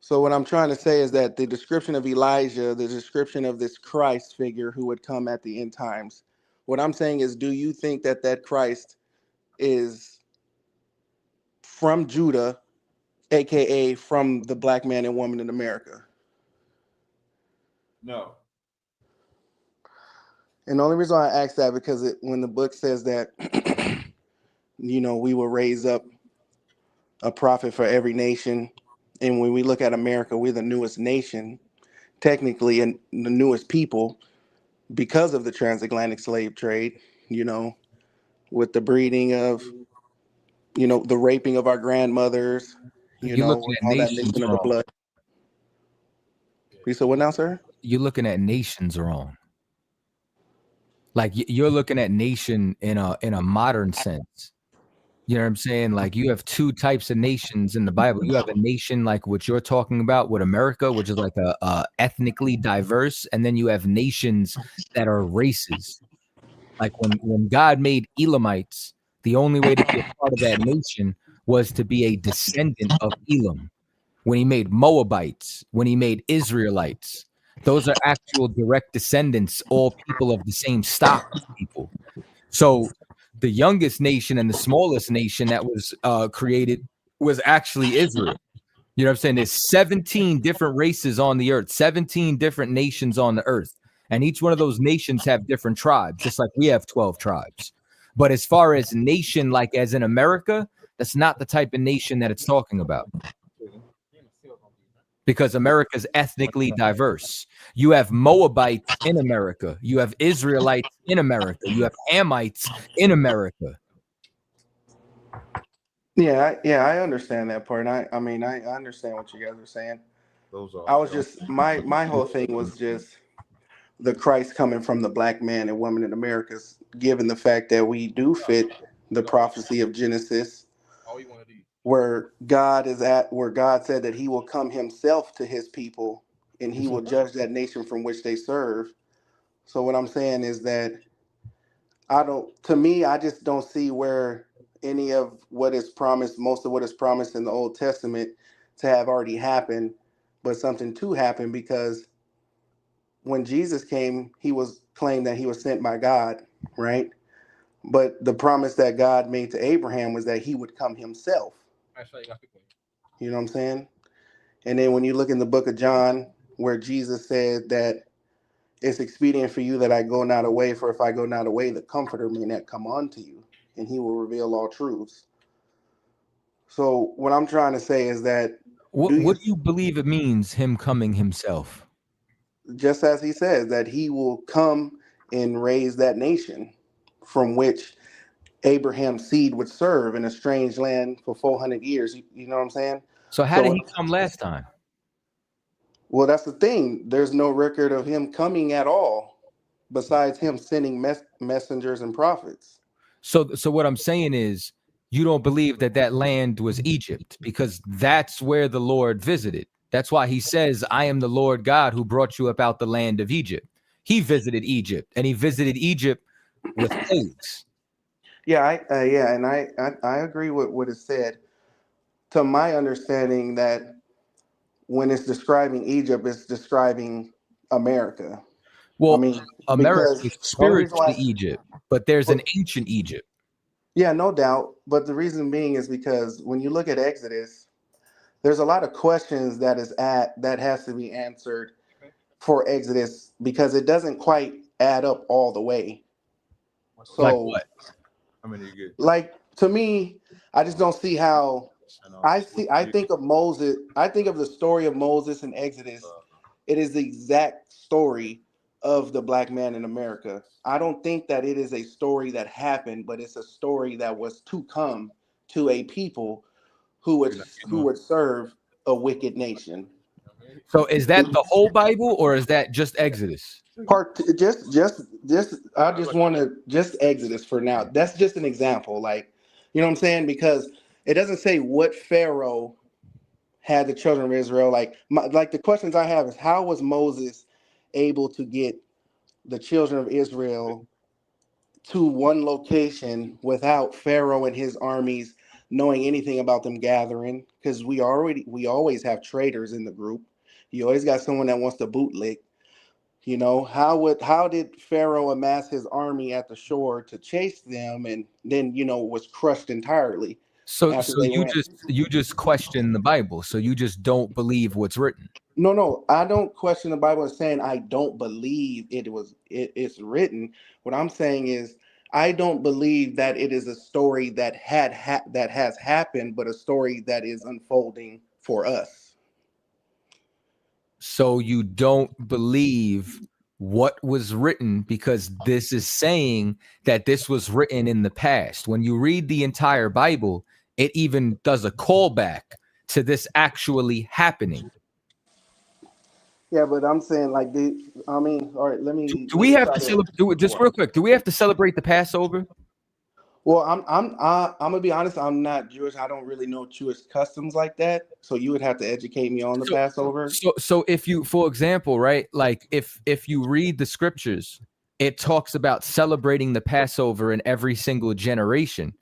So what I'm trying to say is that the description of Elijah, the description of this Christ figure who would come at the end times, what I'm saying is, do you think that Christ is from Judah, aka from the black man and woman in America? No. And the only reason I ask that because when the book says that, we will raise up a prophet for every nation, and when we look at America, we're the newest nation, technically, and the newest people because of the transatlantic slave trade. With the breeding of, the raping of our grandmothers, You're looking at all that nations mixing of the wrong. blood. So what now, sir? You're looking at nations wrong. Like you're looking at nation in a modern sense. You know what I'm saying? Like you have two types of nations in the Bible. You have a nation like what you're talking about with America, which is like a ethnically diverse, and then you have nations that are races. Like when God made Elamites, the only way to be a part of that nation was to be a descendant of Elam. When he made Moabites, when he made Israelites, those are actual direct descendants, all people of the same stock of people. So the youngest nation and the smallest nation that was created was actually Israel. You know what I'm saying? There's 17 different races on the earth, 17 different nations on the earth. And each one of those nations have different tribes, just like we have 12 tribes. But as far as nation, like as in America, that's not the type of nation that it's talking about. Because America is ethnically diverse. You have Moabites in America. You have Israelites in America. You have Hamites in America. Yeah, I understand that part. I mean, I understand what you guys are saying. I was just my whole thing was just the Christ coming from the black man and woman in America, given the fact that we do fit the prophecy of Genesis, where God said that he will come himself to his people and he will judge that nation from which they serve. So what I'm saying is that I just don't see where any of what is promised, most of what is promised in the Old Testament to have already happened, but something to happen, because when Jesus came, he was claimed that he was sent by God, right? But the promise that God made to Abraham was that he would come himself. You know what I'm saying? And then when you look in the book of John, where Jesus said that it's expedient for you that I go not away, for if I go not away, the comforter may not come unto you, and he will reveal all truths. So what I'm trying to say is that what do you believe it means, him coming himself? Just as he says, that he will come and raise that nation from which Abraham's seed would serve in a strange land for 400 years. You know what I'm saying? So how did he come last time? Well, that's the thing. There's no record of him coming at all, besides him sending messengers and prophets. So what I'm saying is, you don't believe that land was Egypt, because that's where the Lord visited. That's why he says, I am the Lord God who brought you up out the land of Egypt. He visited Egypt, and he visited Egypt with plagues. Yeah, I agree with what is said. To my understanding, that when it's describing Egypt, it's describing America. Well, I mean, America because is the only reason spiritually Egypt, but there's an ancient Egypt. Yeah, no doubt. But the reason being is because when you look at Exodus, there's a lot of questions that has to be answered for Exodus, because it doesn't quite add up all the way. So, like what? I mean, you get like, to me, I just don't see how. I think of Moses. I think of the story of Moses in Exodus. It is the exact story of the black man in America. I don't think that it is a story that happened, but it's a story that was to come to a people who would serve a wicked nation. So is that the whole Bible, or is that just Exodus? I just want to just Exodus for now. That's just an example, like, you know what I'm saying? Because it doesn't say what Pharaoh had the children of Israel. Like the questions I have is, how was Moses able to get the children of Israel to one location without Pharaoh and his armies knowing anything about them gathering? Because we always have traitors in the group. You always got someone that wants to bootlick. You know, how did Pharaoh amass his army at the shore to chase them, and then was crushed entirely? So after they you went? just question the Bible. So you just don't believe what's written. No, I don't question the Bible as saying I don't believe it's written. What I'm saying is, I don't believe that it is a story that has happened, but a story that is unfolding for us. So you don't believe what was written, because this is saying that this was written in the past. When you read the entire Bible, it even does a callback to this actually happening. Yeah, but I'm saying, like, all right, let me. Do we have to celebrate? Just real quick, do we have to celebrate the Passover? Well, I'm gonna be honest. I'm not Jewish. I don't really know Jewish customs like that. So you would have to educate me on the Passover. So if you, for example, right, like if you read the scriptures, it talks about celebrating the Passover in every single generation,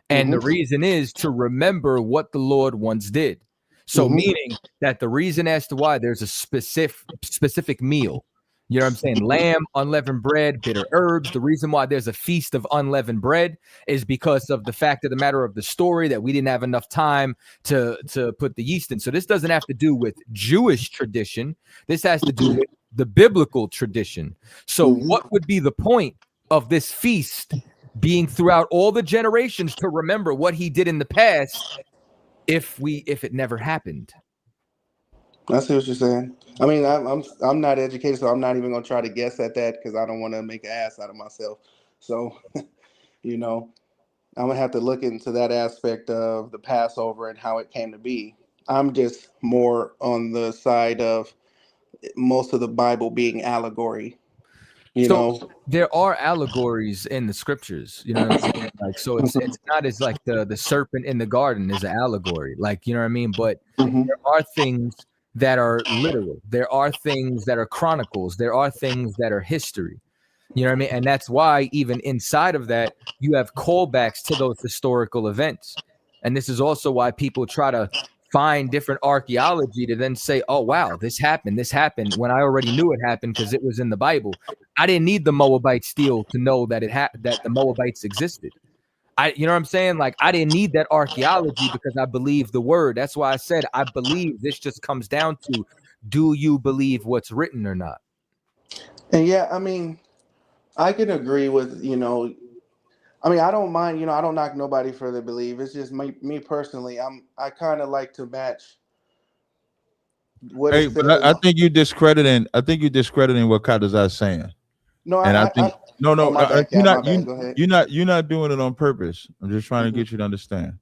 and the reason is to remember what the Lord once did. So meaning that the reason as to why there's a specific meal. You know what I'm saying? Lamb, unleavened bread, bitter herbs. The reason why there's a feast of unleavened bread is because of the fact of the matter of the story that we didn't have enough time to put the yeast in. So this doesn't have to do with Jewish tradition. This has to do with the biblical tradition. So what would be the point of this feast being throughout all the generations to remember what he did in the past if it never happened. I see what you're saying. I mean, I'm not educated, so I'm not even gonna try to guess at that because I don't want to make an ass out of myself. So, you know, I'm gonna have to look into that aspect of the Passover and how it came to be. I'm just more on the side of most of the Bible being allegory. You So know, there are allegories in the scriptures, you know what I'm saying? Like, so it's not as like the serpent in the garden is an allegory, like, you know what I mean? But there are things that are literal. There are things that are chronicles. There are things that are history. You know what I mean? And that's why even inside of that, you have callbacks to those historical events. And this is also why people try to find different archaeology to then say, oh, wow, this happened when I already knew it happened because it was in the Bible. I didn't need the Moabite steel to know that that the Moabites existed. You know what I'm saying? Like, I didn't need that archaeology because I believe the word. That's why I said I believe. This just comes down to, do you believe what's written or not? and yeah, I mean, I can agree with, I mean, I don't mind, I don't knock nobody for their belief. It's just me personally. I kind of like to match what Hey, it but says. I think you're discrediting. I think you're discrediting what Kadaza's saying. No, And I think no, oh, my bad, you're Cap, my not bad. Go ahead. you're not doing it on purpose. I'm just trying to get you to understand.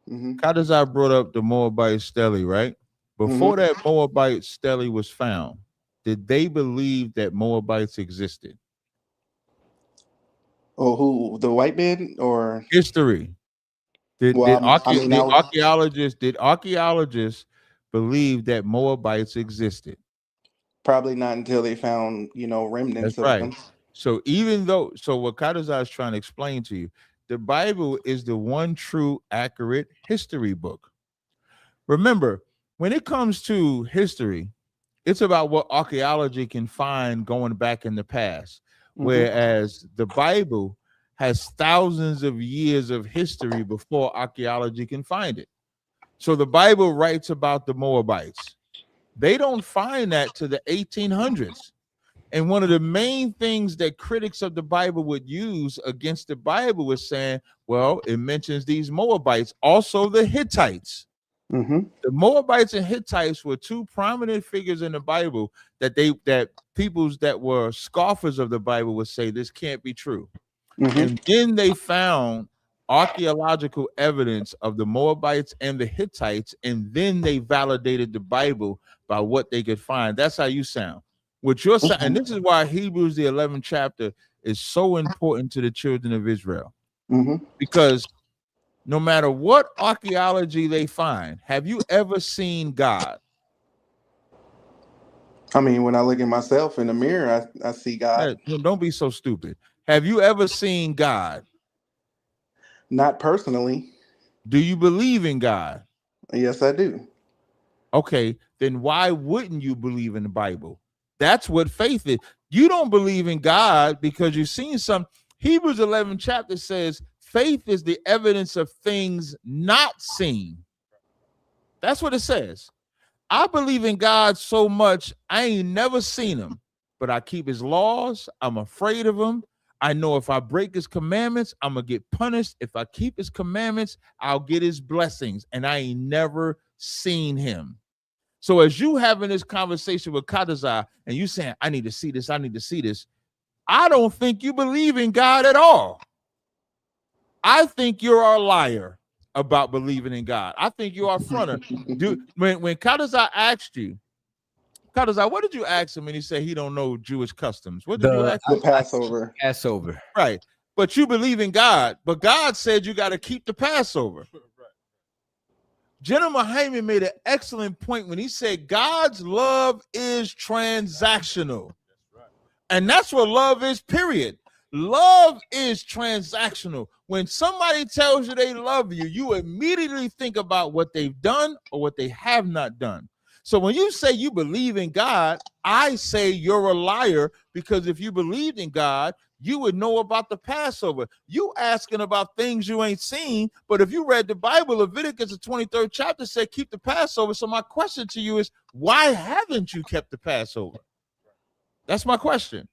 Mm-hmm. Kadazai brought up the Moabite stele, right? Before that Moabite stele was found, did they believe that Moabites existed? Oh, who, the white man or history? Did archaeologists believe that Moabites existed? probably not until they found, remnants That's of right. them. So what Kadazai is trying to explain to you, the Bible is the one true accurate history book. Remember, when it comes to history, it's about what archaeology can find going back in the past, whereas the Bible has thousands of years of history before archaeology can find it. So the Bible writes about the Moabites. They don't find that to the 1800s. And one of the main things that critics of the Bible would use against the Bible was saying, well, it mentions these Moabites, also the Hittites. The Moabites and Hittites were two prominent figures in the Bible that peoples that were scoffers of the Bible would say this can't be true. And then they found archaeological evidence of the Moabites and the Hittites, and then they validated the Bible by what they could find. That's how you sound. With your and this is why Hebrews the 11th chapter is so important to the children of Israel, because no matter what archaeology they find, have you ever seen God? I mean, when I look at myself in the mirror, I see God. Yeah, don't be so stupid. Have you ever seen God? Not personally. Do you believe in God? Yes, I do. Okay, then why wouldn't you believe in the Bible? That's what faith is. You don't believe in God because you've seen some. Hebrews 11 chapter says faith is the evidence of things not seen. That's what it says. I believe in God so much, I ain't never seen him, but I keep his laws. I'm afraid of him. I know if I break his commandments, I'm going to get punished. If I keep his commandments, I'll get his blessings. And I ain't never seen him. So as you having this conversation with Kadazai and you saying, I need to see this, I need to see this, I don't think you believe in God at all. I think you're a liar about believing in God. I think you are a fronter. Dude, when Kadazai asked you, Kadazai, what did you ask him when he said he don't know Jewish customs? What did you ask him? The Passover. Passover. Right. But you believe in God, but God said you got to keep the Passover. General Hyman made an excellent point when he said God's love is transactional. And that's what love is, period. Love is transactional. When somebody tells you they love you, you immediately think about what they've done or what they have not done. So when you say you believe in God, I say you're a liar, because if you believed in God, you would know about the Passover. You asking about things you ain't seen, but if you read the Bible, Leviticus, the 23rd chapter said keep the Passover. So my question to you is, why haven't you kept the Passover? That's my question.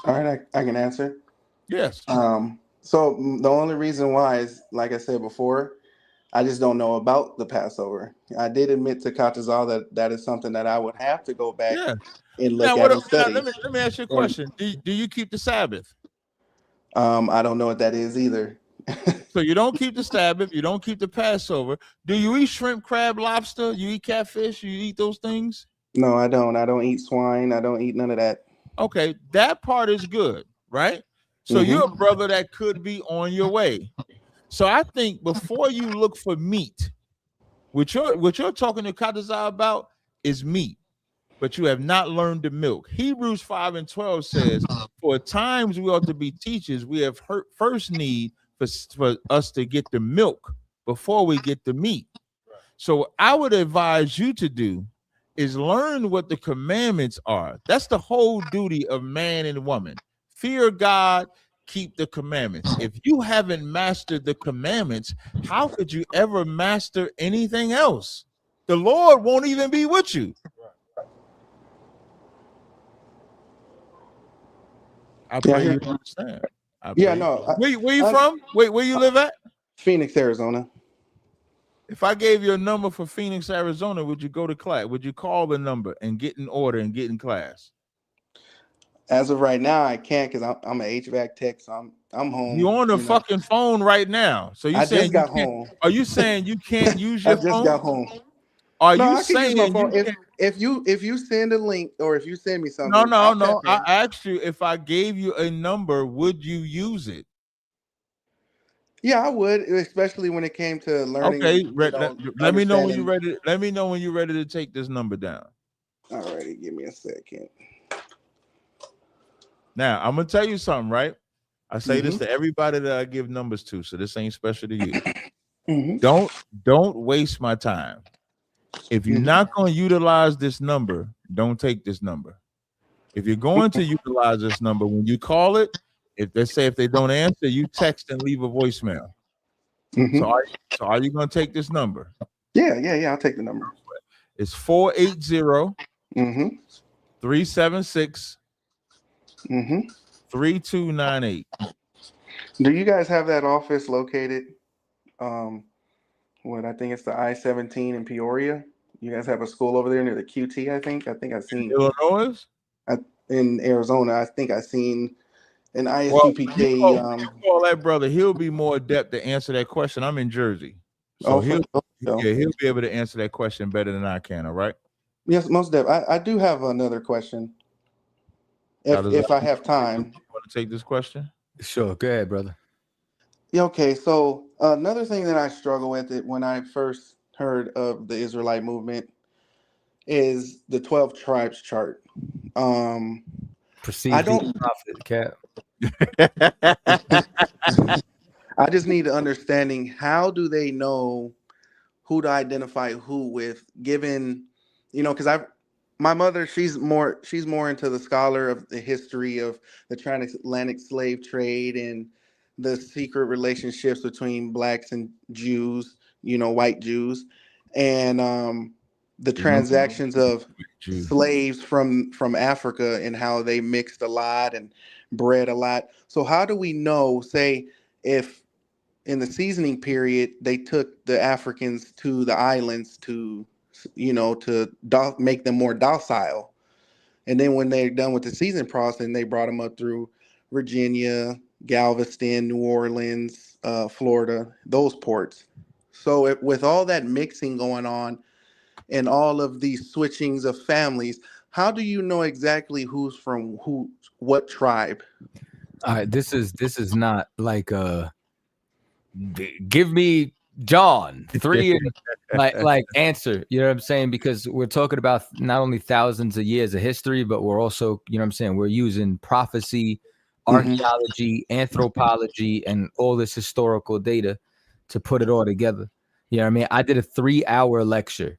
All right, I can answer. Yes. So the only reason why is, like I said before, I just don't know about the Passover. I did admit to Katazal that that is something that I would have to go back Yeah. and Now, look at and now study. let me ask you a And question. Do you keep the Sabbath? I don't know what that is either. So you don't keep the Sabbath, you don't keep the Passover. Do you eat shrimp, crab, lobster? You eat catfish? You eat those things? No, I don't. I don't eat swine. I don't eat none of that. Okay, that part is good, right? So Mm-hmm. you're a brother that could be on your way. So I think before you look for meat, what you're talking to Kadazai about is meat, but you have not learned the milk. Hebrews 5:12 says, "For at times we ought to be teachers. We have first need for us to get the milk before we get the meat." So what I would advise you to do is learn what the commandments are. That's the whole duty of man and woman. Fear God, keep the commandments. If you haven't mastered the commandments, how could you ever master anything else? The Lord won't even be with you. I pray you understand. Yeah, no. Where you from? Where you live at? Phoenix, Arizona. If I gave you a number for Phoenix, Arizona, would you go to class? Would you call the number and get in order and get in class? As of right now, I can't because I'm an HVAC tech, so I'm home. You on the fucking phone right now. So you I saying just you got can't? home. Are you saying you can't use I your just phone? got home. Are No, you I can use saying my you phone. can't? If you send a link or if you send me No, something, I'll tap I in. asked you if I gave you a number, would you use it? Yeah, I would, especially when it came to learning Okay, and let me know when understanding. you're ready. Let me know when you're ready to take this number down. All righty, give me a second. Now I'm gonna tell you something, right? I say this to everybody that I give numbers to, so this ain't special to you. Don't waste my time. If you're not going to utilize this number, don't take this number. If you're going to utilize this number, when you call it, if they don't answer, you text and leave a voicemail. So are you going to take this number? Yeah, I'll take the number. It's 480-376 3298. Do you guys have that office located? What I think it's the I-17 in Peoria. You guys have a school over there near the QT. I think I've seen Illinois. In Arizona. I think I've seen an Well, ISUPK. you call that brother. He'll be more adept to answer that question. I'm in Jersey, so he'll be able to answer that question better than I can. All right. Yes, most definitely. I do have another question. If I have time. You want to take this question? Sure. Go ahead, brother. Yeah, okay. So another thing that I struggle with it when I first heard of the Israelite movement is the 12 tribes chart. Proceed I don't Cap. I just need an understanding. How do they know who to identify who with, given, because my mother, she's more into the scholar of the history of the transatlantic slave trade and the secret relationships between blacks and Jews, white Jews, and the transactions of slaves from Africa and how they mixed a lot and bred a lot. So how do we know, say, if in the seasoning period they took the Africans to the islands to make them more docile, and then when they're done with the season process, they brought them up through Virginia, Galveston, New Orleans, Florida, those ports. So with all that mixing going on and all of these switchings of families, how do you know exactly who's from what tribe? All right, this is not like give me John 3 and like answer, you know what I'm saying? Because we're talking about not only thousands of years of history, but we're also, you know what I'm saying, we're using prophecy, archaeology, anthropology, and all this historical data to put it all together. You know what I mean? I did a 3-hour lecture,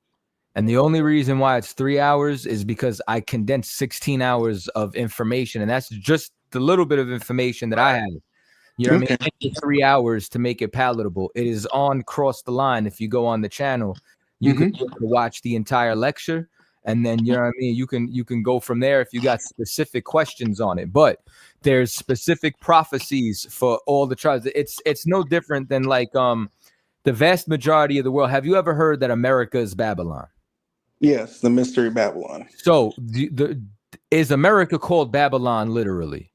and the only reason why it's 3 hours is because I condensed 16 hours of information, and that's just the little bit of information that I had. You know what I mean? It took 3 hours to make it palatable. It is on Cross the Line. If you go on the channel, you can watch the entire lecture, And then, you know what I mean, you can go from there if you got specific questions on it. But there's specific prophecies for all the tribes. It's no different than like the vast majority of the world. Have you ever heard that America is Babylon? Yes, the mystery Babylon. So is America called Babylon literally?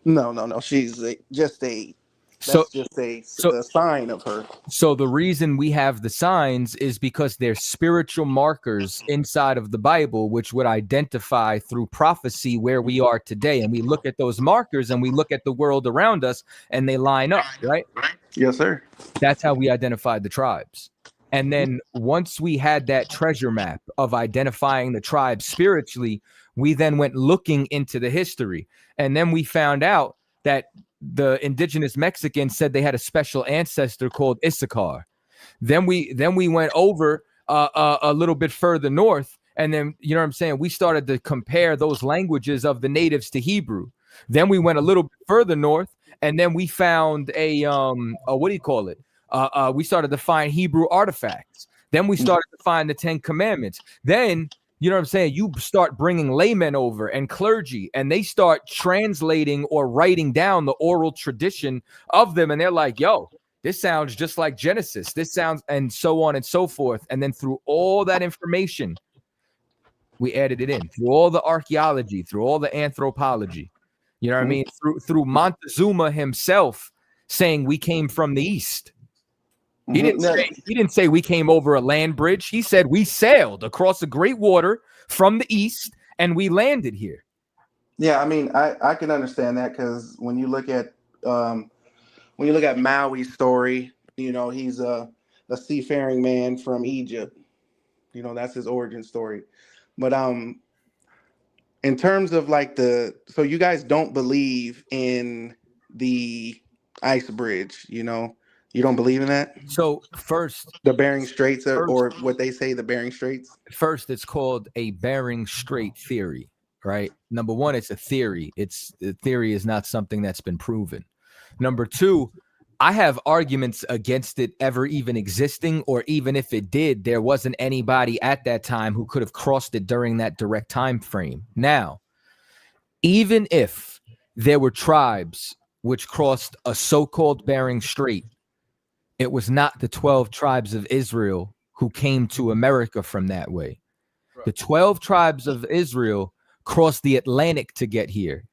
No. She's just a sign of her. So the reason we have the signs is because they're spiritual markers inside of the Bible, which would identify through prophecy where we are today. And we look at those markers and we look at the world around us and they line up, right? Yes, sir. That's how we identified the tribes. And then once we had that treasure map of identifying the tribes spiritually, we then went looking into the history. And then we found out that the indigenous Mexicans said they had a special ancestor called Issachar. Then we went over a little bit further north, and then, you know what I'm saying, we started to compare those languages of the natives to Hebrew. Then we went a little bit further north, and then we found a what do you call it? We started to find Hebrew artifacts. Then we started to find the 10 Commandments. Then, you know what I'm saying, you start bringing laymen over and clergy, and they start translating or writing down the oral tradition of them. And they're like, yo, this sounds just like Genesis. This sounds, and so on and so forth. And then through all that information, we added it in through all the archaeology, through all the anthropology. You know what I mean? Through Montezuma himself saying we came from the east. He didn't say we came over a land bridge. He said we sailed across the great water from the east and we landed here. Yeah, I mean, I can understand that, because when you look at Maui's story, you know, he's a seafaring man from Egypt. You know, that's his origin story. But in terms of like so you guys don't believe in the ice bridge, you know? You don't believe in that? So first, the Bering Straits, or what they say, the Bering Straits. First, it's called a Bering Strait theory, right? Number one, it's a theory. The theory is not something that's been proven. Number two, I have arguments against it ever even existing, or even if it did, there wasn't anybody at that time who could have crossed it during that direct time frame. Now, even if there were tribes which crossed a so-called Bering Strait, it was not the 12 tribes of Israel who came to America from that way. Right. The 12 tribes of Israel crossed the Atlantic to get here.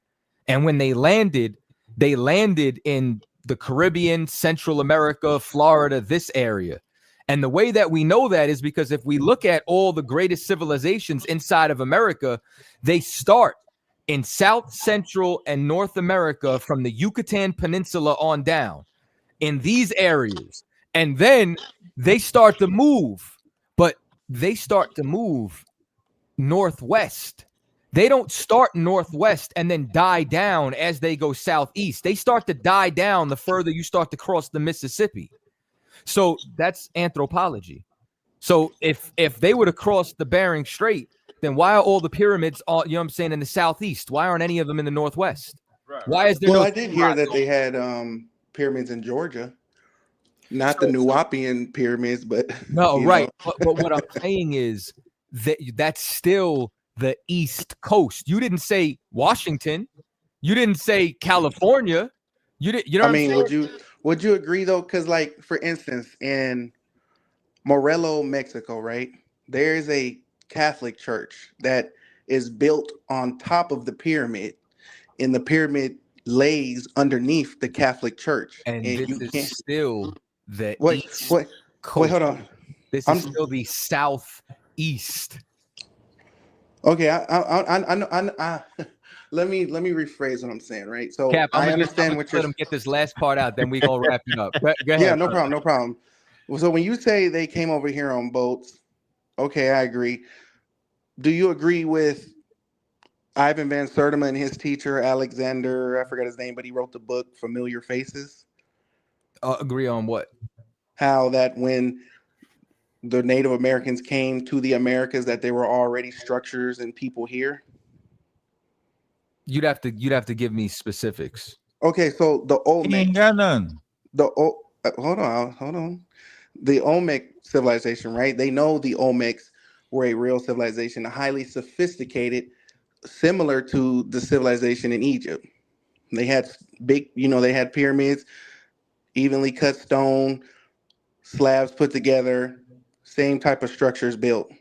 And when they landed in the Caribbean, Central America, Florida, this area. And the way that we know that is because if we look at all the greatest civilizations inside of America, they start in South, Central, and North America from the Yucatan Peninsula on down. In these areas, and then they start to move, but they start to move northwest. They don't start northwest and then die down as they go southeast. They start to die down the further you start to cross the Mississippi. So that's anthropology. So if they would have crossed the Bering Strait, then why are all the pyramids all, you know what I'm saying, in the southeast? Why aren't any of them in the northwest? Right. Why is there I did hear that they had pyramids in Georgia, not the Nuwapian pyramids, but no, right. But what I'm saying is that that's still the East Coast. You didn't say Washington, you didn't say California. You didn't. You know, I mean, would you agree though? Because, like, for instance, in Morelos, Mexico, right, there is a Catholic church that is built on top of the pyramid, and the pyramid lays underneath the Catholic Church, and this is still the East Coast. Wait, hold on. This is still the Southeast. Okay, I let me rephrase what I'm saying, right? So Cap, I understand what you're. Let him get this last part out, then we gonna wrap it up. Go ahead, yeah, no problem. So when you say they came over here on boats, okay, I agree. Do you agree with Ivan Van Sertima and his teacher, Alexander, I forgot his name, but he wrote the book Familiar Faces? Agree on what? How that when the Native Americans came to the Americas, that there were already structures and people here? You'd have to give me specifics. Okay, so the Olmec. He ain't got none. Hold on. The Olmec civilization, right? They know the Olmecs were a real civilization, highly sophisticated, similar to the civilization in Egypt. They had big, they had pyramids, evenly cut stone, slabs put together, same type of structures built.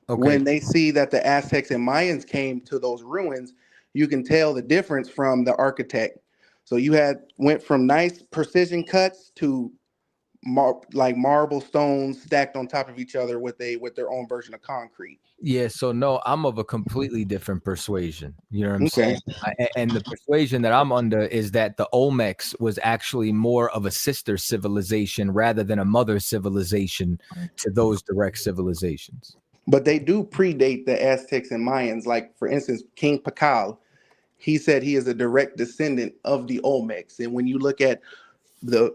Okay. When they see that the Aztecs and Mayans came to those ruins, you can tell the difference from the architect. So you went from nice precision cuts to like marble stones stacked on top of each other with their own version of concrete. Yeah, so no, I'm of a completely different persuasion. You know what I'm Okay. saying? And the persuasion that I'm under is that the Olmecs was actually more of a sister civilization rather than a mother civilization to those direct civilizations. But they do predate the Aztecs and Mayans. Like, for instance, King Pakal, he said he is a direct descendant of the Olmecs. And when you look at the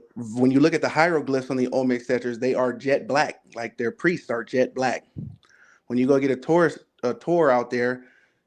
hieroglyphs on the Olmec statues, they are jet black. Like, their priests are jet black. When you go get a tour out there,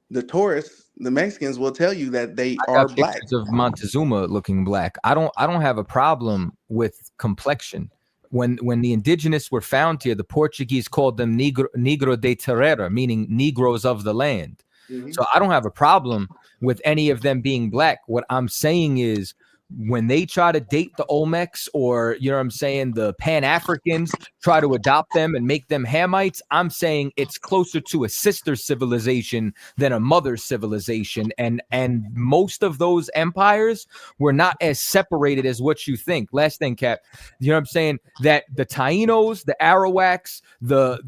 the tourists, the Mexicans will tell you that they are black. Pictures of Montezuma looking black. I don't have a problem with complexion. When the indigenous were found here, the Portuguese called them negro de terra, meaning Negroes of the land. So I don't have a problem with any of them being black. What I'm saying is, when they try to date the Olmecs, or the Pan-Africans, try to adopt them and make them Hamites, I'm saying it's closer to a sister civilization than a mother civilization. And most of those empires were not as separated as what you think. Last thing, Cap, that the Tainos, the Arawaks, the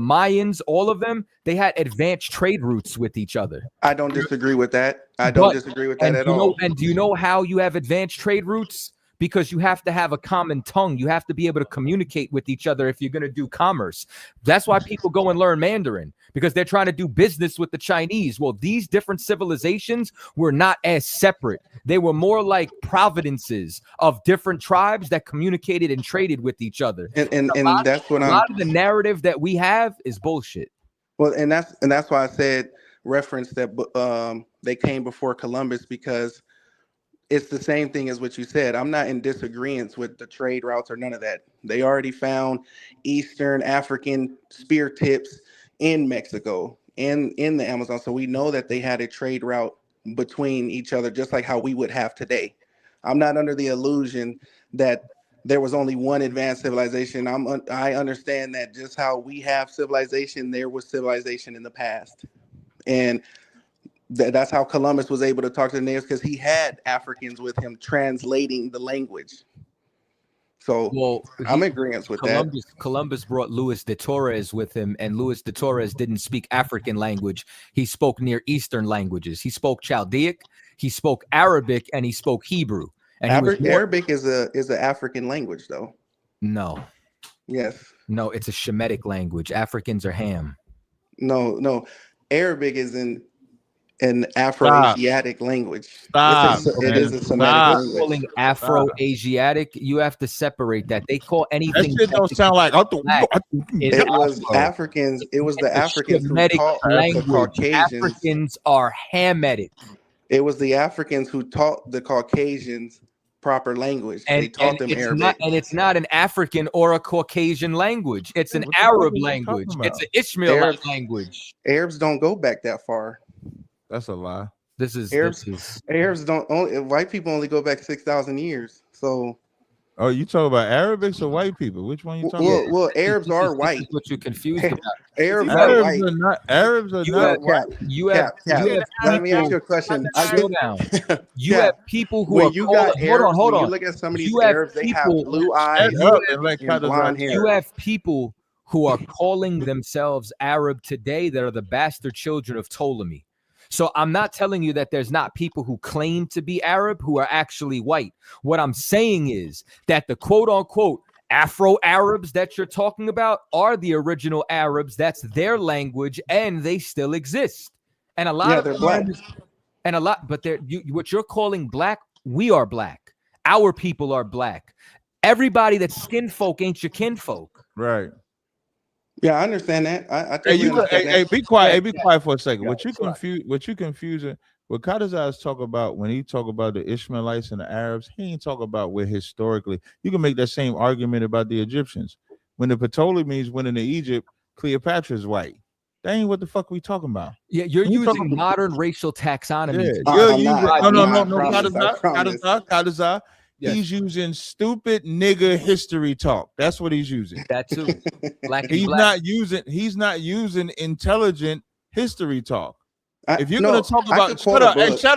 Mayans, all of them, they had advanced trade routes with each other. I don't disagree with that. I don't disagree with that at all. And do you know how you have advanced trade routes? Because you have to have a common tongue. You have to be able to communicate with each other if you're going to do commerce. That's why people go and learn Mandarin, because they're trying to do business with the Chinese. Well, these different civilizations were not as separate. They were more like providences of different tribes that communicated and traded with each other. And that's what a lot of the narrative that we have is bullshit. Well, and that's why I said reference that they came before Columbus, because it's the same thing as what you said. I'm not in disagreement with the trade routes or none of that. They already found Eastern African spear tips in Mexico and in the Amazon. So we know that they had a trade route between each other, just like how we would have today. I'm not under the illusion that there was only one advanced civilization. I understand that just how we have civilization, there was civilization in the past. And that's how Columbus was able to talk to the natives, because he had Africans with him translating the language. So I'm in agreement with that. Columbus brought Luis de Torres with him, and Luis de Torres didn't speak African language. He spoke Near Eastern languages. He spoke Chaldaic, he spoke Arabic, and he spoke Hebrew. And Arabic is an African language, though. No. Yes. No, it's a Shemitic language. Africans are Ham. No. Arabic is an Afro-Asiatic language. It is a Semitic language. Calling Afro-Asiatic, you have to separate that. They call anything. That shit don't sound like. It was Africans. It was the Africans who taught the Caucasians. Africans are Hamitic. It was the Africans who taught the Caucasians proper language. They taught them Arabic. And it's not an African or a Caucasian languge. It's an Arab language. It's an Ishmaelite language. Arabs don't go back that far. That's a lie. Arabs don't. White people only go back 6,000 years. So. Oh, you talk about Arabics or white people? Which one you talking about? Well, Arabs are white. This is what you're confused about. Arabs are white. Arabs are not white. Let me ask you a question. You have people who hold on. You look at some of these Arabs, they have blue eyes and blonde hair. You have people who are calling themselves Arab today that are the bastard children of Ptolemy. So I'm not telling you that there's not people who claim to be Arab who are actually white. What I'm saying is that the quote unquote Afro-Arabs that you're talking about are the original Arabs. That's their language, and they still exist. And a lot of they're black. But what you're calling black, we are black. Our people are black. Everybody that's skin folk ain't your kinfolk. Right. Yeah, I understand that. I totally understand that. Hey, be quiet. Hey, be quiet for a second. What you confusing? What Kadazaz talk about when he talk about the Ishmaelites and the Arabs, he ain't talk about where historically. You can make that same argument about the Egyptians. When the Ptolemies went into Egypt, Cleopatra's white. That ain't what the fuck we talking about. Yeah, you're You talking using modern racial taxonomy. Yeah, to you're I'm using not. no. I promise. I promise. Kadazar. He's using stupid nigga history talk. That's what he's using. That too. Black and He's black. not using intelligent history talk. If you're no, gonna talk I about could quote a book. shut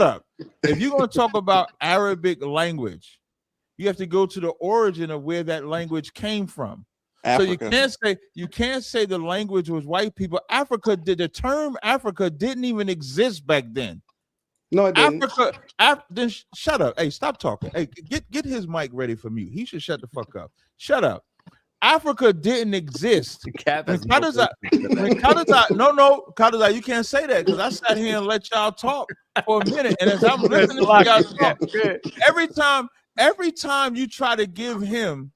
up. If you're gonna talk about Arabic language, you have to go to the origin of where that language came from. Africa. So you can't say the language was white people. The term Africa didn't even exist back then. No, it didn't. Then shut up. Hey, stop talking. Hey, get his mic ready for mute. He should shut the fuck up. Shut up. Africa didn't exist. Kadazar, you can't say that because I sat here and let y'all talk for a minute. And as I'm listening to y'all talk, every time you try to give him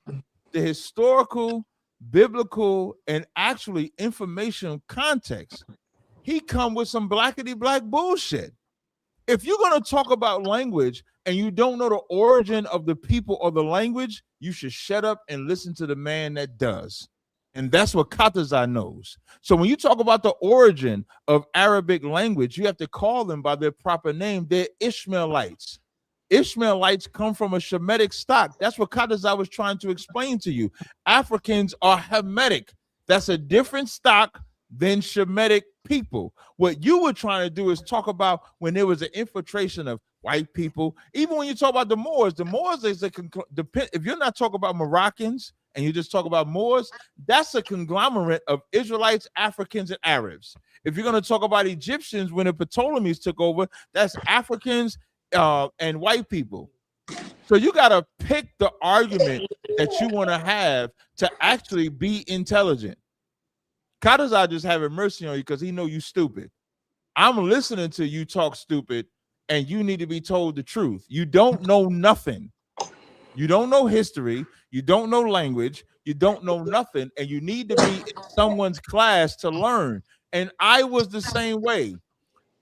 the historical, biblical, and actually information context, he come with some blackity black bullshit. If you're going to talk about language and you don't know the origin of the people or the language, you should shut up and listen to the man that does. And that's what Kadazar knows. So when you talk about the origin of Arabic language, you have to call them by their proper name. They're Ishmaelites. Ishmaelites come from a Shemitic stock. That's what Kadazar was trying to explain to you. Africans are Hamitic. That's a different stock than Shemitic people. What you were trying to do is talk about when there was an infiltration of white people. Even when you talk about the Moors is if you're not talking about Moroccans and you just talk about Moors, that's a conglomerate of Israelites, Africans, and Arabs. If you're going to talk about Egyptians when the Ptolemies took over, that's Africans and white people. So you got to pick the argument that you want to have to actually be intelligent. Kadazar just having mercy on you because he know you stupid. I'm listening to you talk stupid, and you need to be told the truth. You don't know nothing. You don't know history. You don't know language. You don't know nothing, and you need to be in someone's class to learn. And I was the same way.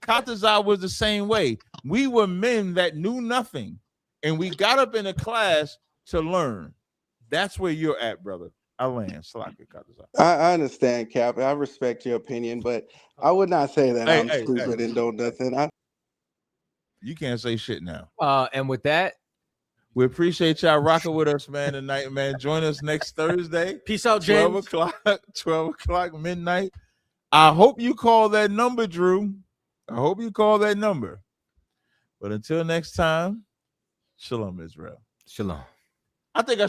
Kadazar was the same way. We were men that knew nothing, and we got up in a class to learn. That's where you're at, brother. I land. I understand, Cap. I respect your opinion, but I would not say that I'm stupid and don't nothing. You can't say shit now. And with that, we appreciate y'all rocking with us, man, tonight, man. Join us next Thursday. Peace out, James. 12 o'clock midnight. I hope you call that number, Drew. I hope you call that number. But until next time, shalom, Israel. Shalom. I think I